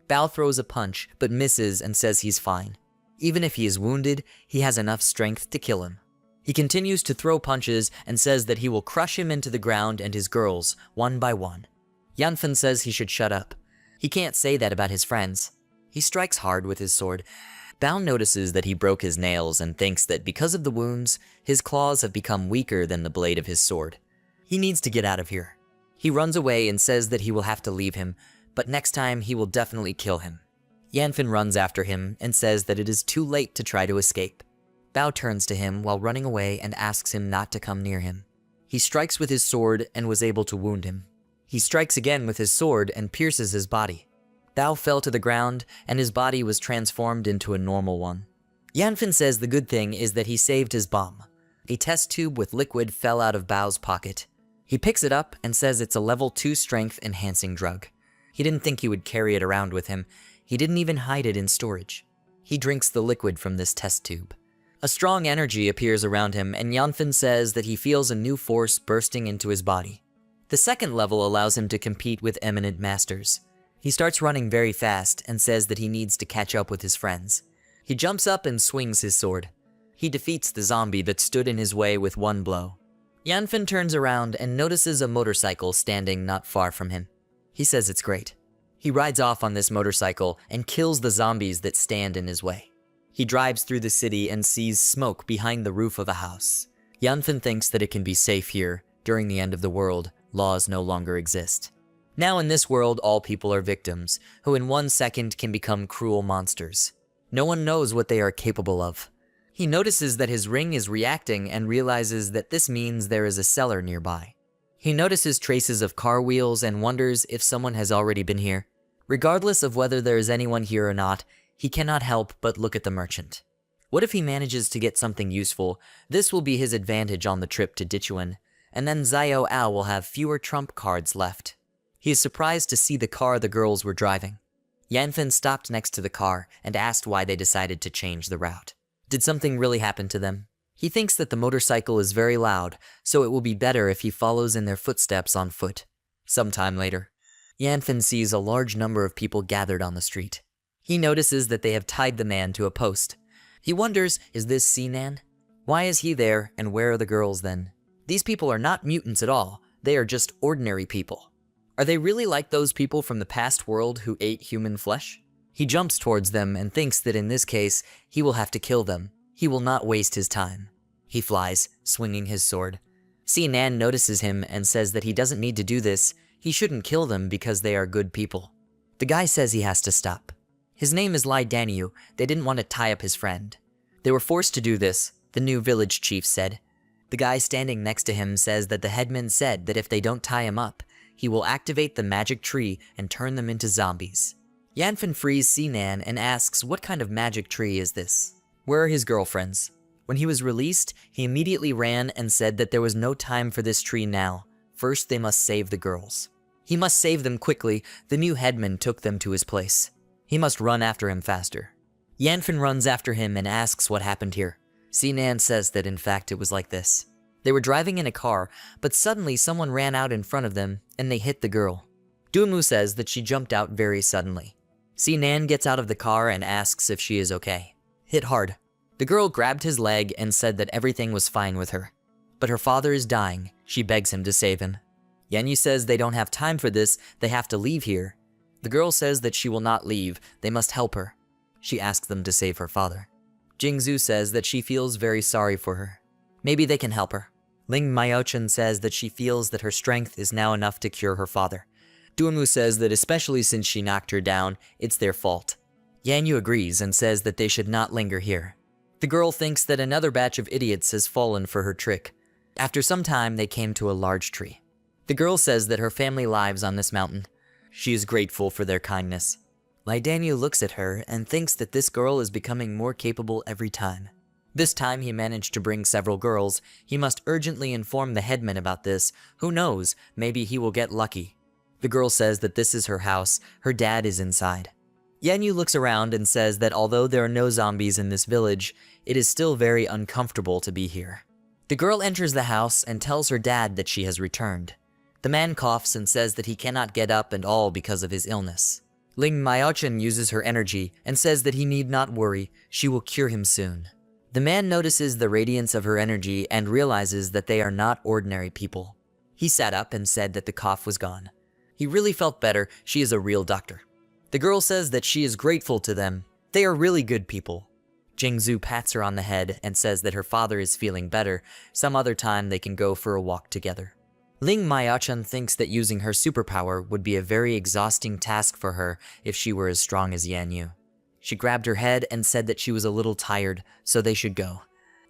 Bao throws a punch, but misses and says he's fine. Even if he is wounded, he has enough strength to kill him. He continues to throw punches and says that he will crush him into the ground and his girls, one by one. Yanfen says he should shut up. He can't say that about his friends. He strikes hard with his sword. Bao notices that he broke his nails and thinks that because of the wounds, his claws have become weaker than the blade of his sword. He needs to get out of here. He runs away and says that he will have to leave him, but next time he will definitely kill him. Yanfen runs after him and says that it is too late to try to escape. Bao turns to him while running away and asks him not to come near him. He strikes with his sword and was able to wound him. He strikes again with his sword and pierces his body. Bao fell to the ground and his body was transformed into a normal one. Yanfen says the good thing is that he saved his bomb. A test tube with liquid fell out of Bao's pocket. He picks it up and says it's a level 2 strength enhancing drug. He didn't think he would carry it around with him. He didn't even hide it in storage. He drinks the liquid from this test tube. A strong energy appears around him and Yanfen says that he feels a new force bursting into his body. The 2nd level allows him to compete with eminent masters. He starts running very fast and says that he needs to catch up with his friends. He jumps up and swings his sword. He defeats the zombie that stood in his way with one blow. Yanfen turns around and notices a motorcycle standing not far from him. He says it's great. He rides off on this motorcycle and kills the zombies that stand in his way. He drives through the city and sees smoke behind the roof of a house. Yanfen thinks that it can be safe here. During the end of the world, laws no longer exist. Now in this world, all people are victims, who in 1 second can become cruel monsters. No one knows what they are capable of. He notices that his ring is reacting and realizes that this means there is a cellar nearby. He notices traces of car wheels and wonders if someone has already been here. Regardless of whether there is anyone here or not, he cannot help but look at the merchant. What if he manages to get something useful? This will be his advantage on the trip to Dichuan, and then Xiao Ao will have fewer trump cards left. He is surprised to see the car the girls were driving. Yanfen stopped next to the car and asked why they decided to change the route. Did something really happen to them? He thinks that the motorcycle is very loud, so it will be better if he follows in their footsteps on foot. Sometime later, Yanfen sees a large number of people gathered on the street. He notices that they have tied the man to a post. He wonders, is this Sinan? Why is he there, and where are the girls then? These people are not mutants at all. They are just ordinary people. Are they really like those people from the past world who ate human flesh? He jumps towards them and thinks that in this case, he will have to kill them. He will not waste his time. He flies, swinging his sword. Sinan notices him and says that he doesn't need to do this. He shouldn't kill them because they are good people. The guy says he has to stop. His name is Lai Daniu. They didn't want to tie up his friend. They were forced to do this, the new village chief said. The guy standing next to him says that the headman said that if they don't tie him up, he will activate the magic tree and turn them into zombies. Yanfen frees Sinan and asks what kind of magic tree is this? Where are his girlfriends? When he was released, he immediately ran and said that there was no time for this tree now. First, they must save the girls. He must save them quickly. The new headman took them to his place. He must run after him faster. Yanfen runs after him and asks what happened here. Sinan says that in fact it was like this. They were driving in a car, but suddenly someone ran out in front of them and they hit the girl. Dumu says that she jumped out very suddenly. Sinan gets out of the car and asks if she is okay. Hit hard. The girl grabbed his leg and said that everything was fine with her. But her father is dying. She begs him to save him. Yanyu says they don't have time for this, they have to leave here. The girl says that she will not leave, they must help her. She asks them to save her father. Jingzhu says that she feels very sorry for her. Maybe they can help her. Ling Myochen says that she feels that her strength is now enough to cure her father. Duomu says that especially since she knocked her down, it's their fault. Yanyu agrees and says that they should not linger here. The girl thinks that another batch of idiots has fallen for her trick. After some time, they came to a large tree. The girl says that her family lives on this mountain. She is grateful for their kindness. Lai Danyu looks at her and thinks that this girl is becoming more capable every time. This time he managed to bring several girls. He must urgently inform the headman about this. Who knows, maybe he will get lucky. The girl says that this is her house. Her dad is inside. Yanyu looks around and says that although there are no zombies in this village, it is still very uncomfortable to be here. The girl enters the house and tells her dad that she has returned. The man coughs and says that he cannot get up and all because of his illness. Ling Myochen uses her energy and says that he need not worry, she will cure him soon. The man notices the radiance of her energy and realizes that they are not ordinary people. He sat up and said that the cough was gone. He really felt better, she is a real doctor. The girl says that she is grateful to them. They are really good people. Jingzhu pats her on the head and says that her father is feeling better. Some other time they can go for a walk together. Ling Myochen thinks that using her superpower would be a very exhausting task for her if she were as strong as Yanyu. She grabbed her head and said that she was a little tired, so they should go.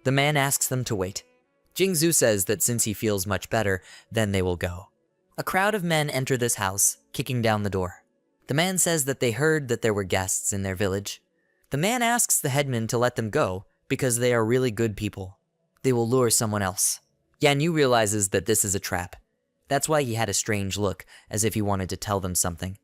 The man asks them to wait. Jingzhu says that since he feels much better, then they will go. A crowd of men enter this house, kicking down the door. The man says that they heard that there were guests in their village. The man asks the headman to let them go because they are really good people. They will lure someone else. Yanyu realizes that this is a trap. That's why he had a strange look, as if he wanted to tell them something.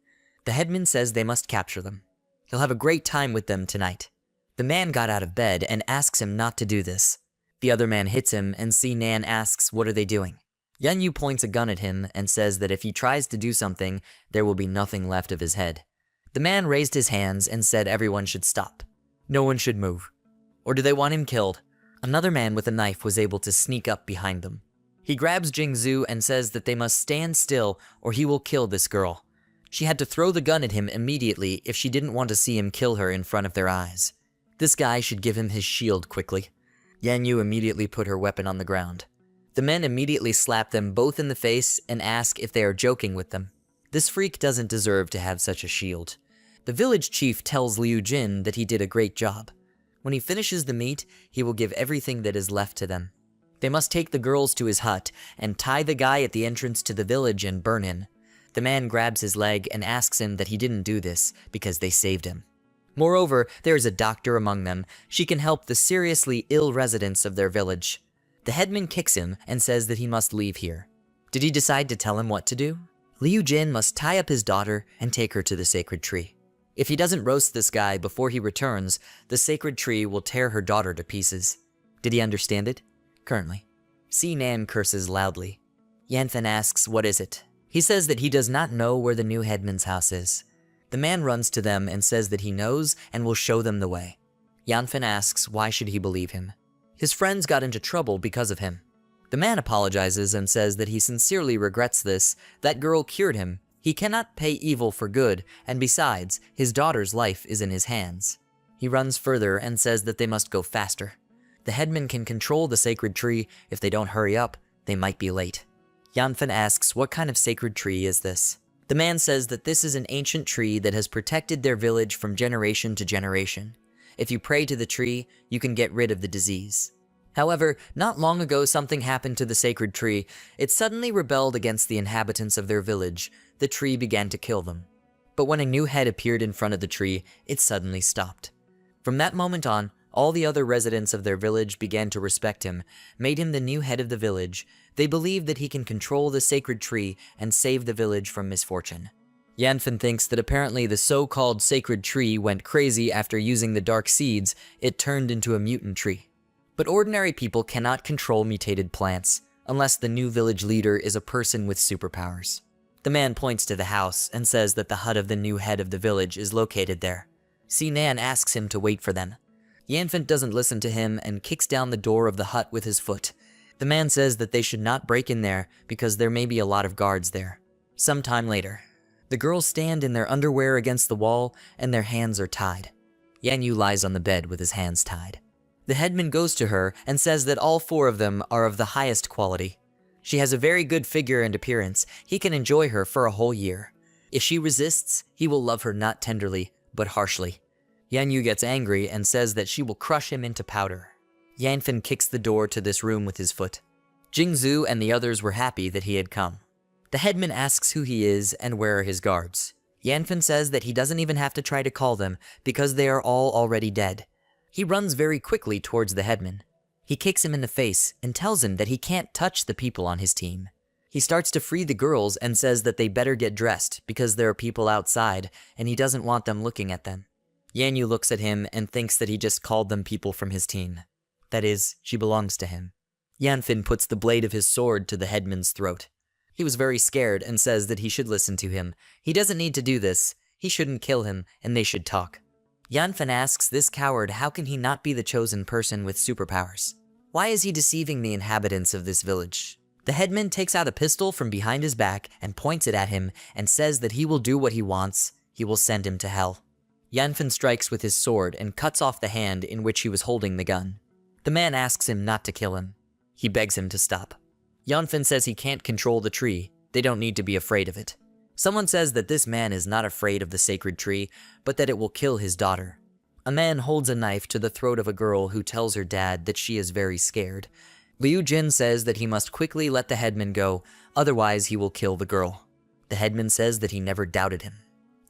The headman says they must capture them. He'll have a great time with them tonight. The man got out of bed and asks him not to do this. The other man hits him and Sinan asks, what are they doing? Yanyu points a gun at him and says that if he tries to do something, there will be nothing left of his head. The man raised his hands and said everyone should stop. No one should move. Or do they want him killed? Another man with a knife was able to sneak up behind them. He grabs Jingzhu and says that they must stand still or he will kill this girl. She had to throw the gun at him immediately if she didn't want to see him kill her in front of their eyes. This guy should give him his shield quickly. Yanyu immediately put her weapon on the ground. The men immediately slap them both in the face and ask if they are joking with them. This freak doesn't deserve to have such a shield. The village chief tells Liu Jin that he did a great job. When he finishes the meat, he will give everything that is left to them. They must take the girls to his hut and tie the guy at the entrance to the village and burn him. The man grabs his leg and asks him that he didn't do this because they saved him. Moreover, there is a doctor among them. She can help the seriously ill residents of their village. The headman kicks him and says that he must leave here. Did he decide to tell him what to do? Liu Jin must tie up his daughter and take her to the sacred tree. If he doesn't roast this guy before he returns, the sacred tree will tear her daughter to pieces. Did he understand it? Currently. Sinan curses loudly. Yanfen asks, what is it? He says that he does not know where the new headman's house is. The man runs to them and says that he knows and will show them the way. Yanfen asks why should he believe him. His friends got into trouble because of him. The man apologizes and says that he sincerely regrets this. That girl cured him. He cannot pay evil for good, and besides, his daughter's life is in his hands. He runs further and says that they must go faster. The headman can control the sacred tree. If they don't hurry up, they might be late. Yanfen asks what kind of sacred tree is this? The man says that this is an ancient tree that has protected their village from generation to generation. If you pray to the tree, you can get rid of the disease. However, not long ago something happened to the sacred tree. It suddenly rebelled against the inhabitants of their village. The tree began to kill them. But when a new head appeared in front of the tree, it suddenly stopped. From that moment on, All the other residents of their village began to respect him, made him the new head of the village. They believe that he can control the sacred tree and save the village from misfortune. Yanfen thinks that apparently the so-called sacred tree went crazy after using the dark seeds. It turned into a mutant tree. But ordinary people cannot control mutated plants, unless the new village leader is a person with superpowers. The man points to the house and says that the hut of the new head of the village is located there. Sinan asks him to wait for them. Yanfen doesn't listen to him and kicks down the door of the hut with his foot. The man says that they should not break in there because there may be a lot of guards there. Sometime later, the girls stand in their underwear against the wall and their hands are tied. Yanyu lies on the bed with his hands tied. The headman goes to her and says that all four of them are of the highest quality. She has a very good figure and appearance. He can enjoy her for a whole year. If she resists, he will love her not tenderly, but harshly. Yanyu gets angry and says that she will crush him into powder. Yanfen kicks the door to this room with his foot. Jingzhu and the others were happy that he had come. The headman asks who he is and where are his guards. Yanfen says that he doesn't even have to try to call them because they are all already dead. He runs very quickly towards the headman. He kicks him in the face and tells him that he can't touch the people on his team. He starts to free the girls and says that they better get dressed because there are people outside and he doesn't want them looking at them. Yanyu looks at him and thinks that he just called them people from his team. That is, she belongs to him. Yanfen puts the blade of his sword to the headman's throat. He was very scared and says that he should listen to him. He doesn't need to do this. He shouldn't kill him and they should talk. Yanfen asks this coward how can he not be the chosen person with superpowers? Why is he deceiving the inhabitants of this village? The headman takes out a pistol from behind his back and points it at him and says that he will do what he wants. He will send him to hell. Yanfen strikes with his sword and cuts off the hand in which he was holding the gun. The man asks him not to kill him. He begs him to stop. Yanfen says he can't control the tree. They don't need to be afraid of it. Someone says that this man is not afraid of the sacred tree, but that it will kill his daughter. A man holds a knife to the throat of a girl who tells her dad that she is very scared. Liu Jin says that he must quickly let the headman go, otherwise he will kill the girl. The headman says that he never doubted him.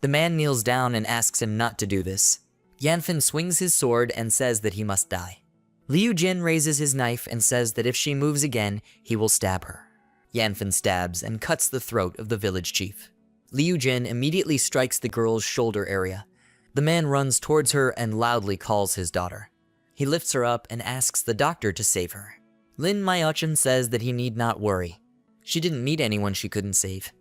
The man kneels down and asks him not to do this. Yanfen swings his sword and says that he must die. Liu Jin raises his knife and says that if she moves again, he will stab her. Yanfen stabs and cuts the throat of the village chief. Liu Jin immediately strikes the girl's shoulder area. The man runs towards her and loudly calls his daughter. He lifts her up and asks the doctor to save her. Lin Maiochin says that he need not worry. She didn't meet anyone she couldn't save.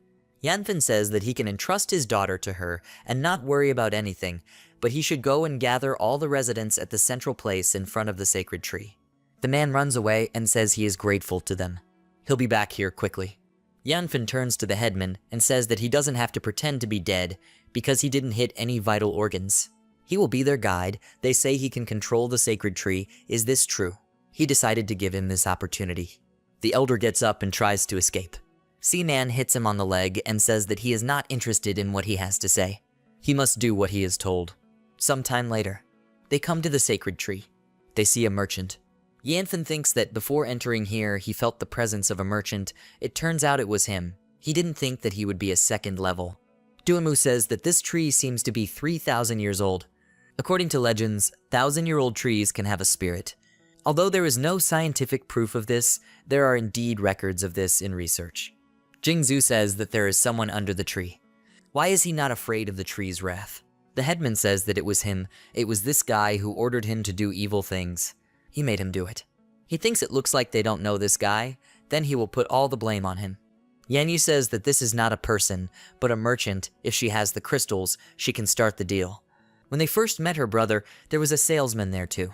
Yanfen says that he can entrust his daughter to her and not worry about anything, but he should go and gather all the residents at the central place in front of the sacred tree. The man runs away and says he is grateful to them. He'll be back here quickly. Yanfen turns to the headman and says that he doesn't have to pretend to be dead because he didn't hit any vital organs. He will be their guide. They say he can control the sacred tree. Is this true? He decided to give him this opportunity. The elder gets up and tries to escape. Sinan hits him on the leg and says that he is not interested in what he has to say. He must do what he is told. Sometime later, they come to the sacred tree. They see a merchant. Yanfen thinks that before entering here, he felt the presence of a merchant. It turns out it was him. He didn't think that he would be a second level. Duamu says that this tree seems to be 3,000 years old. According to legends, 1,000-year-old trees can have a spirit. Although there is no scientific proof of this, there are indeed records of this in research. Jingzhu says that there is someone under the tree. Why is he not afraid of the tree's wrath? The headman says that it was him. It was this guy who ordered him to do evil things. He made him do it. He thinks it looks like they don't know this guy, then he will put all the blame on him. Yanyu says that this is not a person, but a merchant. If she has the crystals, she can start the deal. When they first met her brother, there was a salesman there too.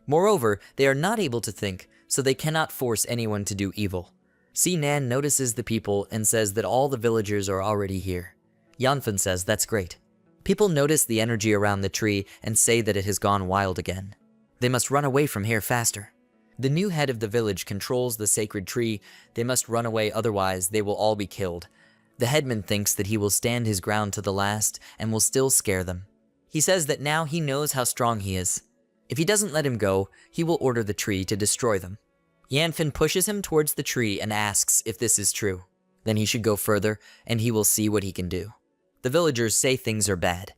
Moreover, they are not able to think, so they cannot force anyone to do evil. Sinan notices the people and says that all the villagers are already here. Yanfen says that's great. People notice the energy around the tree and say that it has gone wild again. They must run away from here faster. The new head of the village controls the sacred tree. They must run away, otherwise they will all be killed. The headman thinks that he will stand his ground to the last and will still scare them. He says that now he knows how strong he is. If he doesn't let him go, he will order the tree to destroy them. Yanfen pushes him towards the tree and asks if this is true. Then he should go further and he will see what he can do. The villagers say things are bad.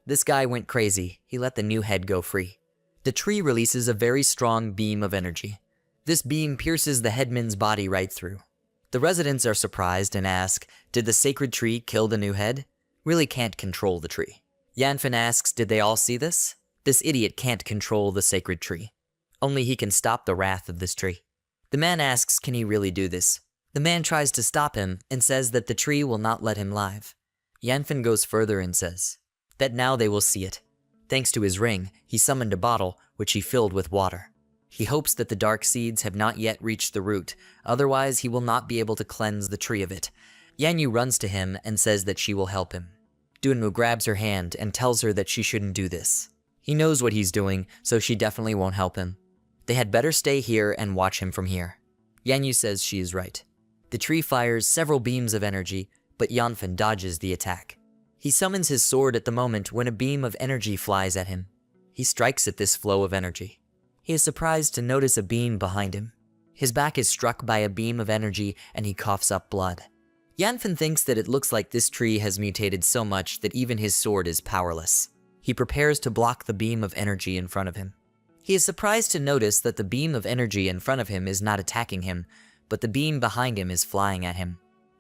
This guy went crazy. He let the new head go free. The tree releases a very strong beam of energy. This beam pierces the headman's body right through. The residents are surprised and ask, did the sacred tree kill the new head? Really can't control the tree. Yanfen asks, did they all see this? This idiot can't control the sacred tree. Only he can stop the wrath of this tree. The man asks, can he really do this? The man tries to stop him and says that the tree will not let him live. Yanfen goes further and says that now they will see it. Thanks to his ring, he summoned a bottle, which he filled with water. He hopes that the dark seeds have not yet reached the root, otherwise he will not be able to cleanse the tree of it. Yanyu runs to him and says that she will help him. Dunmu grabs her hand and tells her that she shouldn't do this. He knows what he's doing, so she definitely won't help him. They had better stay here and watch him from here. Yanyu says she is right. The tree fires several beams of energy, but Yanfen dodges the attack. He summons his sword at the moment when a beam of energy flies at him. He strikes at this flow of energy. He is surprised to notice a beam behind him. His back is struck by a beam of energy and he coughs up blood. Yanfen thinks that it looks like this tree has mutated so much that even his sword is powerless. He prepares to block the beam of energy in front of him. He is surprised to notice that the beam of energy in front of him is not attacking him, but the beam behind him is flying at him.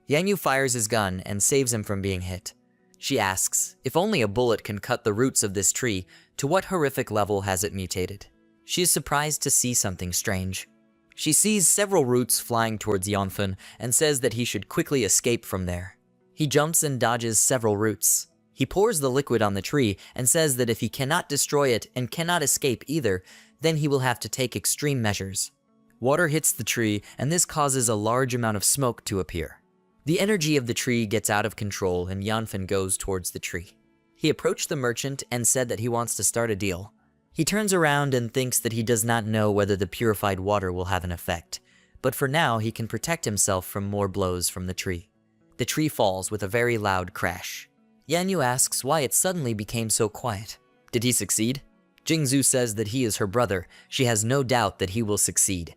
Yanyu fires his gun and saves him from being hit. She asks, if only a bullet can cut the roots of this tree, to what horrific level has it mutated? She is surprised to see something strange. She sees several roots flying towards Yanfen and says that he should quickly escape from there. He jumps and dodges several roots. He pours the liquid on the tree and says that if he cannot destroy it and cannot escape either, then he will have to take extreme measures. Water hits the tree and this causes a large amount of smoke to appear. The energy of the tree gets out of control and Yanfen goes towards the tree. He approached the merchant and said that he wants to start a deal. He turns around and thinks that he does not know whether the purified water will have an effect, but for now he can protect himself from more blows from the tree. The tree falls with a very loud crash. Yanyu asks why it suddenly became so quiet. Did he succeed? Jingzhu says that he is her brother. She has no doubt that he will succeed.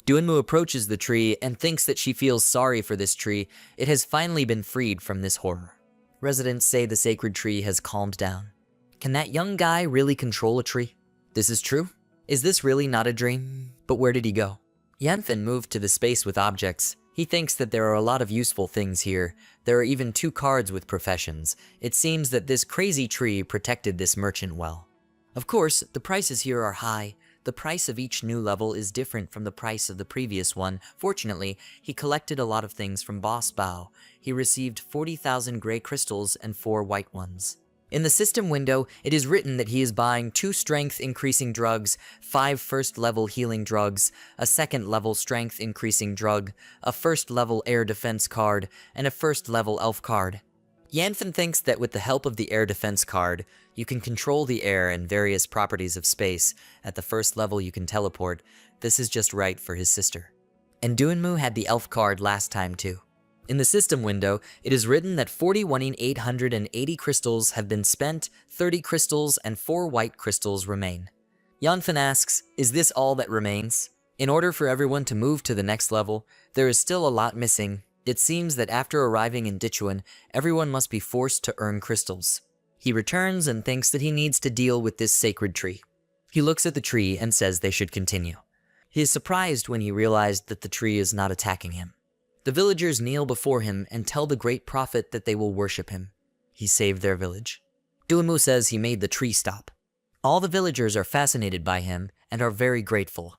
Dunmu approaches the tree and thinks that she feels sorry for this tree. It has finally been freed from this horror. Residents say the sacred tree has calmed down. Can that young guy really control a tree? This is true? Is this really not a dream? But where did he go? Yanfen moved to the space with objects. He thinks that there are a lot of useful things here. There are even 2 cards with professions. It seems that this crazy tree protected this merchant well. Of course, the prices here are high. The price of each new level is different from the price of the previous one. Fortunately, he collected a lot of things from Boss Bao. He received 40,000 gray crystals and 4 white ones. In the system window, it is written that he is buying 2 strength increasing drugs, 5 first level healing drugs, a second level strength increasing drug, a first level air defense card, and a first level elf card. Yanfen thinks that with the help of the air defense card, you can control the air and various properties of space. At the first level you can teleport. This is just right for his sister. And Dunmu had the elf card last time too. In the system window, it is written that 41,880 crystals have been spent, 30 crystals and 4 white crystals remain. Yanfen asks, is this all that remains? In order for everyone to move to the next level, there is still a lot missing. It seems that after arriving in Dichuan, everyone must be forced to earn crystals. He returns and thinks that he needs to deal with this sacred tree. He looks at the tree and says they should continue. He is surprised when he realized that the tree is not attacking him. The villagers kneel before him and tell the great prophet that they will worship him. He saved their village. Dunmu says he made the tree stop. All the villagers are fascinated by him and are very grateful.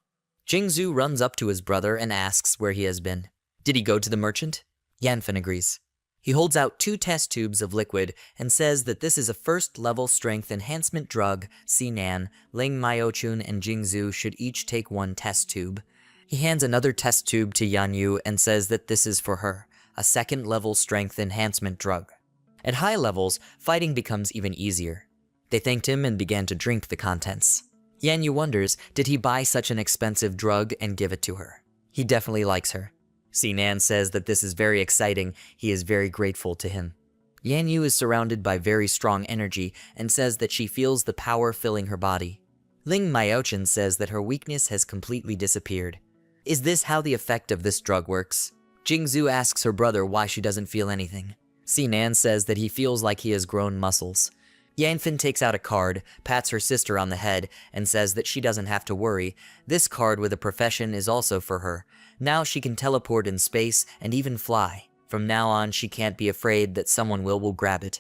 Jingzhu runs up to his brother and asks where he has been. Did he go to the merchant? Yanfen agrees. He holds out 2 test tubes of liquid and says that this is a first-level strength enhancement drug. Sinan, Ling Myochun, and Jingzhu should each take 1 test tube. He hands another test tube to Yanyu and says that this is for her, a second-level strength enhancement drug. At high levels, fighting becomes even easier. They thanked him and began to drink the contents. Yanyu wonders, did he buy such an expensive drug and give it to her? He definitely likes her. Sinan says that this is very exciting. He is very grateful to him. Yanyu is surrounded by very strong energy and says that she feels the power filling her body. Ling Myochen says that her weakness has completely disappeared. Is this how the effect of this drug works? Jingzhu asks her brother why she doesn't feel anything. Sinan says that he feels like he has grown muscles. Yanfin takes out a card, pats her sister on the head, and says that she doesn't have to worry. This card with a profession is also for her. Now she can teleport in space and even fly. From now on, she can't be afraid that someone will grab it.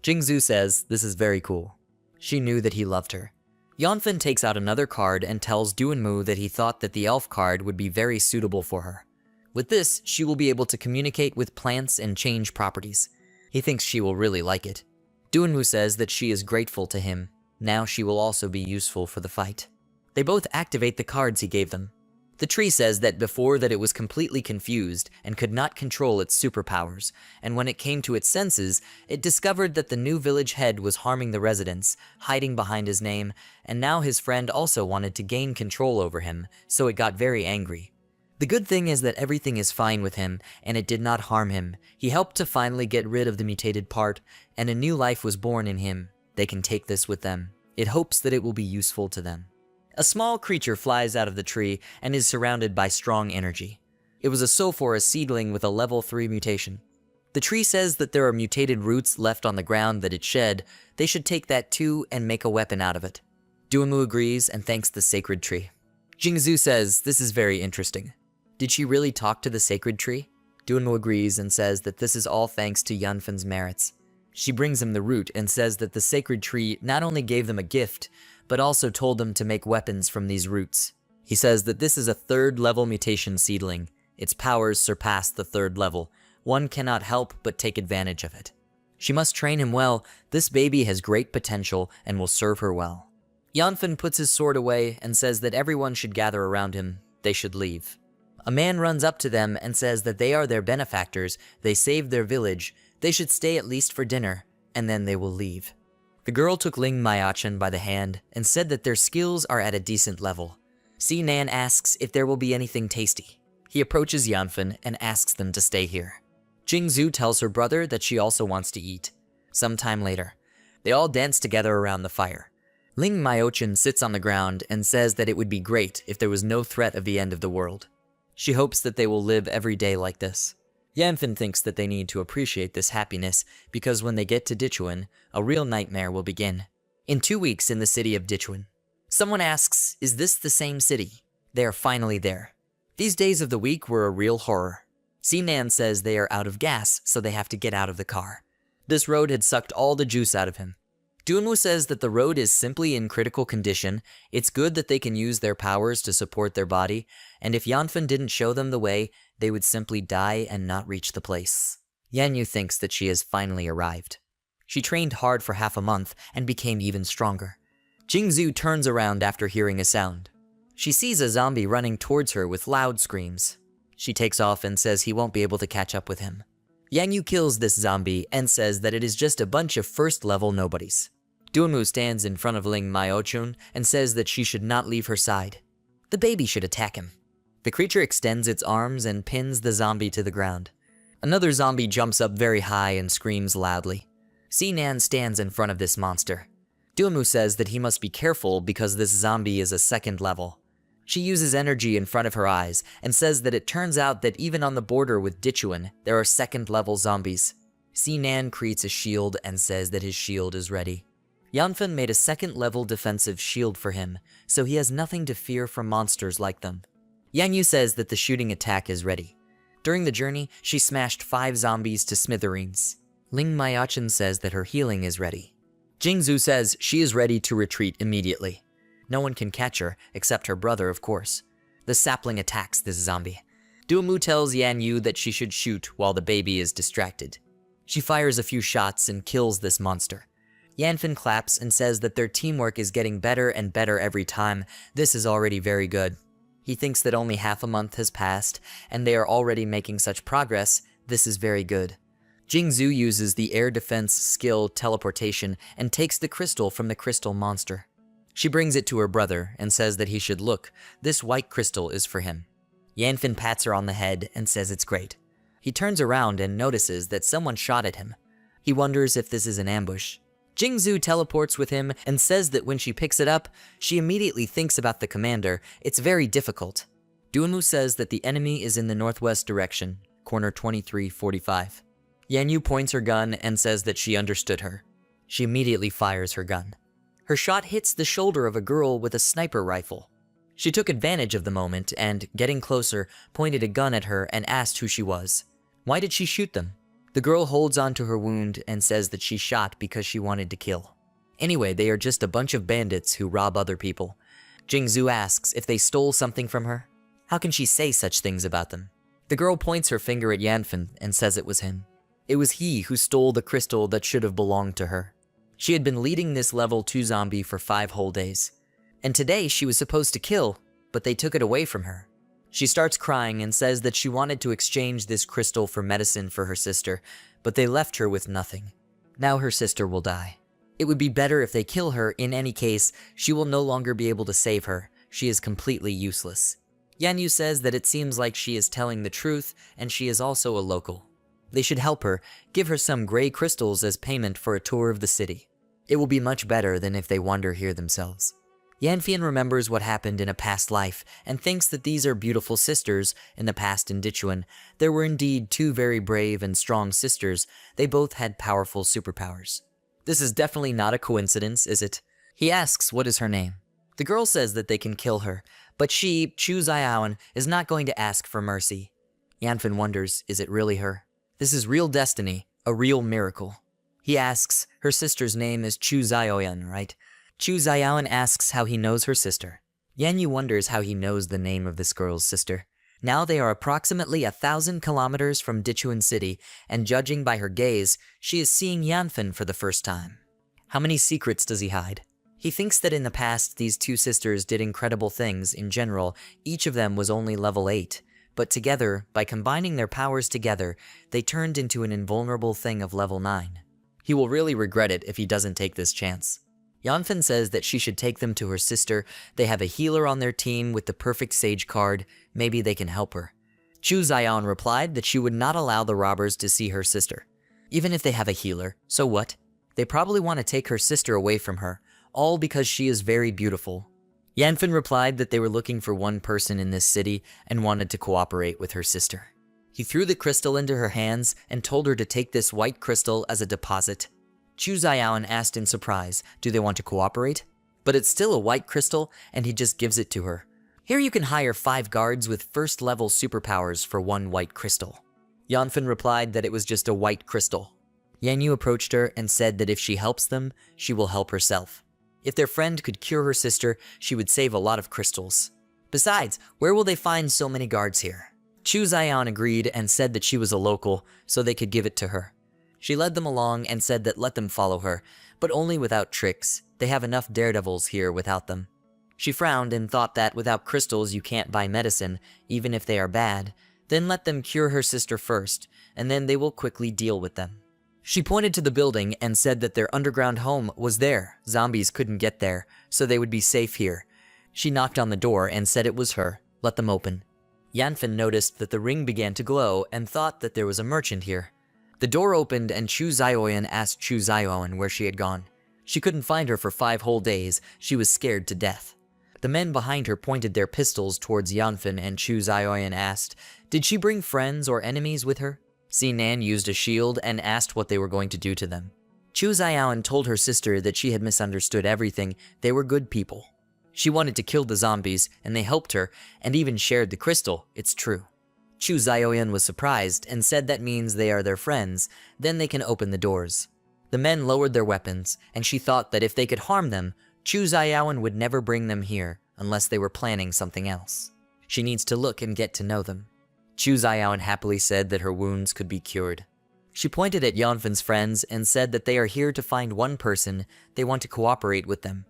Jingzhu says this is very cool. She knew that he loved her. Yanfin takes out another card and tells Duanmu that he thought that the elf card would be very suitable for her. With this, she will be able to communicate with plants and change properties. He thinks she will really like it. Duanmu says that she is grateful to him. Now she will also be useful for the fight. They both activate the cards he gave them. The tree says that before that it was completely confused and could not control its superpowers, and when it came to its senses, it discovered that the new village head was harming the residents, hiding behind his name, and now his friend also wanted to gain control over him, so it got very angry. The good thing is that everything is fine with him, and it did not harm him. He helped to finally get rid of the mutated part, and a new life was born in him. They can take this with them. It hopes that it will be useful to them. A small creature flies out of the tree and is surrounded by strong energy. It was a Sophora seedling with a level 3 mutation. The tree says that there are mutated roots left on the ground that it shed. They should take that too and make a weapon out of it. Duanmu agrees and thanks the sacred tree. Jingzhu says this is very interesting. Did she really talk to the sacred tree? Duanmu agrees and says that this is all thanks to Yanfin's merits. She brings him the root and says that the sacred tree not only gave them a gift, but also told them to make weapons from these roots. He says that this is a 3rd level mutation seedling. Its powers surpass the 3rd level. One cannot help but take advantage of it. She must train him well. This baby has great potential and will serve her well. Yanfin puts his sword away and says that everyone should gather around him. They should leave. A man runs up to them and says that they are their benefactors. They saved their village. They should stay at least for dinner, and then they will leave. The girl took Ling Mayachan by the hand and said that their skills are at a decent level. Si Nan asks if there will be anything tasty. He approaches Yanfin and asks them to stay here. Jingzhu tells her brother that she also wants to eat. Sometime later, they all dance together around the fire. Ling Mayochan sits on the ground and says that it would be great if there was no threat of the end of the world. She hopes that they will live every day like this. Yanfin thinks that they need to appreciate this happiness because when they get to Dichuan, a real nightmare will begin. In 2 weeks in the city of Dichuan. Someone asks, is this the same city? They are finally there. These days of the week were a real horror. Sinan says they are out of gas, so they have to get out of the car. This road had sucked all the juice out of him. Duanmu says that the road is simply in critical condition. It's good that they can use their powers to support their body, and if Yanfin didn't show them the way, they would simply die and not reach the place. Yanyu thinks that she has finally arrived. She trained hard for half a month and became even stronger. Jingzhu turns around after hearing a sound. She sees a zombie running towards her with loud screams. She takes off and says he won't be able to catch up with him. Yanyu kills this zombie and says that it is just a bunch of first-level nobodies. Duanmu stands in front of Ling Mayochan and says that she should not leave her side. The baby should attack him. The creature extends its arms and pins the zombie to the ground. Another zombie jumps up very high and screams loudly. Sinan stands in front of this monster. Duanmu says that he must be careful because this zombie is a 2nd level. She uses energy in front of her eyes and says that it turns out that even on the border with Dichuan, there are 2nd level zombies. Sinan creates a shield and says that his shield is ready. Yanfin made a 2nd level defensive shield for him, so he has nothing to fear from monsters like them. Yanyu says that the shooting attack is ready. During the journey, she smashed 5 zombies to smithereens. Ling Mayachan says that her healing is ready. Jingzhu says she is ready to retreat immediately. No one can catch her, except her brother, of course. The sapling attacks this zombie. Duanmu tells Yanyu that she should shoot while the baby is distracted. She fires a few shots and kills this monster. Yanfin claps and says that their teamwork is getting better and better every time. This is already very good. He thinks that only half a month has passed, and they are already making such progress. This is very good. Jingzhu uses the air defense skill teleportation and takes the crystal from the crystal monster. She brings it to her brother and says that he should look. This white crystal is for him. Yanfin pats her on the head and says it's great. He turns around and notices that someone shot at him. He wonders if this is an ambush. Jingzhu teleports with him and says that when she picks it up, she immediately thinks about the commander. It's very difficult. Duanmu says that the enemy is in the northwest direction, corner 2345. Yanyu points her gun and says that she understood her. She immediately fires her gun. Her shot hits the shoulder of a girl with a sniper rifle. She took advantage of the moment and, getting closer, pointed a gun at her and asked who she was. Why did she shoot them? The girl holds onto her wound and says that she shot because she wanted to kill. Anyway, they are just a bunch of bandits who rob other people. Jingzhu asks if they stole something from her. How can she say such things about them? The girl points her finger at Yanfen and says it was him. It was he who stole the crystal that should have belonged to her. She had been leading this level 2 zombie for 5 whole days. And today she was supposed to kill, but they took it away from her. She starts crying and says that she wanted to exchange this crystal for medicine for her sister, but they left her with nothing. Now her sister will die. It would be better if they kill her. In any case, she will no longer be able to save her. She is completely useless. Yanyu says that it seems like she is telling the truth, and she is also a local. They should help her, give her some gray crystals as payment for a tour of the city. It will be much better than if they wander here themselves. Yanfian remembers what happened in a past life and thinks that these are beautiful sisters. In the past in Dichuan, there were indeed 2 very brave and strong sisters. They both had powerful superpowers. This is definitely not a coincidence, is it? He asks what is her name. The girl says that they can kill her, but she, Chu Zaiaoan, is not going to ask for mercy. Yanfen wonders, is it really her? This is real destiny, a real miracle. He asks, her sister's name is Chu Zaiaoan, right? Chu Zaiaoan asks how he knows her sister. Yanyu wonders how he knows the name of this girl's sister. Now they are approximately 1,000 kilometers from Dichuan City, and judging by her gaze, she is seeing Yanfen for the first time. How many secrets does he hide? He thinks that in the past these 2 sisters did incredible things. In general, each of them was only level 8, but together, by combining their powers together, they turned into an invulnerable thing of level 9. He will really regret it if he doesn't take this chance. Yanfen says that she should take them to her sister. They have a healer on their team with the perfect sage card. Maybe they can help her. Chu Zaiaoan replied that she would not allow the robbers to see her sister. Even if they have a healer, so what? They probably want to take her sister away from her, all because she is very beautiful. Yanfen replied that they were looking for one person in this city and wanted to cooperate with her sister. He threw the crystal into her hands and told her to take this white crystal as a deposit. Chu Zaiaoan asked in surprise, do they want to cooperate? But it's still a white crystal, and he just gives it to her. Here you can hire 5 guards with first-level superpowers for 1 white crystal. Yanfen replied that it was just a white crystal. Yanyu approached her and said that if she helps them, she will help herself. If their friend could cure her sister, she would save a lot of crystals. Besides, where will they find so many guards here? Chu Zaiaoan agreed and said that she was a local, so they could give it to her. She led them along and said that let them follow her, but only without tricks. They have enough daredevils here without them. She frowned and thought that without crystals you can't buy medicine, even if they are bad. Then let them cure her sister first, and then they will quickly deal with them. She pointed to the building and said that their underground home was there. Zombies couldn't get there, so they would be safe here. She knocked on the door and said it was her. Let them open. Yanfen noticed that the ring began to glow and thought that there was a merchant here. The door opened and Chu Zaiaoan asked Chu Zaiaoan where she had gone. She couldn't find her for 5 whole days. She was scared to death. The men behind her pointed their pistols towards Yanfen and Chu Zaiaoan asked, did she bring friends or enemies with her? Sinan used a shield and asked what they were going to do to them. Chu Zaiaoan told her sister that she had misunderstood everything. They were good people. She wanted to kill the zombies, and they helped her, and even shared the crystal, it's true. Chu Zaiaoan was surprised and said that means they are their friends, then they can open the doors. The men lowered their weapons, and she thought that if they could harm them, Chu Zaiaoan would never bring them here unless they were planning something else. She needs to look and get to know them. Chu Zaiaoan happily said that her wounds could be cured. She pointed at Yanfen's friends and said that they are here to find one person. They want to cooperate with them.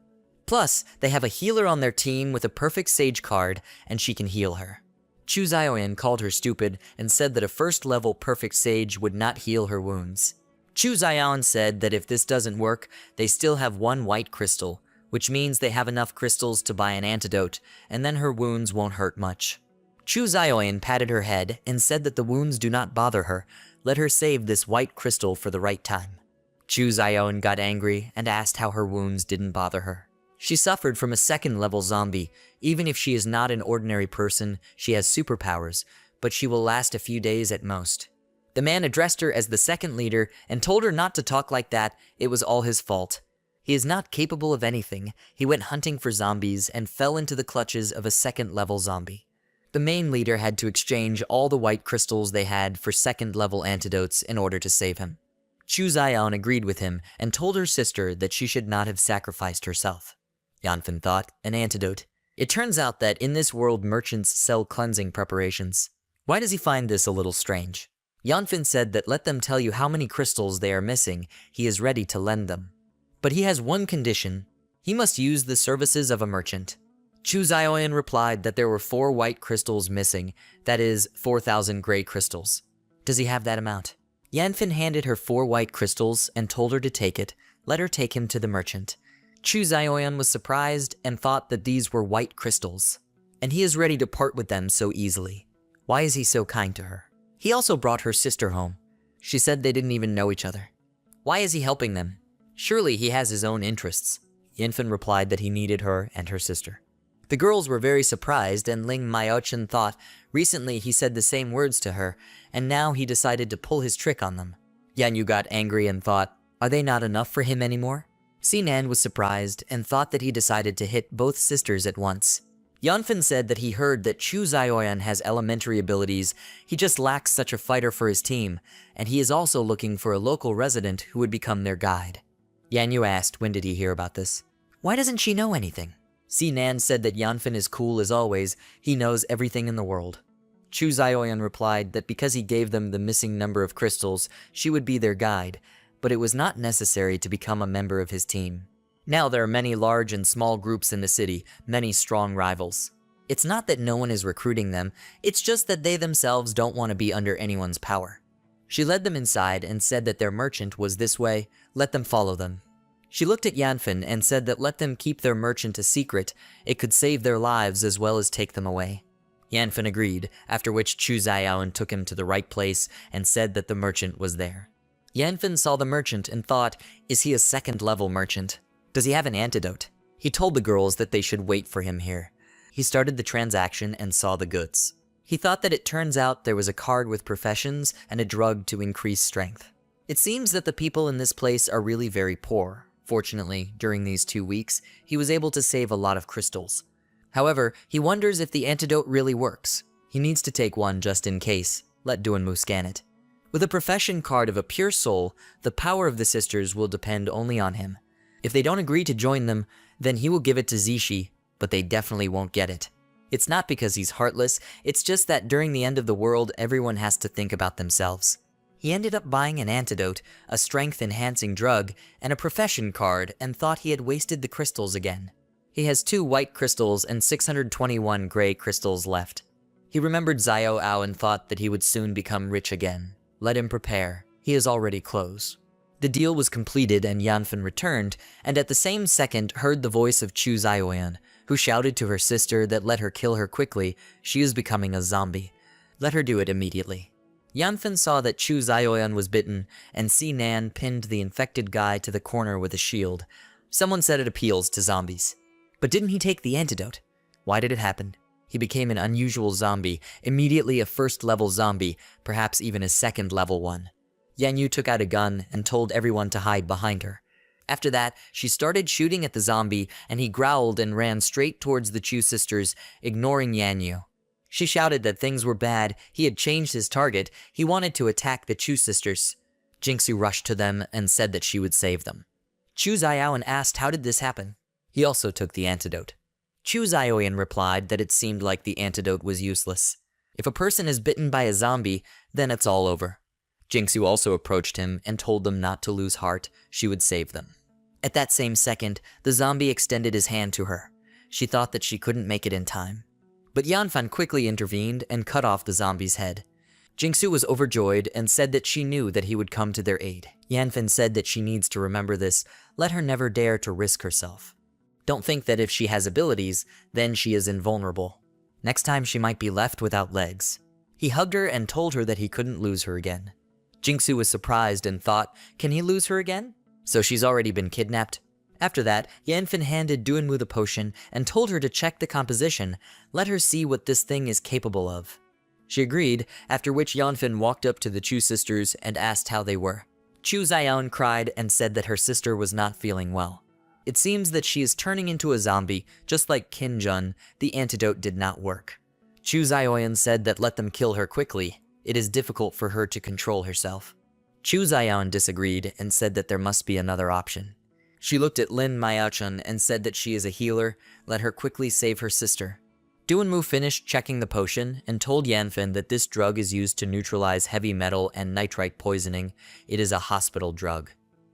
Plus, they have a healer on their team with a perfect sage card, and she can heal her. Chu Zaiaoan called her stupid and said that a first-level perfect sage would not heal her wounds. Chu Zaiaoan said that if this doesn't work, they still have 1 white crystal, which means they have enough crystals to buy an antidote, and then her wounds won't hurt much. Chu Zaiaoan patted her head and said that the wounds do not bother her. Let her save this white crystal for the right time. Chu Zaiaoan got angry and asked how her wounds didn't bother her. She suffered from a 2nd-level zombie. Even if she is not an ordinary person, she has superpowers, but she will last a few days at most. The man addressed her as the second leader and told her not to talk like that, it was all his fault. He is not capable of anything. He went hunting for zombies and fell into the clutches of a second-level zombie. The main leader had to exchange all the white crystals they had for second-level antidotes in order to save him. Chu Zion agreed with him and told her sister that she should not have sacrificed herself. Yanfen thought, an antidote. It turns out that in this world merchants sell cleansing preparations. Why does he find this a little strange? Yanfen said that let them tell you how many crystals they are missing, he is ready to lend them. But he has one condition. He must use the services of a merchant. Chu Zioyan replied that there were 4 white crystals missing, that is, 4,000 gray crystals. Does he have that amount? Yanfen handed her 4 white crystals and told her to take it, let her take him to the merchant. Chu Zioyan was surprised and thought that these were white crystals, and he is ready to part with them so easily. Why is he so kind to her? He also brought her sister home. She said they didn't even know each other. Why is he helping them? Surely he has his own interests. Yanfen replied that he needed her and her sister. The girls were very surprised, and Ling Maochen thought recently he said the same words to her, and now he decided to pull his trick on them. Yanyu got angry and thought, are they not enough for him anymore? Sinan was surprised and thought that he decided to hit both sisters at once. Yanfen said that he heard that Chu Zioyan has elementary abilities, he just lacks such a fighter for his team, and he is also looking for a local resident who would become their guide. Yanyu asked when did he hear about this. Why doesn't she know anything? Sinan said that Yanfen is cool as always, he knows everything in the world. Chu Zioyan replied that because he gave them the missing number of crystals, she would be their guide, but it was not necessary to become a member of his team. Now there are many large and small groups in the city, many strong rivals. It's not that no one is recruiting them, it's just that they themselves don't want to be under anyone's power. She led them inside and said that their merchant was this way, let them follow them. She looked at Yanfen and said that let them keep their merchant a secret, it could save their lives as well as take them away. Yanfen agreed, after which Chu Zioyan took him to the right place and said that the merchant was there. Yanfen saw the merchant and thought, is he a second-level merchant? Does he have an antidote? He told the girls that they should wait for him here. He started the transaction and saw the goods. He thought that it turns out there was a card with professions and a drug to increase strength. It seems that the people in this place are really very poor. Fortunately, during these 2 weeks, he was able to save a lot of crystals. However, he wonders if the antidote really works. He needs to take one just in case. Let Duanmu scan it. With a profession card of a pure soul, the power of the sisters will depend only on him. If they don't agree to join them, then he will give it to Zishi, but they definitely won't get it. It's not because he's heartless, it's just that during the end of the world, everyone has to think about themselves. He ended up buying an antidote, a strength-enhancing drug, and a profession card and thought he had wasted the crystals again. He has 2 white crystals and 621 gray crystals left. He remembered Zio Ao and thought that he would soon become rich again. Let him prepare. He is already close. The deal was completed and Yanfen returned, and at the same second heard the voice of Chu Zioyan, who shouted to her sister that let her kill her quickly, she is becoming a zombie. Let her do it immediately. Yanfen saw that Chu Zioyan was bitten, and Sinan pinned the infected guy to the corner with a shield. Someone said it appeals to zombies. But didn't he take the antidote? Why did it happen? He became an unusual zombie, immediately a first-level zombie, perhaps even a second-level one. Yanyu took out a gun and told everyone to hide behind her. After that, she started shooting at the zombie, and he growled and ran straight towards the Chu sisters, ignoring Yanyu. She shouted that things were bad, he had changed his target, he wanted to attack the Chu sisters. Jingsu rushed to them and said that she would save them. Chu Zioyan asked how did this happen. He also took the antidote. Chu Zioyan replied that it seemed like the antidote was useless. If a person is bitten by a zombie, then it's all over. Jingsu also approached him and told them not to lose heart, she would save them. At that same second, the zombie extended his hand to her. She thought that she couldn't make it in time. But Yanfen quickly intervened and cut off the zombie's head. Jingsu was overjoyed and said that she knew that he would come to their aid. Yanfen said that she needs to remember this, let her never dare to risk herself. Don't think that if she has abilities, then she is invulnerable. Next time she might be left without legs. He hugged her and told her that he couldn't lose her again. Jingsu was surprised and thought, can he lose her again? So she's already been kidnapped? After that, Yanfen handed Duanmu the potion and told her to check the composition, let her see what this thing is capable of. She agreed, after which Yanfen walked up to the Chu sisters and asked how they were. Chu Zaion cried and said that her sister was not feeling well. It seems that she is turning into a zombie, just like Kim Jun. The antidote did not work. Chu Zioyan said that let them kill her quickly. It is difficult for her to control herself. Chu Zaion disagreed and said that there must be another option. She looked at Lin Maochun and said that she is a healer, let her quickly save her sister. Duanmu finished checking the potion and told Yanfen that this drug is used to neutralize heavy metal and nitrite poisoning. It is a hospital drug.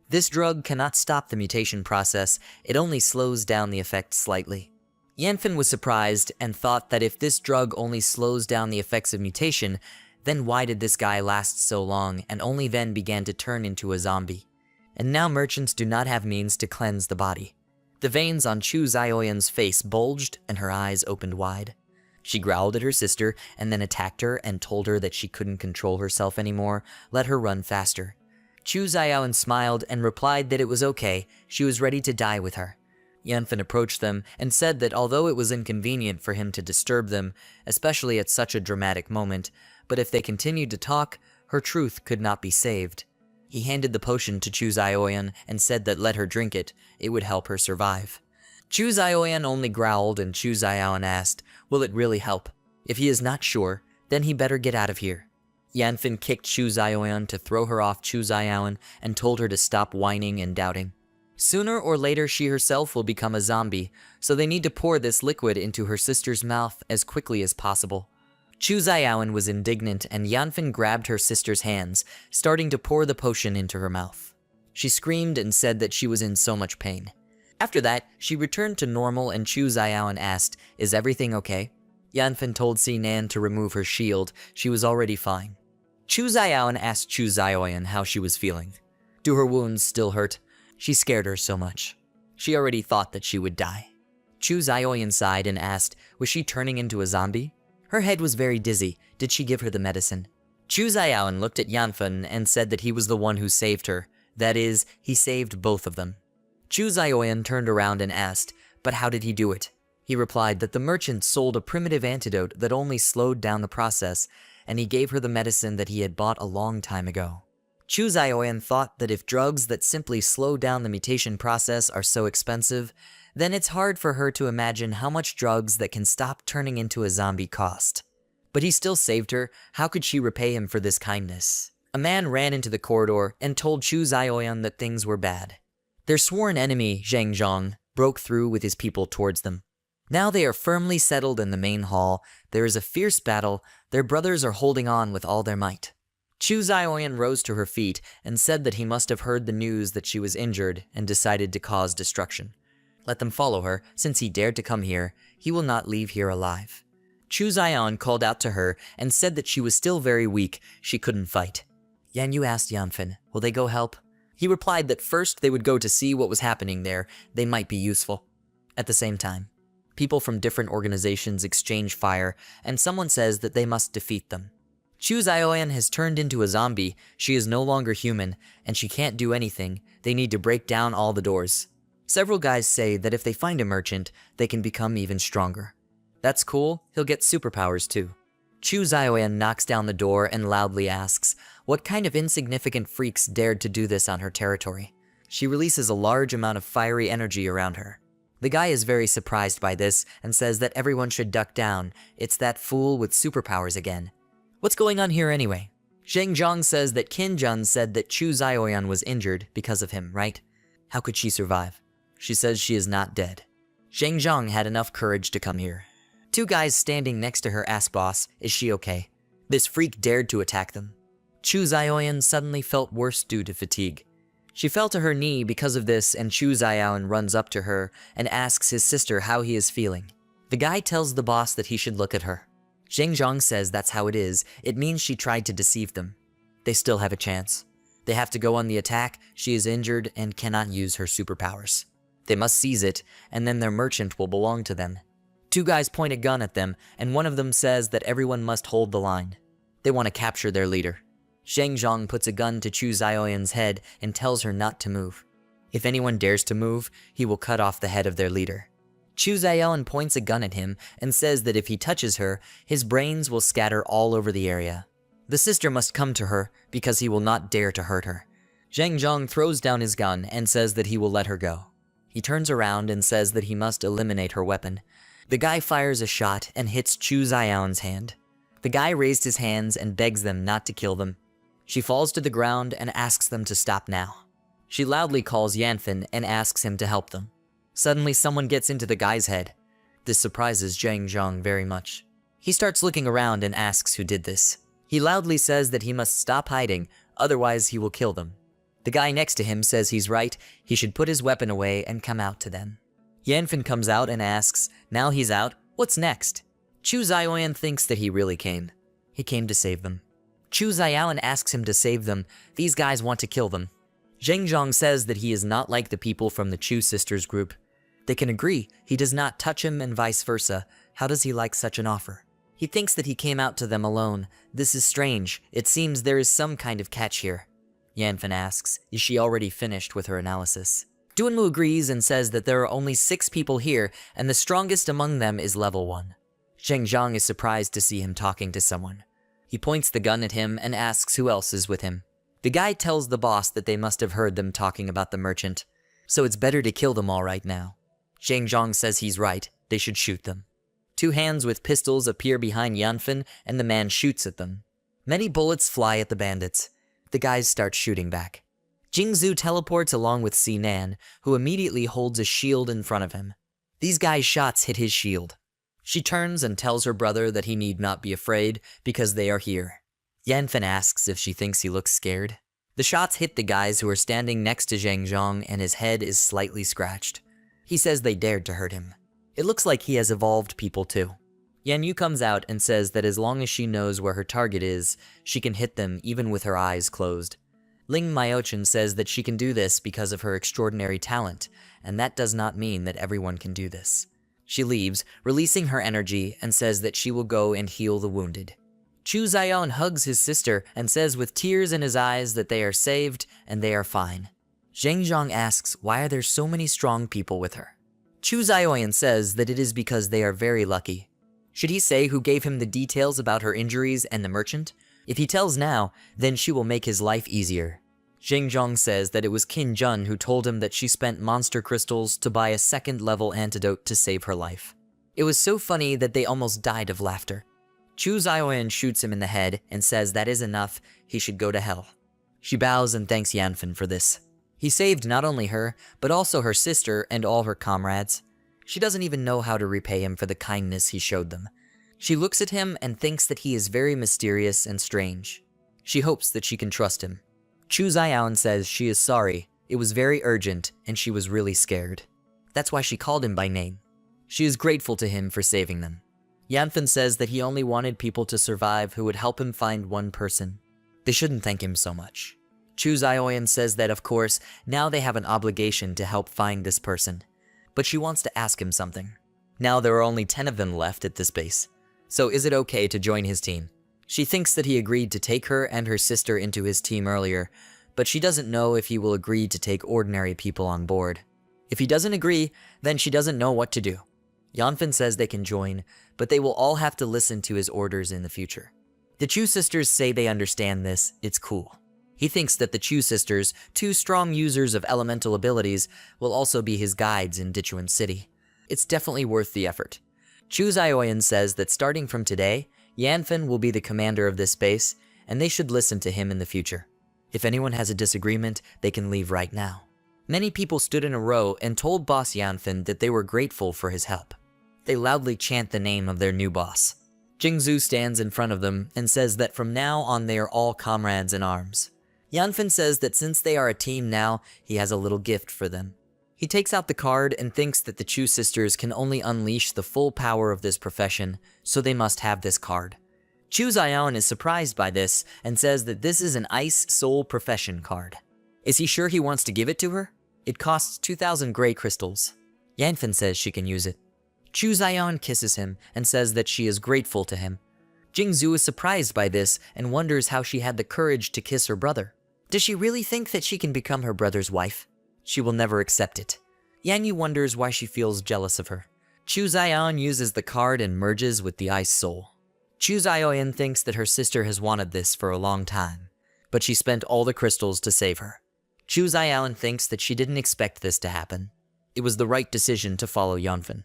This drug cannot stop the mutation process, it only slows down the effect slightly. Yanfen was surprised and thought that if this drug only slows down the effects of mutation, then why did this guy last so long and only then began to turn into a zombie? And now merchants do not have means to cleanse the body. The veins on Chu Zioyan's face bulged and her eyes opened wide. She growled at her sister and then attacked her and told her that she couldn't control herself anymore, let her run faster. Chu Zioyan smiled and replied that it was okay, she was ready to die with her. Yanfen approached them and said that although it was inconvenient for him to disturb them, especially at such a dramatic moment, but if they continued to talk, her truth could not be saved. He handed the potion to Chu Zioyan and said that let her drink it, it would help her survive. Chu Zioyan only growled and Chu Zioyan asked, will it really help? If he is not sure, then he better get out of here. Yanfen kicked Chu Zioyan to throw her off Chu Zioyan and told her to stop whining and doubting. Sooner or later she herself will become a zombie, so they need to pour this liquid into her sister's mouth as quickly as possible. Chu Zioyan was indignant and Yanfen grabbed her sister's hands, starting to pour the potion into her mouth. She screamed and said that she was in so much pain. After that, she returned to normal and Chu Zioyan asked, is everything okay? Yanfen told Sinan to remove her shield, she was already fine. Chu Zioyan asked Chu Zioyan how she was feeling. Do her wounds still hurt? She scared her so much. She already thought that she would die. Chu Zioyan sighed and asked, was she turning into a zombie? Her head was very dizzy. Did she give her the medicine? Chu Zioyan looked at Yanfen and said that he was the one who saved her. That is, he saved both of them. Chu Zioyan turned around and asked, but how did he do it? He replied that the merchant sold a primitive antidote that only slowed down the process, and he gave her the medicine that he had bought a long time ago. Chu Zioyan thought that if drugs that simply slow down the mutation process are so expensive, then it's hard for her to imagine how much drugs that can stop turning into a zombie cost. But he still saved her. How could she repay him for this kindness? A man ran into the corridor and told Chu Zioyan that things were bad. Their sworn enemy, Zhang Zhang, broke through with his people towards them. Now they are firmly settled in the main hall. There is a fierce battle. Their brothers are holding on with all their might. Chu Zioyan rose to her feet and said that he must have heard the news that she was injured and decided to cause destruction. Let them follow her, since he dared to come here, he will not leave here alive. Chu Zioyan called out to her and said that she was still very weak, she couldn't fight. Yan Yu asked Yanfen, will they go help? He replied that first they would go to see what was happening there, they might be useful. At the same time, people from different organizations exchange fire, and someone says that they must defeat them. Chu Zioyan has turned into a zombie, she is no longer human, and she can't do anything, they need to break down all the doors. Several guys say that if they find a merchant, they can become even stronger. That's cool, he'll get superpowers too. Chu Zioyan knocks down the door and loudly asks, what kind of insignificant freaks dared to do this on her territory? She releases a large amount of fiery energy around her. The guy is very surprised by this and says that everyone should duck down, it's that fool with superpowers again. What's going on here anyway? Zhang Zhang says that Qin Jun said that Chu Zioyan was injured because of him, right? How could she survive? She says she is not dead. Zhang Zhang had enough courage to come here. Two guys standing next to her ask boss, is she okay? This freak dared to attack them. Chu Zioyan suddenly felt worse due to fatigue. She fell to her knee because of this and Chu Zioyan runs up to her and asks his sister how he is feeling. The guy tells the boss that he should look at her. Zhang Zhang says that's how it is, it means she tried to deceive them. They still have a chance. They have to go on the attack, she is injured and cannot use her superpowers. They must seize it, and then their merchant will belong to them. Two guys point a gun at them, and one of them says that everyone must hold the line. They want to capture their leader. Zhang Zhang puts a gun to Chu Zioyan's head and tells her not to move. If anyone dares to move, he will cut off the head of their leader. Chu Zayaon points a gun at him and says that if he touches her, his brains will scatter all over the area. The sister must come to her because he will not dare to hurt her. Zhang Zhong throws down his gun and says that he will let her go. He turns around and says that he must eliminate her weapon. The guy fires a shot and hits Chu Zayaon's hand. The guy raised his hands and begs them not to kill them. She falls to the ground and asks them to stop now. She loudly calls Yanfen and asks him to help them. Suddenly someone gets into the guy's head. This surprises Zhang Zhong very much. He starts looking around and asks who did this. He loudly says that he must stop hiding, otherwise he will kill them. The guy next to him says he's right, he should put his weapon away and come out to them. Yanfen comes out and asks, now he's out, what's next? Chu Zayaon thinks that he really came. He came to save them. Chu Zayaon asks him to save them. These guys want to kill them. Zhang Zhong says that he is not like the people from the Chu sisters group. They can agree, he does not touch him and vice versa. How does he like such an offer? He thinks that he came out to them alone. This is strange. It seems there is some kind of catch here. Yanfen asks, is she already finished with her analysis? Duanmu agrees and says that there are only 6 people here, and the strongest among them is level 1. Zhang Zhong is surprised to see him talking to someone. He points the gun at him and asks who else is with him. The guy tells the boss that they must have heard them talking about the merchant, so it's better to kill them all right now. Zhang Zhong says he's right, they should shoot them. 2 hands with pistols appear behind Yanfen and the man shoots at them. Many bullets fly at the bandits. The guys start shooting back. Jingzhu teleports along with Sinan, who immediately holds a shield in front of him. These guys' shots hit his shield. She turns and tells her brother that he need not be afraid because they are here. Yanfen asks if she thinks he looks scared. The shots hit the guys who are standing next to Zhang Zhong and his head is slightly scratched. He says they dared to hurt him. It looks like he has evolved people too. Yan Yu comes out and says that as long as she knows where her target is, she can hit them even with her eyes closed. Ling Myochen says that she can do this because of her extraordinary talent, and that does not mean that everyone can do this. She leaves, releasing her energy, and says that she will go and heal the wounded. Chu Zayaon hugs his sister and says with tears in his eyes that they are saved and they are fine. Zhang Zhong asks why are there so many strong people with her. Chu Zayaon says that it is because they are very lucky. Should he say who gave him the details about her injuries and the merchant? If he tells now, then she will make his life easier. Zhang Zhong says that it was Qin Jun who told him that she spent monster crystals to buy a 2nd level antidote to save her life. It was so funny that they almost died of laughter. Chu Zayaon shoots him in the head and says that is enough, he should go to hell. She bows and thanks Yanfen for this. He saved not only her, but also her sister and all her comrades. She doesn't even know how to repay him for the kindness he showed them. She looks at him and thinks that he is very mysterious and strange. She hopes that she can trust him. Chu Zayaon says she is sorry, it was very urgent, and she was really scared. That's why she called him by name. She is grateful to him for saving them. Yanfen says that he only wanted people to survive who would help him find one person. They shouldn't thank him so much. Chu Zayaon says that of course, now they have an obligation to help find this person. But she wants to ask him something. Now there are only 10 of them left at this base. So is it okay to join his team? She thinks that he agreed to take her and her sister into his team earlier, but she doesn't know if he will agree to take ordinary people on board. If he doesn't agree, then she doesn't know what to do. Yanfen says they can join, but they will all have to listen to his orders in the future. The Chu sisters say they understand this, it's cool. He thinks that the Chu sisters, 2 strong users of elemental abilities, will also be his guides in Dichuan City. It's definitely worth the effort. Chu Zayaon says that starting from today, Yanfen will be the commander of this base, and they should listen to him in the future. If anyone has a disagreement, they can leave right now. Many people stood in a row and told Boss Yanfen that they were grateful for his help. They loudly chant the name of their new boss. Jingzhu stands in front of them and says that from now on they are all comrades in arms. Yanfen says that since they are a team now, he has a little gift for them. He takes out the card and thinks that the Chu sisters can only unleash the full power of this profession, so they must have this card. Chu Zayaon is surprised by this and says that this is an Ice Soul Profession card. Is he sure he wants to give it to her? It costs 2,000 gray crystals. Yanfen says she can use it. Chu Zayaon kisses him and says that she is grateful to him. Jingzhu is surprised by this and wonders how she had the courage to kiss her brother. Does she really think that she can become her brother's wife? She will never accept it. Yan Yu wonders why she feels jealous of her. Chu Zioan uses the card and merges with the Ice Soul. Chu Zioan thinks that her sister has wanted this for a long time, but she spent all the crystals to save her. Chu Zioan thinks that she didn't expect this to happen. It was the right decision to follow Yanfen.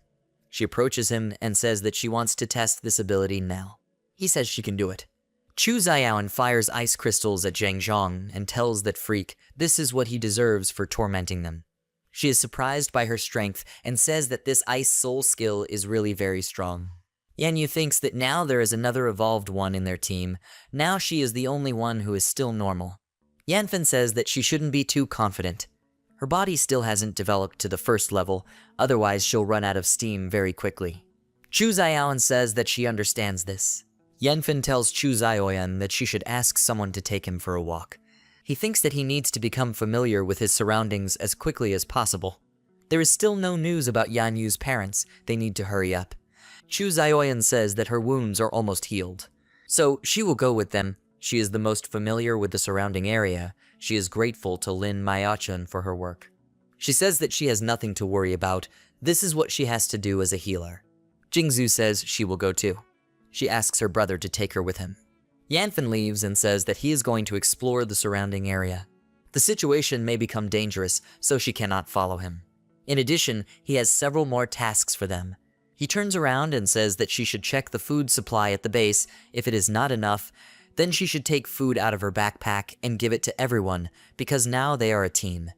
She approaches him and says that she wants to test this ability now. He says she can do it. Chu Zioan fires ice crystals at Zhang Zhang and tells that freak this is what he deserves for tormenting them. She is surprised by her strength and says that this ice soul skill is really very strong. Yanyu thinks that now there is another evolved one in their team. Now she is the only one who is still normal. Yanfen says that she shouldn't be too confident. Her body still hasn't developed to the first level, otherwise she'll run out of steam very quickly. Chu Zioan says that she understands this. Yanfen tells Chu Zioan that she should ask someone to take him for a walk. He thinks that he needs to become familiar with his surroundings as quickly as possible. There is still no news about Yanyu's parents. They need to hurry up. Chu Zioan says that her wounds are almost healed. So she will go with them. She is the most familiar with the surrounding area. She is grateful to Lin Mayachun for her work. She says that she has nothing to worry about. This is what she has to do as a healer. Jingzhu says she will go too. She asks her brother to take her with him. Yanfen leaves and says that he is going to explore the surrounding area. The situation may become dangerous, so she cannot follow him. In addition, he has several more tasks for them. He turns around and says that she should check the food supply at the base. If it is not enough, then she should take food out of her backpack and give it to everyone, because now they are a team.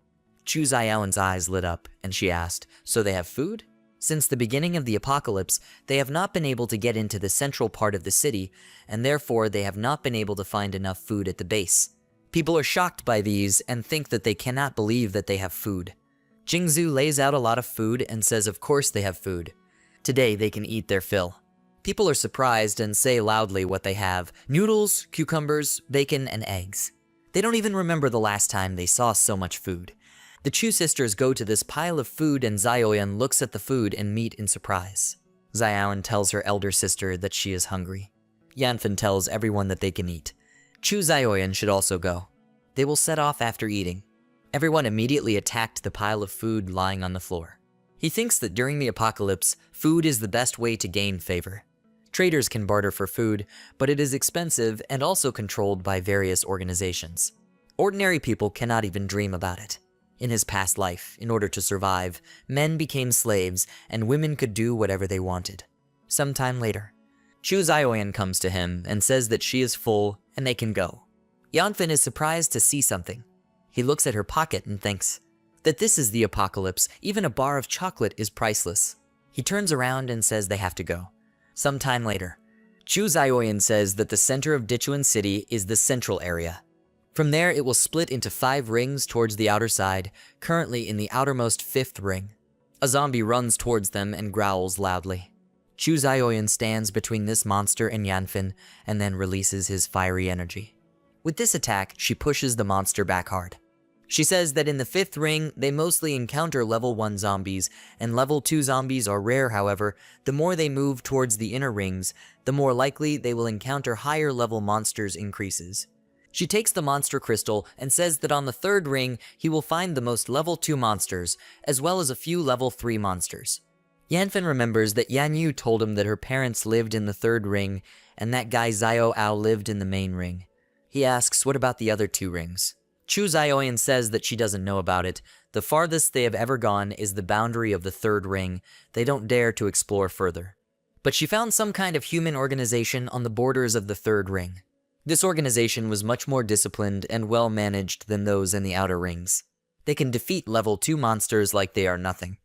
Chu Zioan's eyes lit up, and she asked, so they have food? Since the beginning of the apocalypse, they have not been able to get into the central part of the city, and therefore they have not been able to find enough food at the base. People are shocked by these and think that they cannot believe that they have food. Jingzhu lays out a lot of food and says of course they have food. Today they can eat their fill. People are surprised and say loudly what they have: noodles, cucumbers, bacon, and eggs. They don't even remember the last time they saw so much food. The Chu sisters go to this pile of food and Zioan looks at the food and meat in surprise. Zioan tells her elder sister that she is hungry. Yanfen tells everyone that they can eat. Chu Zioan should also go. They will set off after eating. Everyone immediately attacked the pile of food lying on the floor. He thinks that during the apocalypse, food is the best way to gain favor. Traders can barter for food, but it is expensive and also controlled by various organizations. Ordinary people cannot even dream about it. In his past life, in order to survive, men became slaves and women could do whatever they wanted. Sometime later, Chu Zioan comes to him and says that she is full and they can go. Yanfen is surprised to see something. He looks at her pocket and thinks that this is the apocalypse. Even a bar of chocolate is priceless. He turns around and says they have to go. Sometime later, Chu Zioan says that the center of Dichuan City is the central area. From there, it will split into 5 rings towards the outer side, currently in the outermost 5th ring. A zombie runs towards them and growls loudly. Chu Zioan stands between this monster and Yanfen, and then releases his fiery energy. With this attack, she pushes the monster back hard. She says that in the 5th ring, they mostly encounter level 1 zombies, and level 2 zombies are rare. However, the more they move towards the inner rings, the more likely they will encounter higher level monsters increases. She takes the monster crystal and says that on the 3rd ring, he will find the most level 2 monsters, as well as a few level 3 monsters. Yanfen remembers that Yanyu told him that her parents lived in the 3rd ring, and that guy Zio Ao lived in the main ring. He asks what about the other 2 rings. Chu Zioan says that she doesn't know about it. The farthest they have ever gone is the boundary of the 3rd ring. They don't dare to explore further. But she found some kind of human organization on the borders of the 3rd ring. This organization was much more disciplined and well managed than those in the outer rings. They can defeat level 2 monsters like they are nothing.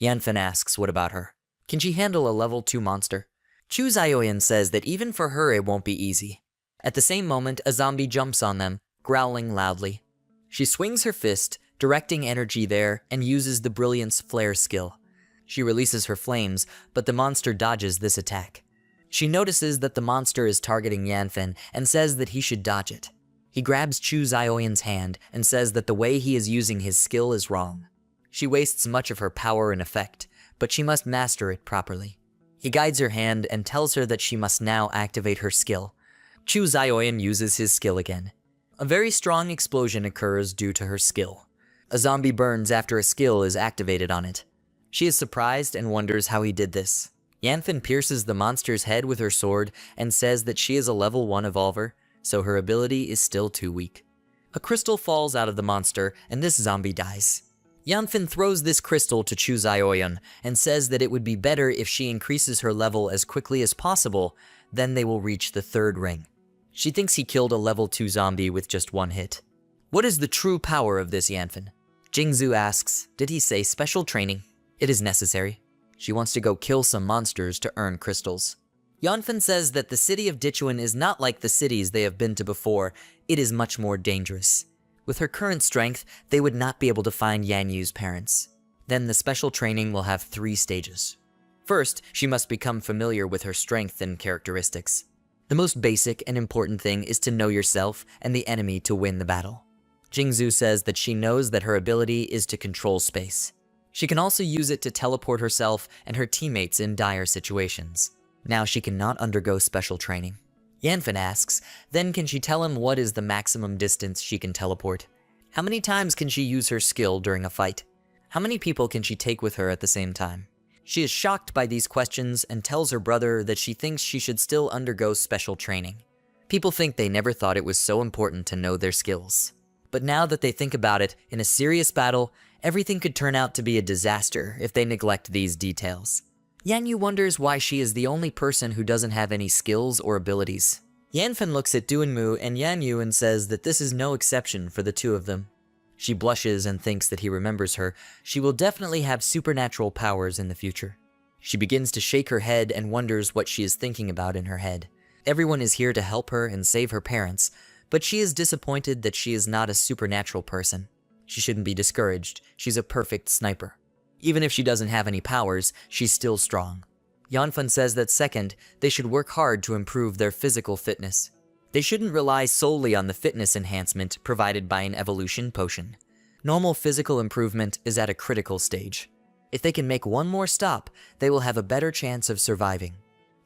Yanfen asks what about her. Can she handle a level 2 monster? Chu Zioan says that even for her it won't be easy. At the same moment, a zombie jumps on them, growling loudly. She swings her fist, directing energy there, and uses the Brilliance Flare skill. She releases her flames, but the monster dodges this attack. She notices that the monster is targeting Yanfen and says that he should dodge it. He grabs Chu Zioan's hand and says that the way he is using his skill is wrong. She wastes much of her power and effect, but she must master it properly. He guides her hand and tells her that she must now activate her skill. Chu Zioan uses his skill again. A very strong explosion occurs due to her skill. A zombie burns after a skill is activated on it. She is surprised and wonders how he did this. Yanfen pierces the monster's head with her sword and says that she is a level 1 evolver, so her ability is still too weak. A crystal falls out of the monster, and this zombie dies. Yanfen throws this crystal to Chuzaoyan and says that it would be better if she increases her level as quickly as possible, then they will reach the 3rd ring. She thinks he killed a level 2 zombie with just 1 hit. What is the true power of this Yanfen? Jingzhu asks, did he say special training? It is necessary. She wants to go kill some monsters to earn crystals. Yanfen says that the city of Dichuan is not like the cities they have been to before, it is much more dangerous. With her current strength, they would not be able to find Yan Yu's parents. Then the special training will have 3 stages. First, she must become familiar with her strength and characteristics. The most basic and important thing is to know yourself and the enemy to win the battle. Jingzhu says that she knows that her ability is to control space. She can also use it to teleport herself and her teammates in dire situations. Now she cannot undergo special training. Yanfen asks, then can she tell him what is the maximum distance she can teleport? How many times can she use her skill during a fight? How many people can she take with her at the same time? She is shocked by these questions and tells her brother that she thinks she should still undergo special training. People think they never thought it was so important to know their skills. But now that they think about it, in a serious battle, everything could turn out to be a disaster if they neglect these details. Yan Yu wonders why she is the only person who doesn't have any skills or abilities. Yanfen looks at Duanmu and Yan Yu and says that this is no exception for the two of them. She blushes and thinks that he remembers her. She will definitely have supernatural powers in the future. She begins to shake her head and wonders what she is thinking about in her head. Everyone is here to help her and save her parents, but she is disappointed that she is not a supernatural person. She shouldn't be discouraged. She's a perfect sniper. Even if she doesn't have any powers, she's still strong. Yanfen says that second, they should work hard to improve their physical fitness. They shouldn't rely solely on the fitness enhancement provided by an evolution potion. Normal physical improvement is at a critical stage. If they can make one more stop, they will have a better chance of surviving.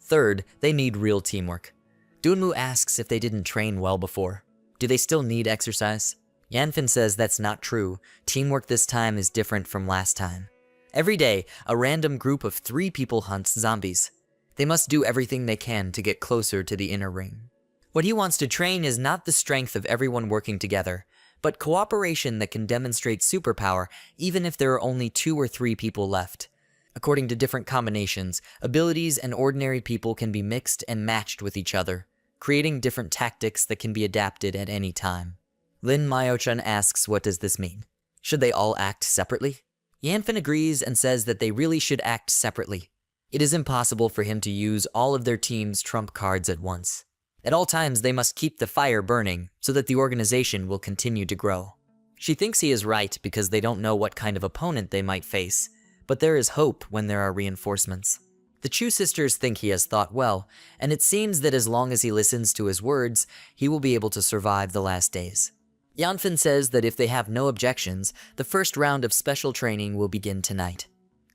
Third, they need real teamwork. Dunmu asks if they didn't train well before. Do they still need exercise? Yanfen says that's not true. Teamwork this time is different from last time. Every day, a random group of 3 people hunts zombies. They must do everything they can to get closer to the inner ring. What he wants to train is not the strength of everyone working together, but cooperation that can demonstrate superpower even if there are only 2 or 3 people left. According to different combinations, abilities and ordinary people can be mixed and matched with each other, creating different tactics that can be adapted at any time. Lin Mayo-chan asks, what does this mean? Should they all act separately? Yanfen agrees and says that they really should act separately. It is impossible for him to use all of their team's trump cards at once. At all times, they must keep the fire burning so that the organization will continue to grow. She thinks he is right because they don't know what kind of opponent they might face, but there is hope when there are reinforcements. The Chu sisters think he has thought well, and it seems that as long as he listens to his words, he will be able to survive the last days. Yanfen says that if they have no objections, the first round of special training will begin tonight.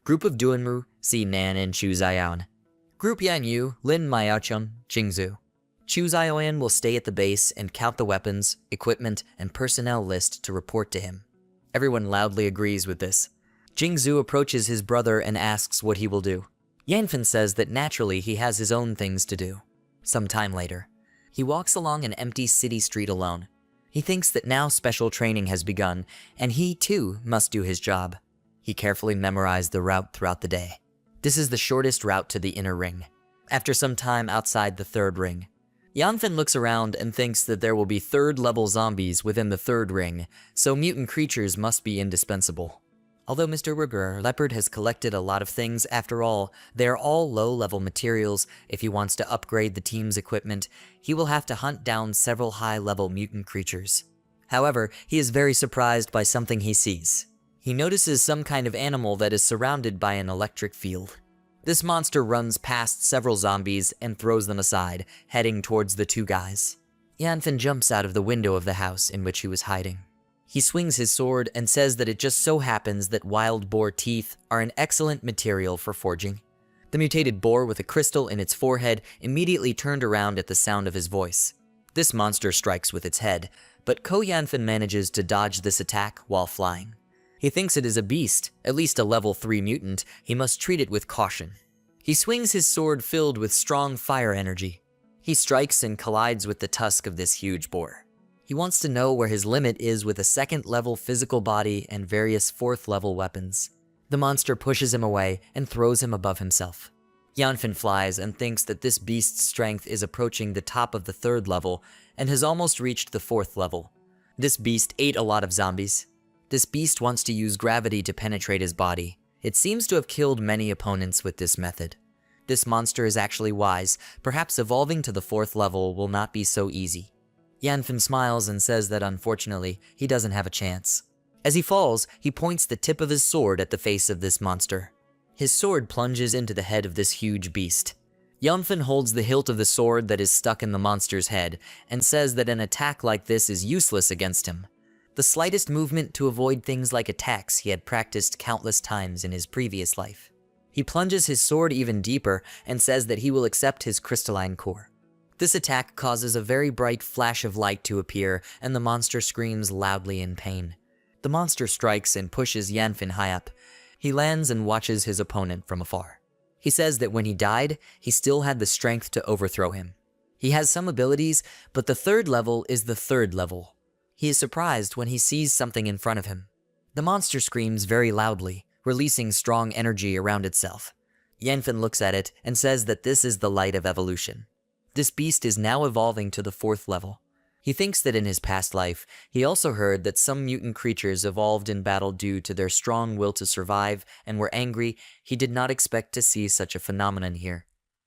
Group of Duanmu, see Nan and Chu Zaiyan. Group Yan Yu, Lin Maochun, Jingzhu. Chu Zaiyan will stay at the base and count the weapons, equipment, and personnel list to report to him. Everyone loudly agrees with this. Jingzhu approaches his brother and asks what he will do. Yanfen says that naturally he has his own things to do. Some time later, he walks along an empty city street alone. He thinks that now special training has begun, and he too must do his job. He carefully memorized the route throughout the day. This is the shortest route to the inner ring. After some time outside the 3rd ring, Yanfen looks around and thinks that there will be 3rd level zombies within the 3rd ring, so mutant creatures must be indispensable. Although Mr. Leopard has collected a lot of things, after all, they are all low-level materials. If he wants to upgrade the team's equipment, he will have to hunt down several high-level mutant creatures. However, he is very surprised by something he sees. He notices some kind of animal that is surrounded by an electric field. This monster runs past several zombies and throws them aside, heading towards the 2 guys. Yanfen jumps out of the window of the house in which he was hiding. He swings his sword and says that it just so happens that wild boar teeth are an excellent material for forging. The mutated boar with a crystal in its forehead immediately turned around at the sound of his voice. This monster strikes with its head, but Ko Yanfen manages to dodge this attack while flying. He thinks it is a beast, at least a level 3 mutant. He must treat it with caution. He swings his sword filled with strong fire energy. He strikes and collides with the tusk of this huge boar. He wants to know where his limit is with a 2nd level physical body and various 4th level weapons. The monster pushes him away and throws him above himself. Yanfen flies and thinks that this beast's strength is approaching the top of the 3rd level and has almost reached the 4th level. This beast ate a lot of zombies. This beast wants to use gravity to penetrate his body. It seems to have killed many opponents with this method. This monster is actually wise. Perhaps evolving to the 4th level will not be so easy. Yanfen smiles and says that unfortunately, he doesn't have a chance. As he falls, he points the tip of his sword at the face of this monster. His sword plunges into the head of this huge beast. Yanfen holds the hilt of the sword that is stuck in the monster's head and says that an attack like this is useless against him. The slightest movement to avoid things like attacks he had practiced countless times in his previous life. He plunges his sword even deeper and says that he will accept his crystalline core. This attack causes a very bright flash of light to appear, and the monster screams loudly in pain. The monster strikes and pushes Yanfen high up. He lands and watches his opponent from afar. He says that when he died, he still had the strength to overthrow him. He has some abilities, but the 3rd level is the 3rd level. He is surprised when he sees something in front of him. The monster screams very loudly, releasing strong energy around itself. Yanfen looks at it and says that this is the light of evolution. This beast is now evolving to the 4th level. He thinks that in his past life, he also heard that some mutant creatures evolved in battle due to their strong will to survive and were angry. He did not expect to see such a phenomenon here.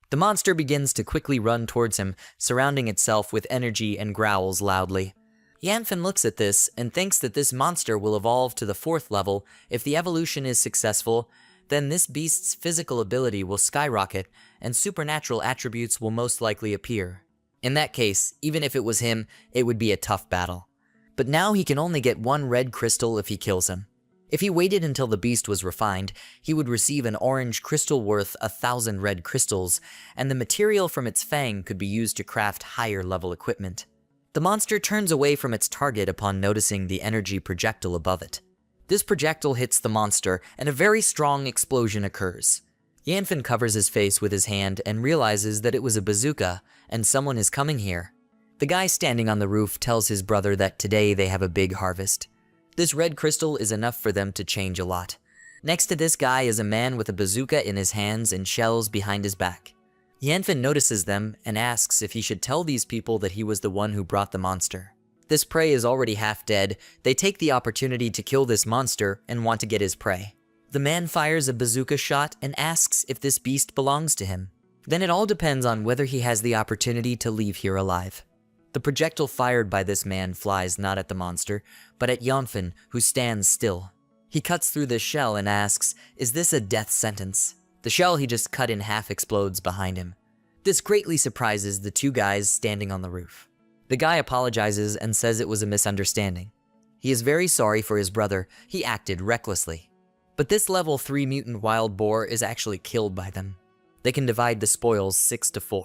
The monster begins to quickly run towards him, surrounding itself with energy and growls loudly. Yanfen looks at this and thinks that this monster will evolve to the 4th level. If the evolution is successful, then this beast's physical ability will skyrocket and supernatural attributes will most likely appear. In that case, even if it was him, it would be a tough battle. But now he can only get 1 red crystal if he kills him. If he waited until the beast was refined, he would receive an orange crystal worth 1,000 red crystals, and the material from its fang could be used to craft higher level equipment. The monster turns away from its target upon noticing the energy projectile above it. This projectile hits the monster, and a very strong explosion occurs. Yanfen covers his face with his hand and realizes that it was a bazooka, and someone is coming here. The guy standing on the roof tells his brother that today they have a big harvest. This red crystal is enough for them to change a lot. Next to this guy is a man with a bazooka in his hands and shells behind his back. Yanfen notices them and asks if he should tell these people that he was the one who brought the monster. This prey is already half dead. They take the opportunity to kill this monster and want to get his prey. The man fires a bazooka shot and asks if this beast belongs to him. Then it all depends on whether he has the opportunity to leave here alive. The projectile fired by this man flies not at the monster, but at Yanfen, who stands still. He cuts through the shell and asks, "Is this a death sentence?" The shell he just cut in half explodes behind him. This greatly surprises the 2 guys standing on the roof. The guy apologizes and says it was a misunderstanding. He is very sorry for his brother. He acted recklessly. But this level 3 mutant wild boar is actually killed by them. They can divide the spoils 6-4.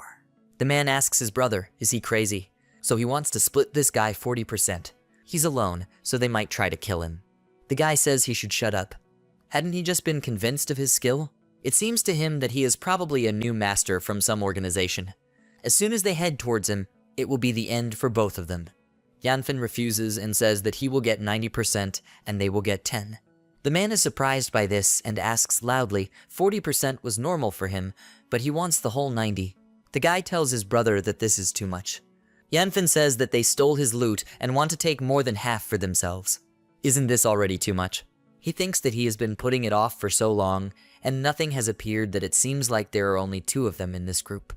The man asks his brother, is he crazy? So he wants to split this guy 40%. He's alone, so they might try to kill him. The guy says he should shut up. Hadn't he just been convinced of his skill? It seems to him that he is probably a new master from some organization. As soon as they head towards him, it will be the end for both of them. Yanfen refuses and says that he will get 90% and they will get 10. The man is surprised by this and asks loudly, 40% was normal for him, but he wants the whole 90. The guy tells his brother that this is too much. Yanfen says that they stole his loot and want to take more than half for themselves. Isn't this already too much? He thinks that he has been putting it off for so long, and nothing has appeared that it seems like there are only 2 of them in this group.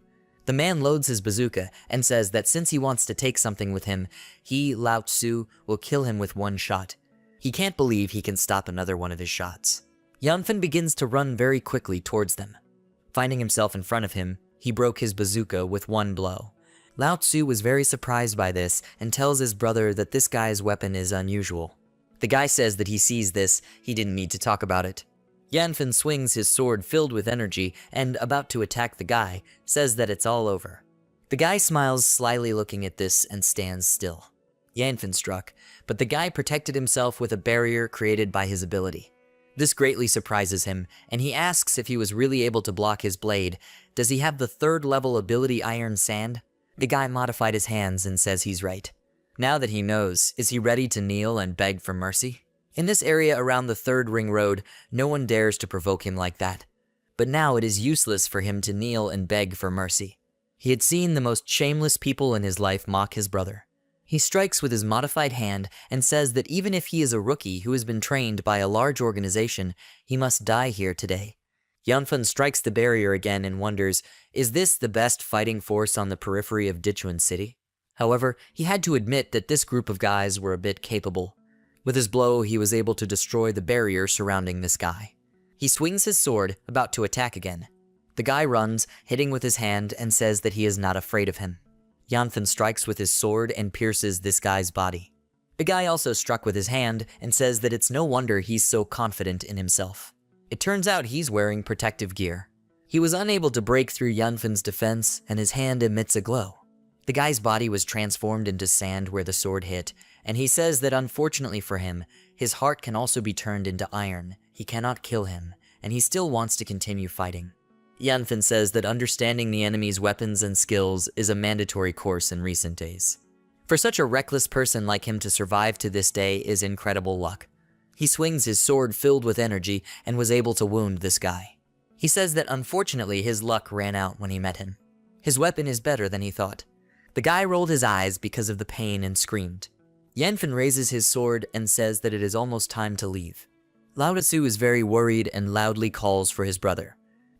The man loads his bazooka and says that since he wants to take something with him, he, Lao Tzu, will kill him with 1 shot. He can't believe he can stop another one of his shots. Yanfen begins to run very quickly towards them. Finding himself in front of him, he broke his bazooka with 1 blow. Lao Tzu was very surprised by this and tells his brother that this guy's weapon is unusual. The guy says that he sees this, he didn't need to talk about it. Yanfen swings his sword filled with energy and, about to attack the guy, says that it's all over. The guy smiles slyly looking at this and stands still. Yanfen struck, but the guy protected himself with a barrier created by his ability. This greatly surprises him, and he asks if he was really able to block his blade. Does he have the 3rd level ability Iron Sand? The guy modified his hands and says he's right. Now that he knows, is he ready to kneel and beg for mercy? In this area around the 3rd ring road, no one dares to provoke him like that. But now it is useless for him to kneel and beg for mercy. He had seen the most shameless people in his life mock his brother. He strikes with his modified hand and says that even if he is a rookie who has been trained by a large organization, he must die here today. Yanfen strikes the barrier again and wonders, is this the best fighting force on the periphery of Dichuan City? However, he had to admit that this group of guys were a bit capable. With his blow, he was able to destroy the barrier surrounding this guy. He swings his sword, about to attack again. The guy runs, hitting with his hand, and says that he is not afraid of him. Yanfen strikes with his sword and pierces this guy's body. The guy also struck with his hand and says that it's no wonder he's so confident in himself. It turns out he's wearing protective gear. He was unable to break through Yanfen's defense, and his hand emits a glow. The guy's body was transformed into sand where the sword hit, and he says that unfortunately for him, his heart can also be turned into iron. He cannot kill him, and he still wants to continue fighting. Yanfen says that understanding the enemy's weapons and skills is a mandatory course in recent days. For such a reckless person like him to survive to this day is incredible luck. He swings his sword filled with energy and was able to wound this guy. He says that unfortunately his luck ran out when he met him. His weapon is better than he thought. The guy rolled his eyes because of the pain and screamed. Yanfen raises his sword and says that it is almost time to leave. Laodasu is very worried and loudly calls for his brother.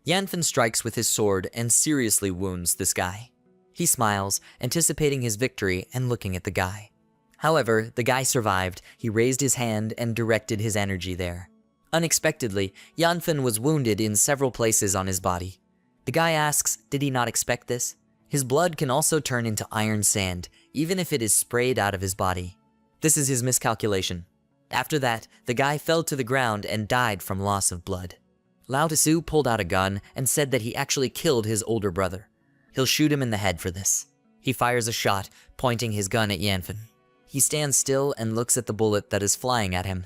Yanfen strikes with his sword and seriously wounds this guy. He smiles, anticipating his victory and looking at the guy. However, the guy survived. He raised his hand and directed his energy there. Unexpectedly, Yanfen was wounded in several places on his body. The guy asks, did he not expect this? His blood can also turn into iron sand, even if it is sprayed out of his body. This is his miscalculation. After that, the guy fell to the ground and died from loss of blood. Laodasu pulled out a gun and said that he actually killed his older brother. He'll shoot him in the head for this. He fires a shot, pointing his gun at Yanfen. He stands still and looks at the bullet that is flying at him.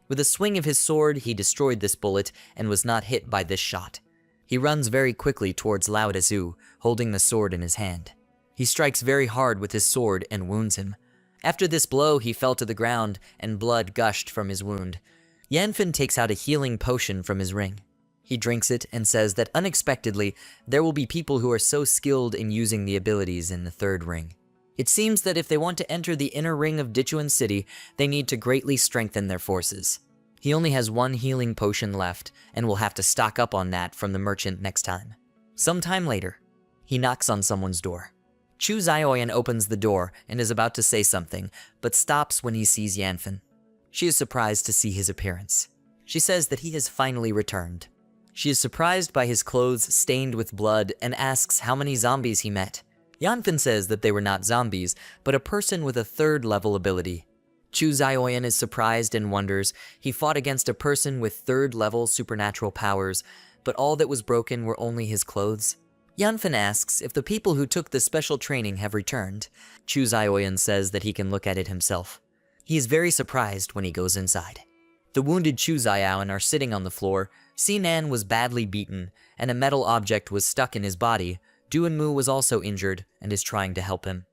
With a swing of his sword, he destroyed this bullet and was not hit by this shot. He runs very quickly towards Laodasu, holding the sword in his hand. He strikes very hard with his sword and wounds him. After this blow, he fell to the ground and blood gushed from his wound. Yanfen takes out a healing potion from his ring. He drinks it and says that unexpectedly, there will be people who are so skilled in using the abilities in the 3rd ring. It seems that if they want to enter the inner ring of Dichuan City, they need to greatly strengthen their forces. He only has 1 healing potion left, and will have to stock up on that from the merchant next time. Sometime later, he knocks on someone's door. Chu Zioyan opens the door and is about to say something, but stops when he sees Yanfen. She is surprised to see his appearance. She says that he has finally returned. She is surprised by his clothes stained with blood and asks how many zombies he met. Yanfen says that they were not zombies, but a person with a 3rd level ability. Chu Zioyan is surprised and wonders. He fought against a person with 3rd level supernatural powers, but all that was broken were only his clothes. Yanfen asks if the people who took the special training have returned. Chu Zioyan says that he can look at it himself. He is very surprised when he goes inside. The wounded Chu Zioyan are sitting on the floor. Sinan was badly beaten, and a metal object was stuck in his body. Duanmu was also injured and is trying to help him.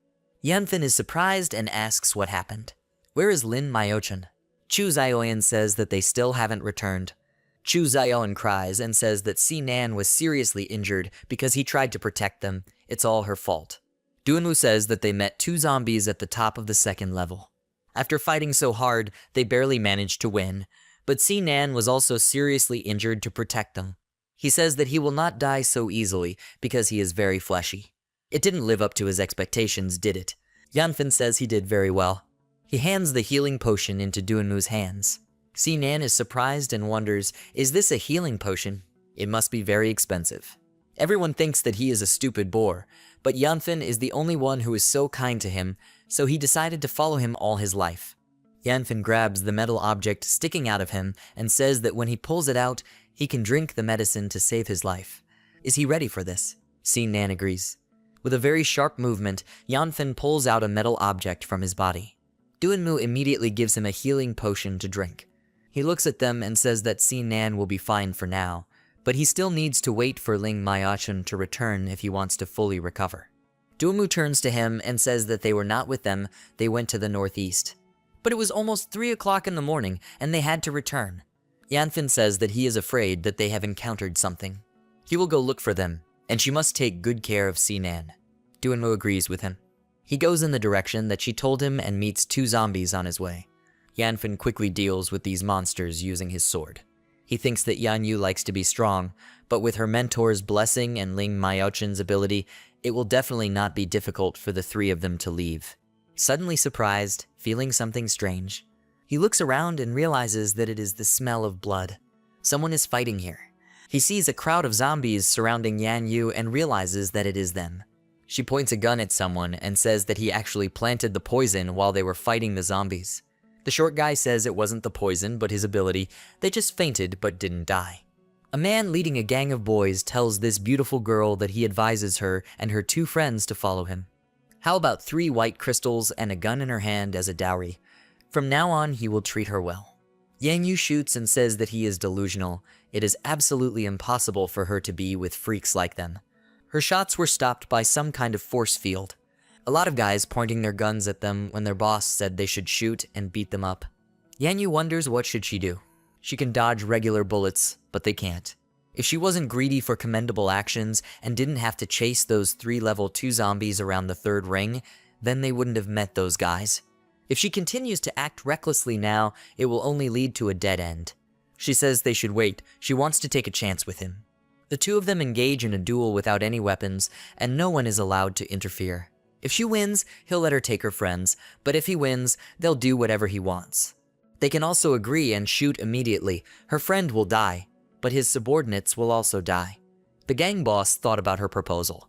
Yanfen is surprised and asks what happened. Where is Lin Myochan? Chu Zioyan says that they still haven't returned. Chu Zioyan cries and says that Sinan was seriously injured because he tried to protect them. It's all her fault. Duanmu says that they met 2 zombies at the top of the 2nd level. After fighting so hard, they barely managed to win, but Sinan was also seriously injured to protect them. He says that he will not die so easily because he is very fleshy. It didn't live up to his expectations, did it? Yanfen says he did very well. He hands the healing potion into Duanmu's hands. Sinan is surprised and wonders, is this a healing potion? It must be very expensive. Everyone thinks that he is a stupid bore, but Yanfen is the only one who is so kind to him, so he decided to follow him all his life. Yanfen grabs the metal object sticking out of him and says that when he pulls it out, he can drink the medicine to save his life. Is he ready for this? Sinan agrees. With a very sharp movement, Yanfen pulls out a metal object from his body. Duanmu immediately gives him a healing potion to drink. He looks at them and says that Si Nan will be fine for now, but he still needs to wait for Ling Mayachun to return if he wants to fully recover. Duanmu turns to him and says that they were not with them, they went to the northeast. But it was almost 3 o'clock in the morning and they had to return. Yanfin says that he is afraid that they have encountered something. He will go look for them, and she must take good care of Si Nan. Duanmu agrees with him. He goes in the direction that she told him and meets 2 zombies on his way. Yanfin quickly deals with these monsters using his sword. He thinks that Yanyu likes to be strong, but with her mentor's blessing and Ling Mayachun's ability, it will definitely not be difficult for the 3 of them to leave. Suddenly surprised, feeling something strange, he looks around and realizes that it is the smell of blood. Someone is fighting here. He sees a crowd of zombies surrounding Yanyu and realizes that it is them. She points a gun at someone and says that he actually planted the poison while they were fighting the zombies. The short guy says it wasn't the poison but his ability, they just fainted but didn't die. A man leading a gang of boys tells this beautiful girl that he advises her and her 2 friends to follow him. How about 3 white crystals and a gun in her hand as a dowry? From now on, he will treat her well. Yanyu shoots and says that he is delusional. It is absolutely impossible for her to be with freaks like them. Her shots were stopped by some kind of force field. A lot of guys pointing their guns at them when their boss said they should shoot and beat them up. Yanyu wonders what should she do. She can dodge regular bullets, but they can't. If she wasn't greedy for commendable actions and didn't have to chase those 3 level 2 zombies around the 3rd ring, then they wouldn't have met those guys. If she continues to act recklessly now, it will only lead to a dead end. She says they should wait. She wants to take a chance with him. The 2 of them engage in a duel without any weapons, and no one is allowed to interfere. If she wins, he'll let her take her friends, but if he wins, they'll do whatever he wants. They can also agree and shoot immediately. Her friend will die, but his subordinates will also die. The gang boss thought about her proposal.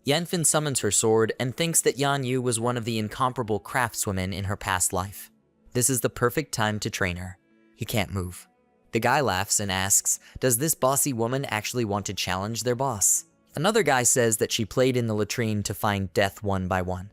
Yanfin summons her sword and thinks that Yanyu was one of the incomparable craftswomen in her past life. This is the perfect time to train her. He can't move. The guy laughs and asks, does this bossy woman actually want to challenge their boss? Another guy says that she played in the latrine to find death one by one.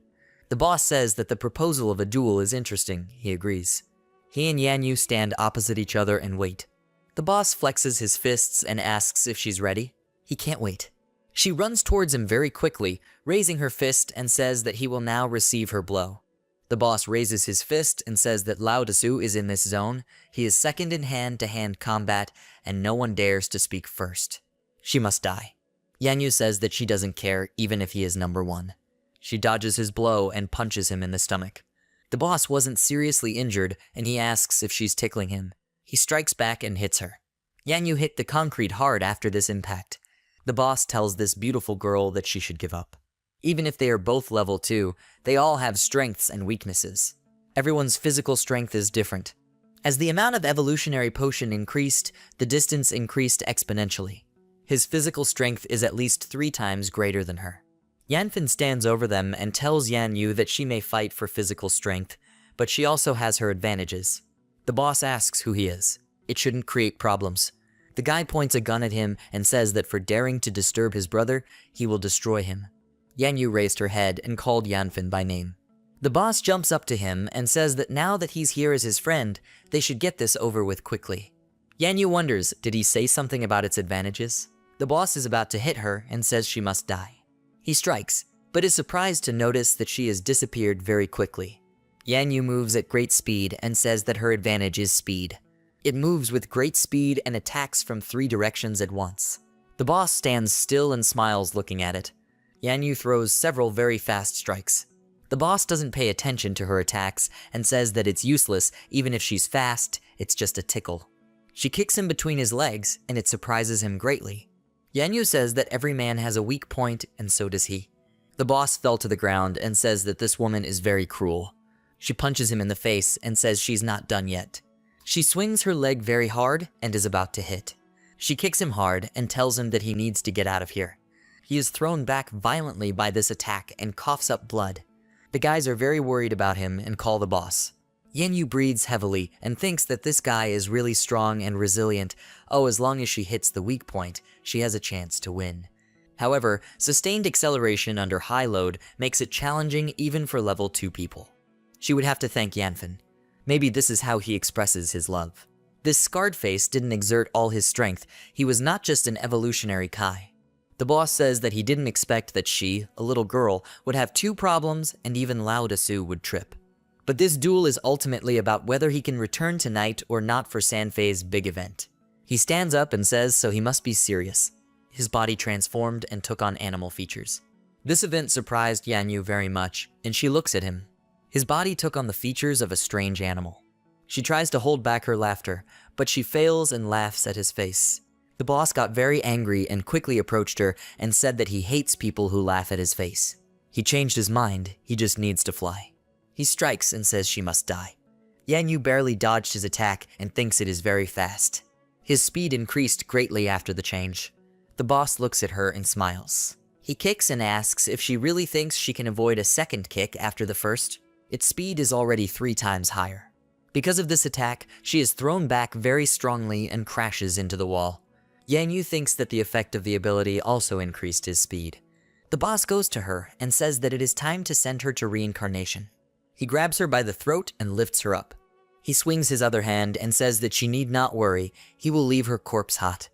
The boss says that the proposal of a duel is interesting. He agrees. He and Yanyu stand opposite each other and wait. The boss flexes his fists and asks if she's ready. He can't wait. She runs towards him very quickly, raising her fist and says that he will now receive her blow. The boss raises his fist and says that Lao Desu is in this zone. He is second in hand-to-hand combat, and no one dares to speak first. She must die. Yanyu says that she doesn't care, even if he is number 1. She dodges his blow and punches him in the stomach. The boss wasn't seriously injured, and he asks if she's tickling him. He strikes back and hits her. Yanyu hit the concrete hard after this impact. The boss tells this beautiful girl that she should give up. Even if they are both level 2, they all have strengths and weaknesses. Everyone's physical strength is different. As the amount of evolutionary potion increased, the distance increased exponentially. His physical strength is at least 3 times greater than her. Yanfin stands over them and tells Yanyu that she may fight for physical strength, but she also has her advantages. The boss asks who he is. It shouldn't create problems. The guy points a gun at him and says that for daring to disturb his brother, he will destroy him. Yanyu raised her head and called Yanfin by name. The boss jumps up to him and says that now that he's here as his friend, they should get this over with quickly. Yanyu wonders, did he say something about its advantages? The boss is about to hit her and says she must die. He strikes, but is surprised to notice that she has disappeared very quickly. Yanyu moves at great speed and says that her advantage is speed. It moves with great speed and attacks from 3 directions at once. The boss stands still and smiles looking at it. Yanyu throws several very fast strikes. The boss doesn't pay attention to her attacks and says that it's useless even if she's fast, it's just a tickle. She kicks him between his legs and it surprises him greatly. Yanyu says that every man has a weak point and so does he. The boss fell to the ground and says that this woman is very cruel. She punches him in the face and says she's not done yet. She swings her leg very hard and is about to hit. She kicks him hard and tells him that he needs to get out of here. He is thrown back violently by this attack and coughs up blood. The guys are very worried about him and call the boss. Yanyu breathes heavily and thinks that this guy is really strong and resilient. Oh, as long as she hits the weak point, she has a chance to win. However, sustained acceleration under high load makes it challenging even for level 2 people. She would have to thank Yanfen. Maybe this is how he expresses his love. This scarred face didn't exert all his strength. He was not just an evolutionary Kai. The boss says that he didn't expect that she, a little girl, would have 2 problems and even Lao Desu would trip. But this duel is ultimately about whether he can return tonight or not for Sanfei's big event. He stands up and says so he must be serious. His body transformed and took on animal features. This event surprised Yanyu very much, and she looks at him. His body took on the features of a strange animal. She tries to hold back her laughter, but she fails and laughs at his face. The boss got very angry and quickly approached her and said that he hates people who laugh at his face. He changed his mind, he just needs to fly. He strikes and says she must die. Yanyu barely dodged his attack and thinks it is very fast. His speed increased greatly after the change. The boss looks at her and smiles. He kicks and asks if she really thinks she can avoid a second kick after the first. Its speed is already 3 times higher. Because of this attack, she is thrown back very strongly and crashes into the wall. Yanyu thinks that the effect of the ability also increased his speed. The boss goes to her and says that it is time to send her to reincarnation. He grabs her by the throat and lifts her up. He swings his other hand and says that she need not worry, he will leave her corpse hot.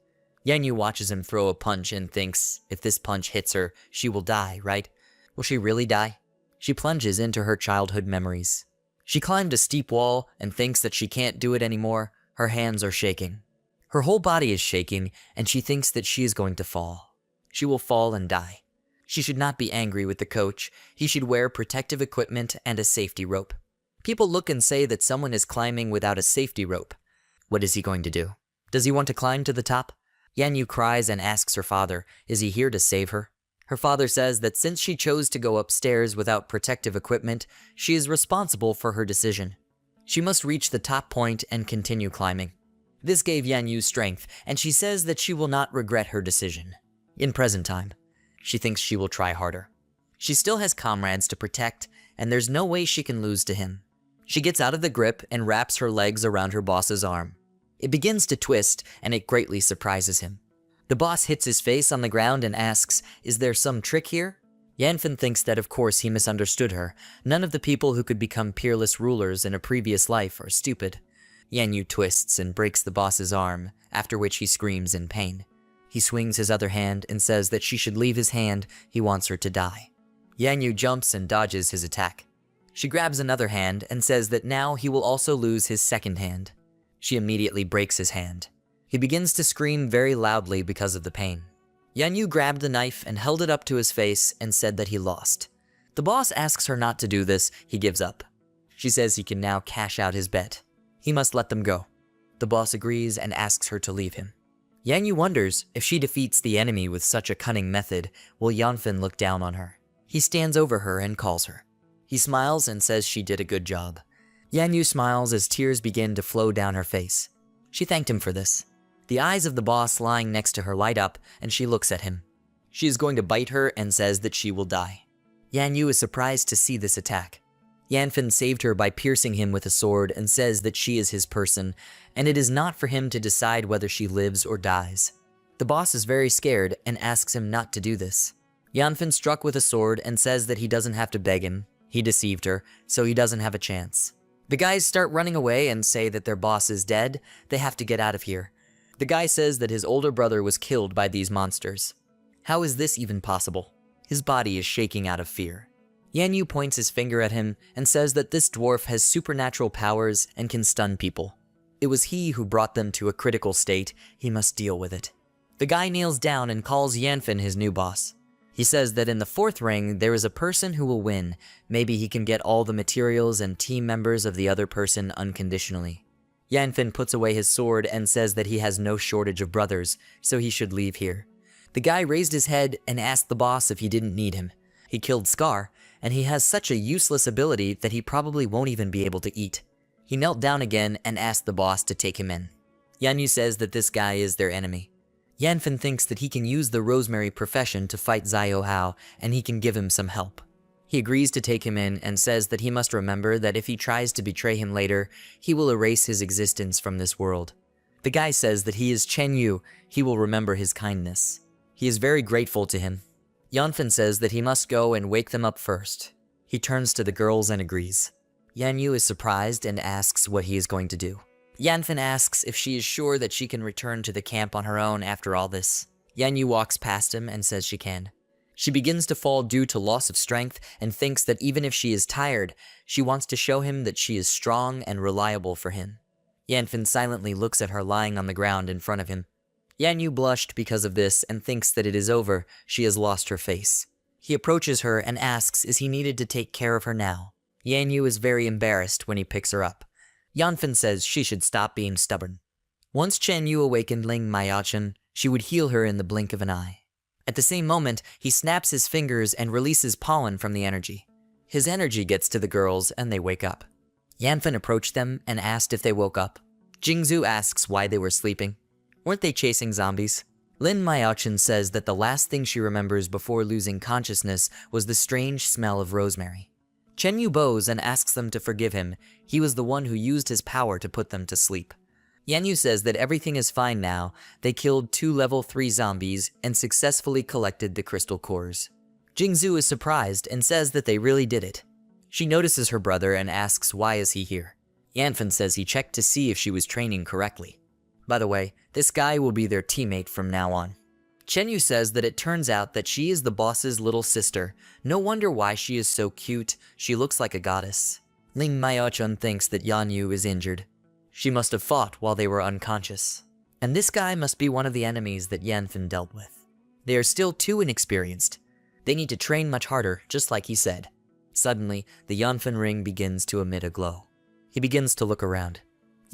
Yanyu watches him throw a punch and thinks, if this punch hits her, she will die, right? Will she really die? She plunges into her childhood memories. She climbed a steep wall and thinks that she can't do it anymore. Her hands are shaking. Her whole body is shaking, and she thinks that she is going to fall. She will fall and die. She should not be angry with the coach. He should wear protective equipment and a safety rope. People look and say that someone is climbing without a safety rope. What is he going to do? Does he want to climb to the top? Yanyu cries and asks her father, is he here to save her? Her father says that since she chose to go upstairs without protective equipment, she is responsible for her decision. She must reach the top point and continue climbing. This gave Yanyu strength, and she says that she will not regret her decision. In present time, she thinks she will try harder. She still has comrades to protect, and there's no way she can lose to him. She gets out of the grip and wraps her legs around her boss's arm. It begins to twist, and it greatly surprises him. The boss hits his face on the ground and asks, is there some trick here? Yanfen thinks that of course he misunderstood her. None of the people who could become peerless rulers in a previous life are stupid. Yanyu twists and breaks the boss's arm, after which he screams in pain. He swings his other hand and says that she should leave his hand, he wants her to die. Yanyu jumps and dodges his attack. She grabs another hand and says that now he will also lose his second hand. She immediately breaks his hand. He begins to scream very loudly because of the pain. Yanyu grabbed the knife and held it up to his face and said that he lost. The boss asks her not to do this, he gives up. She says he can now cash out his bet. He must let them go. The boss agrees and asks her to leave him. Yanyu wonders if she defeats the enemy with such a cunning method, will Yanfen look down on her? He stands over her and calls her. He smiles and says she did a good job. Yanyu smiles as tears begin to flow down her face. She thanked him for this. The eyes of the boss lying next to her light up, and she looks at him. She is going to bite her and says that she will die. Yanyu is surprised to see this attack. Yanfen saved her by piercing him with a sword and says that she is his person, and it is not for him to decide whether she lives or dies. The boss is very scared and asks him not to do this. Yanfen struck with a sword and says that he doesn't have to beg him. He deceived her, so he doesn't have a chance. The guys start running away and say that their boss is dead. They have to get out of here. The guy says that his older brother was killed by these monsters. How is this even possible? His body is shaking out of fear. Yanyu points his finger at him and says that this dwarf has supernatural powers and can stun people. It was he who brought them to a critical state. He must deal with it. The guy kneels down and calls Yanfen his new boss. He says that in the 4th ring, there is a person who will win. Maybe he can get all the materials and team members of the other person unconditionally. Yanfen puts away his sword and says that he has no shortage of brothers, so he should leave here. The guy raised his head and asked the boss if he didn't need him. He killed Scar, and he has such a useless ability that he probably won't even be able to eat. He knelt down again and asked the boss to take him in. Yanyu says that this guy is their enemy. Yanfen thinks that he can use the Rosemary profession to fight Zio Hao, and he can give him some help. He agrees to take him in and says that he must remember that if he tries to betray him later, he will erase his existence from this world. The guy says that he is Chen Yu, he will remember his kindness. He is very grateful to him. Yanfen says that he must go and wake them up first. He turns to the girls and agrees. Yanyu is surprised and asks what he is going to do. Yanfen asks if she is sure that she can return to the camp on her own after all this. Yanyu walks past him and says she can. She begins to fall due to loss of strength and thinks that even if she is tired, she wants to show him that she is strong and reliable for him. Yanfen silently looks at her lying on the ground in front of him. Yanyu blushed because of this and thinks that it is over, she has lost her face. He approaches her and asks is he needed to take care of her now. Yanyu is very embarrassed when he picks her up. Yanfen says she should stop being stubborn. Once Chen Yu awakened Ling Maiyachan, she would heal her in the blink of an eye. At the same moment, he snaps his fingers and releases pollen from the energy. His energy gets to the girls and they wake up. Yanfen approached them and asked if they woke up. Jingzhu asks why they were sleeping. Weren't they chasing zombies? Lin Maiyachan says that the last thing she remembers before losing consciousness was the strange smell of rosemary. Chen Yu bows and asks them to forgive him. He was the one who used his power to put them to sleep. Yanyu says that everything is fine now. They killed 2 level 3 zombies and successfully collected the crystal cores. Jingzhu is surprised and says that they really did it. She notices her brother and asks why is he here. Yanfen says he checked to see if she was training correctly. By the way, this guy will be their teammate from now on. Chenyu says that it turns out that she is the boss's little sister. No wonder why she is so cute, she looks like a goddess. Ling Maiyachan thinks that Yanyu is injured. She must have fought while they were unconscious. And this guy must be one of the enemies that Yanfen dealt with. They are still too inexperienced. They need to train much harder, just like he said. Suddenly, the Yanfen ring begins to emit a glow. He begins to look around.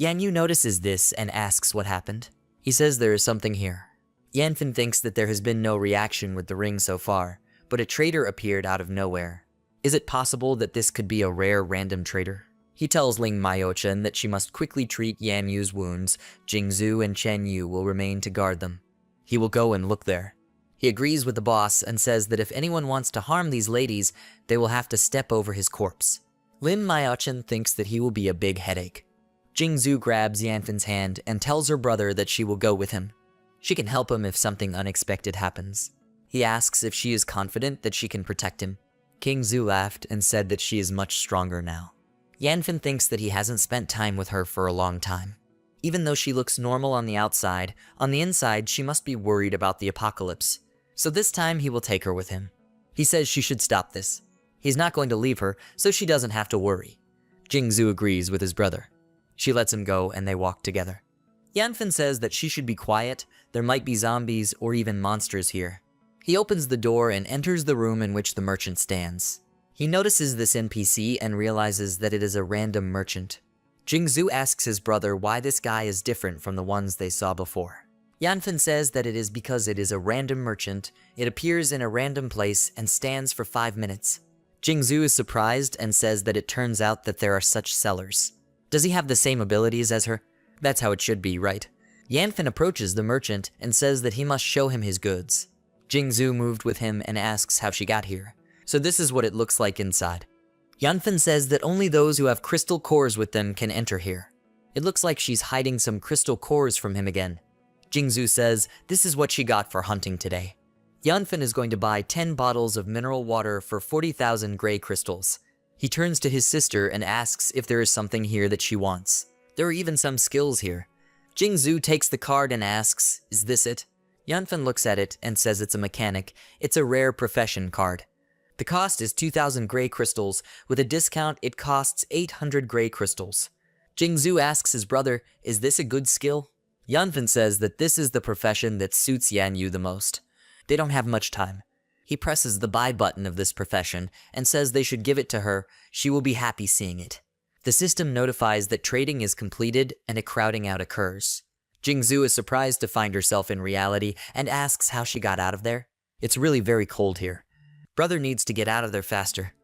Yanyu notices this and asks what happened. He says there is something here. Yanfen thinks that there has been no reaction with the ring so far, but a traitor appeared out of nowhere. Is it possible that this could be a rare random traitor? He tells Ling Maiyachan that she must quickly treat Yanyu's wounds. Jingzhu and Chen Yu will remain to guard them. He will go and look there. He agrees with the boss and says that if anyone wants to harm these ladies, they will have to step over his corpse. Lin Maiyachan thinks that he will be a big headache. Jingzhu grabs Yanfen's hand and tells her brother that she will go with him. She can help him if something unexpected happens. He asks if she is confident that she can protect him. King Zhu laughed and said that she is much stronger now. Yanfen thinks that he hasn't spent time with her for a long time. Even though she looks normal on the outside, on the inside she must be worried about the apocalypse. So this time he will take her with him. He says she should stop this. He's not going to leave her, so she doesn't have to worry. Jingzhu agrees with his brother. She lets him go and they walk together. Yanfen says that she should be quiet, there might be zombies or even monsters here. He opens the door and enters the room in which the merchant stands. He notices this NPC and realizes that it is a random merchant. Jingzhu asks his brother why this guy is different from the ones they saw before. Yanfen says that it is because it is a random merchant, it appears in a random place and stands for 5 minutes. Jingzhu is surprised and says that it turns out that there are such sellers. Does he have the same abilities as her? That's how it should be, right? Yanfen approaches the merchant and says that he must show him his goods. Jingzhu moved with him and asks how she got here. So this is what it looks like inside. Yanfen says that only those who have crystal cores with them can enter here. It looks like she's hiding some crystal cores from him again. Jingzhu says this is what she got for hunting today. Yanfen is going to buy 10 bottles of mineral water for 40,000 gray crystals. He turns to his sister and asks if there is something here that she wants. There are even some skills here. Jingzhu takes the card and asks, is this it? Yanfen looks at it and says it's a mechanic. It's a rare profession card. The cost is 2,000 gray crystals. With a discount, it costs 800 gray crystals. Jingzhu asks his brother, is this a good skill? Yanfen says that this is the profession that suits Yanyu the most. They don't have much time. He presses the buy button of this profession and says they should give it to her. She will be happy seeing it. The system notifies that trading is completed and a crowding out occurs. Jingzhu is surprised to find herself in reality and asks how she got out of there. It's really very cold here. Brother needs to get out of there faster.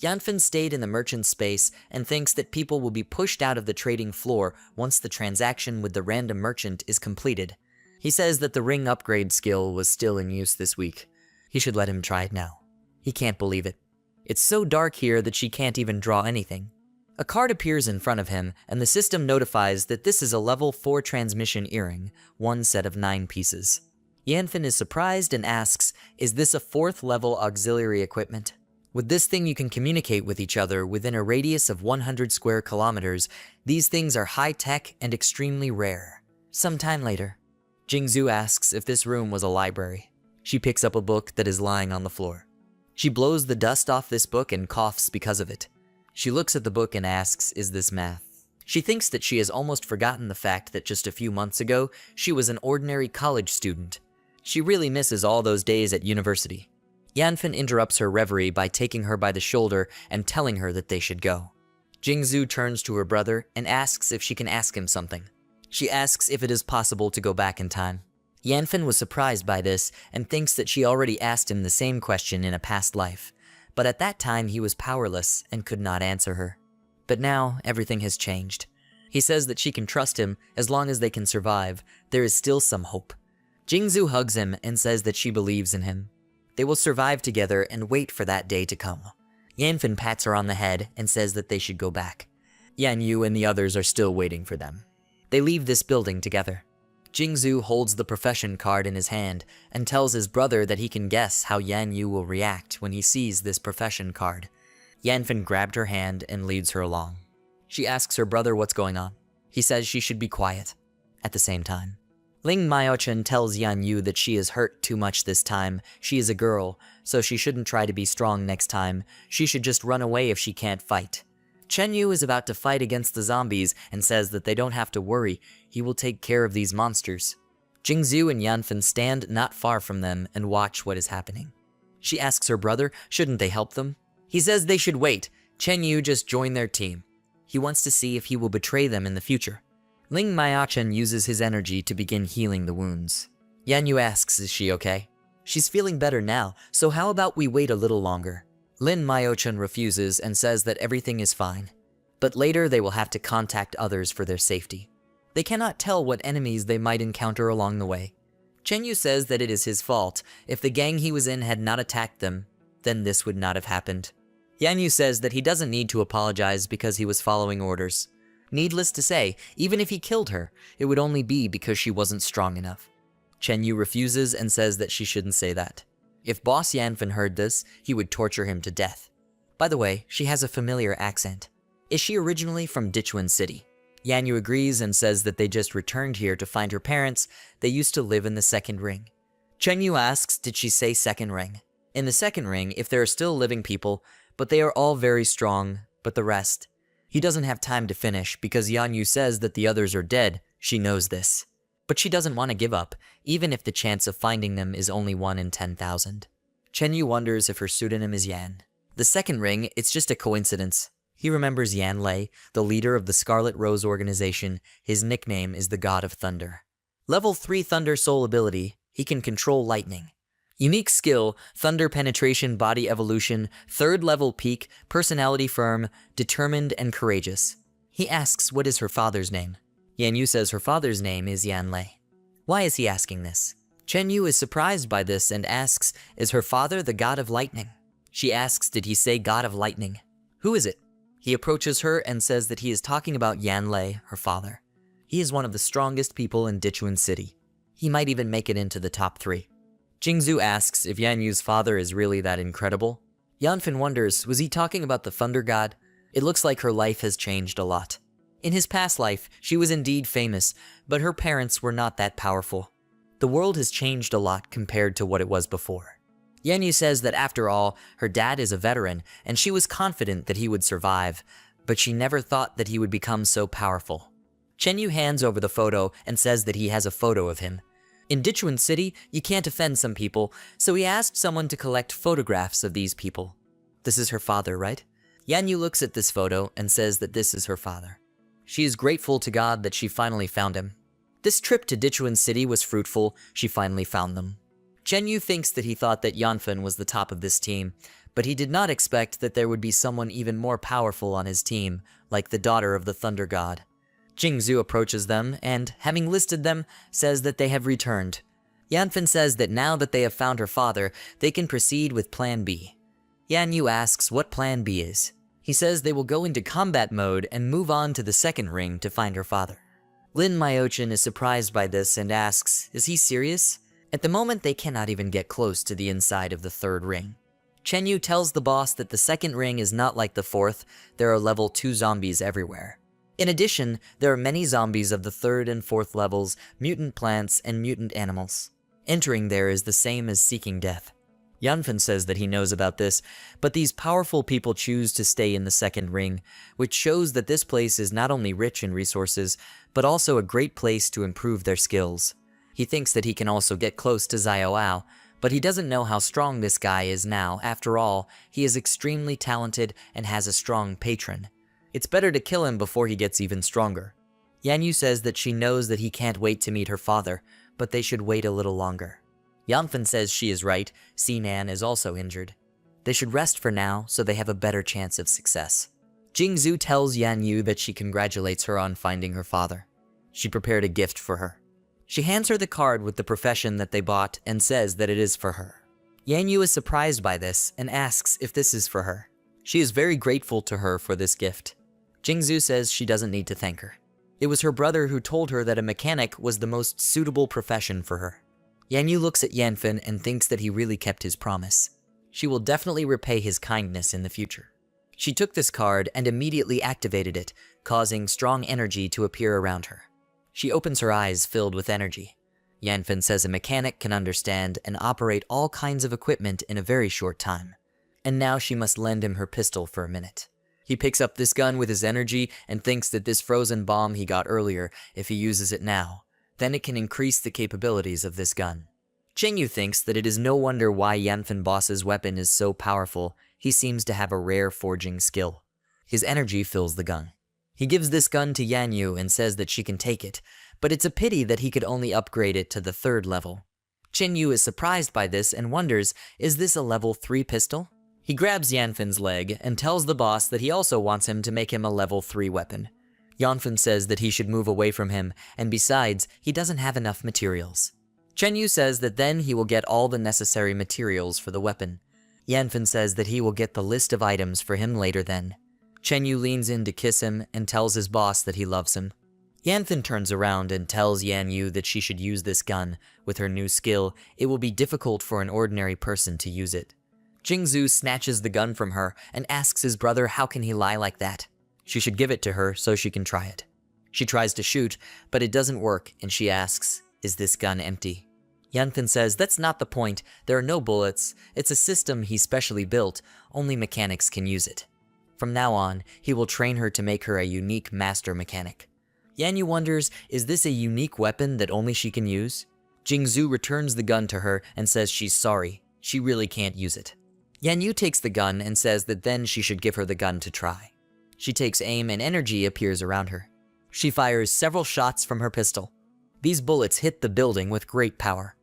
Yanfen stayed in the merchant space and thinks that people will be pushed out of the trading floor once the transaction with the random merchant is completed. He says that the ring upgrade skill was still in use this week. He should let him try it now. He can't believe it. It's so dark here that she can't even draw anything. A card appears in front of him, and the system notifies that this is a level 4 transmission earring, 1 set of 9 pieces. Yanfen is surprised and asks, is this a 4th level auxiliary equipment? With this thing you can communicate with each other within a radius of 100 square kilometers. These things are high-tech and extremely rare. Sometime later, Jingzhu asks if this room was a library. She picks up a book that is lying on the floor. She blows the dust off this book and coughs because of it. She looks at the book and asks, "Is this math?" She thinks that she has almost forgotten the fact that just a few months ago, she was an ordinary college student. She really misses all those days at university. Yanfen interrupts her reverie by taking her by the shoulder and telling her that they should go. Jingzhu turns to her brother and asks if she can ask him something. She asks if it is possible to go back in time. Yanfen was surprised by this and thinks that she already asked him the same question in a past life, but at that time he was powerless and could not answer her. But now everything has changed. He says that she can trust him as long as they can survive. There is still some hope. Jingzhu hugs him and says that she believes in him. They will survive together and wait for that day to come. Yanfen pats her on the head and says that they should go back. Yan Yu and the others are still waiting for them. They leave this building together. Jingzhu holds the profession card in his hand and tells his brother that he can guess how Yan Yu will react when he sees this profession card. Yanfen grabbed her hand and leads her along. She asks her brother what's going on. He says she should be quiet. At the same time, Ling Maochen tells Yan Yu that she is hurt too much this time. She is a girl, so she shouldn't try to be strong next time. She should just run away if she can't fight. Chen Yu is about to fight against the zombies and says that they don't have to worry. He will take care of these monsters. Jingzhu and Yanfen stand not far from them and watch what is happening. She asks her brother, shouldn't they help them? He says they should wait. Chen Yu just joined their team. He wants to see if he will betray them in the future. Ling Maochen uses his energy to begin healing the wounds. Yan Yu asks, is she okay? She's feeling better now, so how about we wait a little longer? Lin Maochen refuses and says that everything is fine. But later they will have to contact others for their safety. They cannot tell what enemies they might encounter along the way. Chen Yu says that it is his fault. If the gang he was in had not attacked them, then this would not have happened. Yan Yu says that he doesn't need to apologize because he was following orders. Needless to say, even if he killed her, it would only be because she wasn't strong enough. Chen Yu refuses and says that she shouldn't say that. If Boss Yanfen heard this, he would torture him to death. By the way, she has a familiar accent. Is she originally from Dichuan City? Yan Yu agrees and says that they just returned here to find her parents. They used to live in the second ring. Chen Yu asks, did she say second ring? In the second ring, if there are still living people, but they are all very strong, but the rest. He doesn't have time to finish because Yan Yu says that the others are dead. She knows this. But she doesn't want to give up, even if the chance of finding them is only 1 in 10,000. Chen Yu wonders if her pseudonym is Yan. The second ring, it's just a coincidence. He remembers Yan Lei, the leader of the Scarlet Rose organization. His nickname is the God of Thunder. Level 3 Thunder Soul ability, he can control lightning. Unique skill, Thunder Penetration Body Evolution, 3rd level peak, personality firm, determined and courageous. He asks what is her father's name. Yan Yu says her father's name is Yan Lei. Why is he asking this? Chen Yu is surprised by this and asks, is her father the God of Lightning? She asks, did he say God of Lightning? Who is it? He approaches her and says that he is talking about Yan Lei, her father. He is one of the strongest people in Dichuan City. He might even make it into the top 3. Jingzhu asks if Yan Yu's father is really that incredible. Yanfen wonders, was he talking about the Thunder God? It looks like her life has changed a lot. In his past life, she was indeed famous, but her parents were not that powerful. The world has changed a lot compared to what it was before. Yan Yu says that after all, her dad is a veteran, and she was confident that he would survive, but she never thought that he would become so powerful. Chen Yu hands over the photo and says that he has a photo of him. In Dichuan City, you can't offend some people, so he asked someone to collect photographs of these people. This is her father, right? Yan Yu looks at this photo and says that this is her father. She is grateful to God that she finally found him. This trip to Dichuan City was fruitful. She finally found them. Chen Yu thinks that he thought that Yanfen was the top of this team, but he did not expect that there would be someone even more powerful on his team, like the daughter of the Thunder God. Jingzhu approaches them and, having listed them, says that they have returned. Yanfen says that now that they have found her father, they can proceed with Plan B. Yan Yu asks what Plan B is. He says they will go into combat mode and move on to the second ring to find her father. Lin Maochen is surprised by this and asks, is he serious? At the moment, they cannot even get close to the inside of the third ring. Chen Yu tells the boss that the second ring is not like the fourth, there are level 2 zombies everywhere. In addition, there are many zombies of the third and fourth levels, mutant plants, and mutant animals. Entering there is the same as seeking death. Yanfen says that he knows about this, but these powerful people choose to stay in the second ring, which shows that this place is not only rich in resources, but also a great place to improve their skills. He thinks that he can also get close to Xiaoao, but he doesn't know how strong this guy is now. After all, he is extremely talented and has a strong patron. It's better to kill him before he gets even stronger. Yanyu says that she knows that he can't wait to meet her father, but they should wait a little longer. Yanfen says she is right, Sinan is also injured. They should rest for now so they have a better chance of success. Jingzhu tells Yanyu that she congratulates her on finding her father. She prepared a gift for her. She hands her the card with the profession that they bought and says that it is for her. Yanyu is surprised by this and asks if this is for her. She is very grateful to her for this gift. Jingzhu says she doesn't need to thank her. It was her brother who told her that a mechanic was the most suitable profession for her. Yanyu looks at Yanfen and thinks that he really kept his promise. She will definitely repay his kindness in the future. She took this card and immediately activated it, causing strong energy to appear around her. She opens her eyes filled with energy. Yanfen says a mechanic can understand and operate all kinds of equipment in a very short time. And now she must lend him her pistol for a minute. He picks up this gun with his energy and thinks that this frozen bomb he got earlier, if he uses it now, then it can increase the capabilities of this gun. Chengyu thinks that it is no wonder why Yanfen boss's weapon is so powerful. He seems to have a rare forging skill. His energy fills the gun. He gives this gun to Yanyu and says that she can take it, but it's a pity that he could only upgrade it to the 3rd level. Chengyu is surprised by this and wonders, is this a level 3 pistol? He grabs Yanfen's leg and tells the boss that he also wants him to make him a level 3 weapon. Yanfen says that he should move away from him, and besides, he doesn't have enough materials. Chenyu says that then he will get all the necessary materials for the weapon. Yanfen says that he will get the list of items for him later then. Chenyu leans in to kiss him and tells his boss that he loves him. Yanfen turns around and tells Yanyu that she should use this gun. With her new skill, it will be difficult for an ordinary person to use it. Jingzhu snatches the gun from her and asks his brother how can he lie like that. She should give it to her so she can try it. She tries to shoot, but it doesn't work, and she asks, is this gun empty? Yanfen says that's not the point, there are no bullets, it's a system he specially built, only mechanics can use it. From now on, he will train her to make her a unique master mechanic. Yanyu wonders, is this a unique weapon that only she can use? Jingzhu returns the gun to her and says she's sorry, she really can't use it. Yanyu takes the gun and says that then she should give her the gun to try. She takes aim and energy appears around her. She fires several shots from her pistol. These bullets hit the building with great power.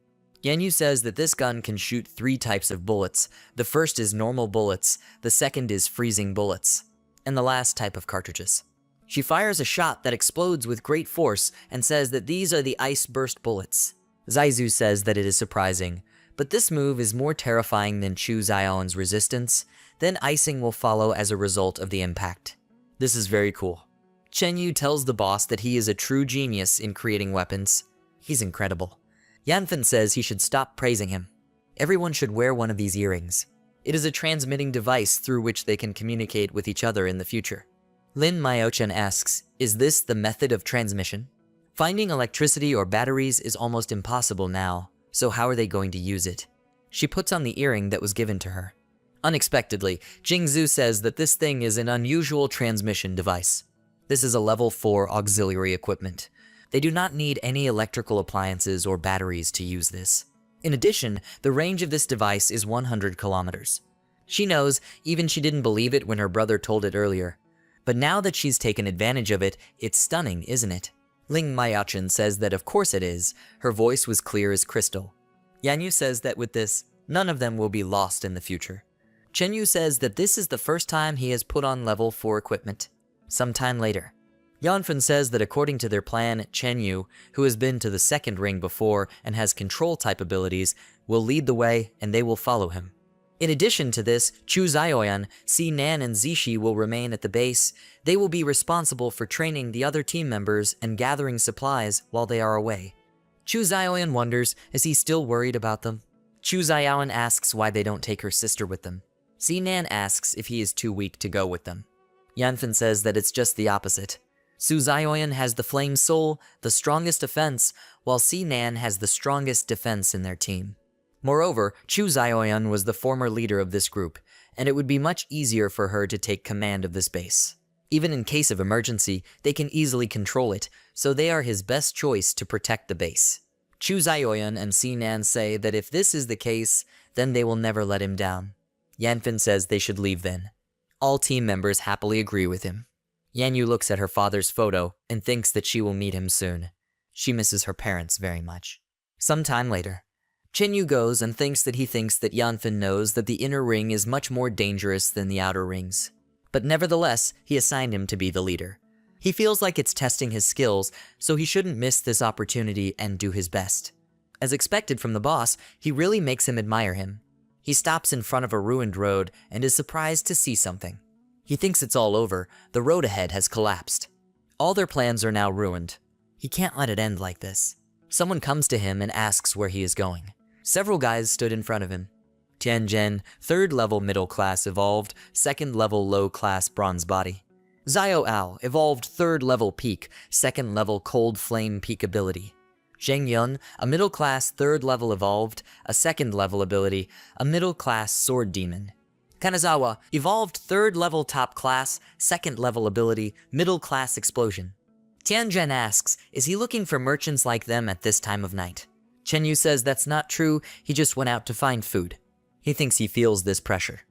Yanyu says that this gun can shoot 3 types of bullets. The first is normal bullets, the second is freezing bullets, and the last type of cartridges. She fires a shot that explodes with great force and says that these are the ice burst bullets. Zaizu says that it is surprising, but this move is more terrifying than Chu Zion's resistance, then icing will follow as a result of the impact. This is very cool. Chenyu tells the boss that he is a true genius in creating weapons. He's incredible. Yanfen says he should stop praising him. Everyone should wear one of these earrings. It is a transmitting device through which they can communicate with each other in the future. Lin Myochen asks, is this the method of transmission? Finding electricity or batteries is almost impossible now, so how are they going to use it? She puts on the earring that was given to her. Unexpectedly, Jingzhu says that this thing is an unusual transmission device. This is a level 4 auxiliary equipment. They do not need any electrical appliances or batteries to use this. In addition, the range of this device is 100 kilometers. She knows, even she didn't believe it when her brother told it earlier. But now that she's taken advantage of it, it's stunning, isn't it? Ling Mayachin says that of course it is. Her voice was clear as crystal. Yanyu says that with this, none of them will be lost in the future. Chenyu says that this is the first time he has put on level 4 equipment. Sometime later. Yanfen says that according to their plan, Chenyu, who has been to the 2nd ring before and has control-type abilities, will lead the way and they will follow him. In addition to this, Chu Zioyan, Si Nan and Zishi will remain at the base. They will be responsible for training the other team members and gathering supplies while they are away. Chu Zioyan wonders, is he still worried about them? Chu Zioyan asks why they don't take her sister with them. Sinan asks if he is too weak to go with them. Yanfen says that it's just the opposite. Su Zioyan has the Flame Soul, the strongest offense, while Sinan has the strongest defense in their team. Moreover, Chu Zioyan was the former leader of this group, and it would be much easier for her to take command of this base. Even in case of emergency, they can easily control it, so they are his best choice to protect the base. Chu Zioyan and Sinan say that if this is the case, then they will never let him down. Yanfen says they should leave then. All team members happily agree with him. Yanyu looks at her father's photo and thinks that she will meet him soon. She misses her parents very much. Some time later, Chenyu goes and thinks that Yanfen knows that the inner ring is much more dangerous than the outer rings. But nevertheless, he assigned him to be the leader. He feels like it's testing his skills, so he shouldn't miss this opportunity and do his best. As expected from the boss, he really makes him admire him. He stops in front of a ruined road and is surprised to see something. He thinks it's all over. The road ahead has collapsed. All their plans are now ruined. He can't let it end like this. Someone comes to him and asks where he is going. Several guys stood in front of him. Tianzhen, 3rd level middle class evolved, 2nd level low class bronze body. Zio Ao, evolved 3rd level peak, 2nd level cold flame peak ability. Zheng Yun, a middle class 3rd level evolved, a 2nd level ability, a middle class sword demon. Kanazawa, evolved 3rd level top class, 2nd level ability, middle class explosion. Tianzhen asks, is he looking for merchants like them at this time of night? Chenyu says that's not true, he just went out to find food. He thinks he feels this pressure.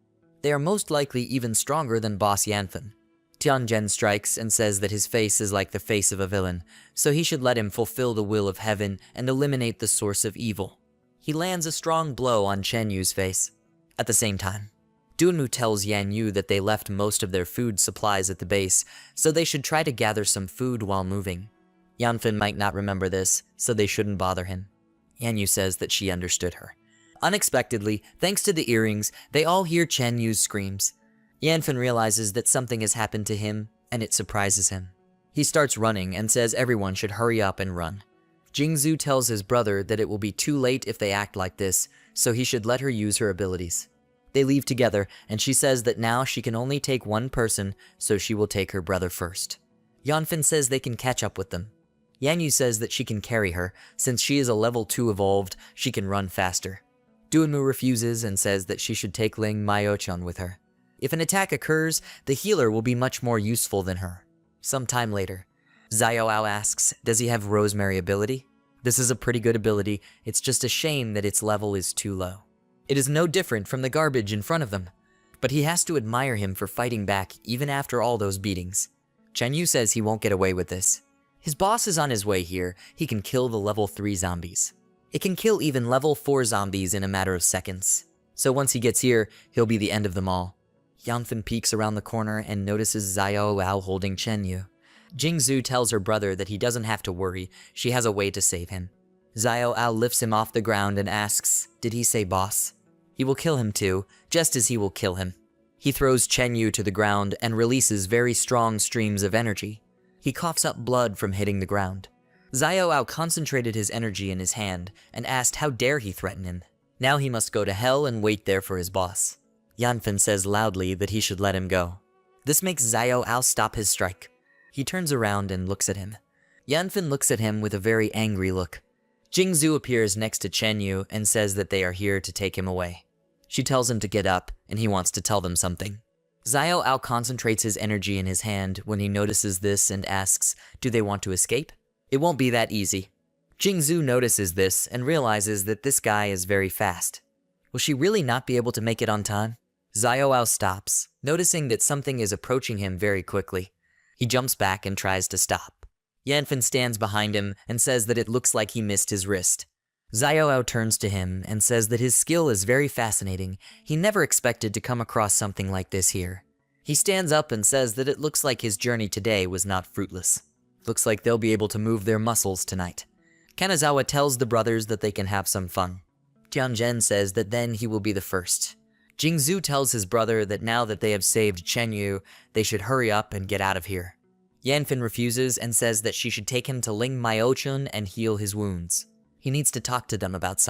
They are most likely even stronger than Boss Yanfen. Tianzhen strikes and says that his face is like the face of a villain, so he should let him fulfill the will of heaven and eliminate the source of evil. He lands a strong blow on Chenyu's face. At the same time, Dunmu tells Yanyu that they left most of their food supplies at the base, so they should try to gather some food while moving. Yanfen might not remember this, so they shouldn't bother him. Yanyu says that she understood her. Unexpectedly, thanks to the earrings, they all hear Chenyu's screams. Yanfen realizes that something has happened to him, and it surprises him. He starts running and says everyone should hurry up and run. Jingzhu tells his brother that it will be too late if they act like this, so he should let her use her abilities. They leave together, and she says that now she can only take one person, so she will take her brother first. Yanfen says they can catch up with them. Yanyu says that she can carry her, since she is a level 2 evolved, she can run faster. Dunmu refuses and says that she should take Ling Myochon with her. If an attack occurs, the healer will be much more useful than her. Some time later, Zio Ao asks, does he have Rosemary ability? This is a pretty good ability, it's just a shame that its level is too low. It is no different from the garbage in front of them, but he has to admire him for fighting back even after all those beatings. Chenyu says he won't get away with this. His boss is on his way here, he can kill the level 3 zombies. It can kill even level 4 zombies in a matter of seconds. So once he gets here, he'll be the end of them all. Yanfen peeks around the corner and notices Zio Ao holding Chenyu. Jingzhu tells her brother that he doesn't have to worry, she has a way to save him. Zio Ao lifts him off the ground and asks, did he say boss? He will kill him too, just as he will kill him. He throws Chenyu to the ground and releases very strong streams of energy. He coughs up blood from hitting the ground. Zio Ao concentrated his energy in his hand and asked how dare he threaten him. Now he must go to hell and wait there for his boss. Yanfen says loudly that he should let him go. This makes Zio Ao stop his strike. He turns around and looks at him. Yanfen looks at him with a very angry look. Jingzhu appears next to Chenyu and says that they are here to take him away. She tells him to get up, and he wants to tell them something. Zio Ao concentrates his energy in his hand when he notices this and asks, do they want to escape? It won't be that easy. Jingzhu notices this and realizes that this guy is very fast. Will she really not be able to make it on time? Zio Ao stops, noticing that something is approaching him very quickly. He jumps back and tries to stop. Yanfen stands behind him and says that it looks like he missed his wrist. Zio Ao turns to him and says that his skill is very fascinating. He never expected to come across something like this here. He stands up and says that it looks like his journey today was not fruitless. Looks like they'll be able to move their muscles tonight. Kanazawa tells the brothers that they can have some fun. Tianzhen says that then he will be the first. Jingzhu tells his brother that now that they have saved Chenyu, they should hurry up and get out of here. Yanfen refuses and says that she should take him to Ling Myochun and heal his wounds. He needs to talk to them about something.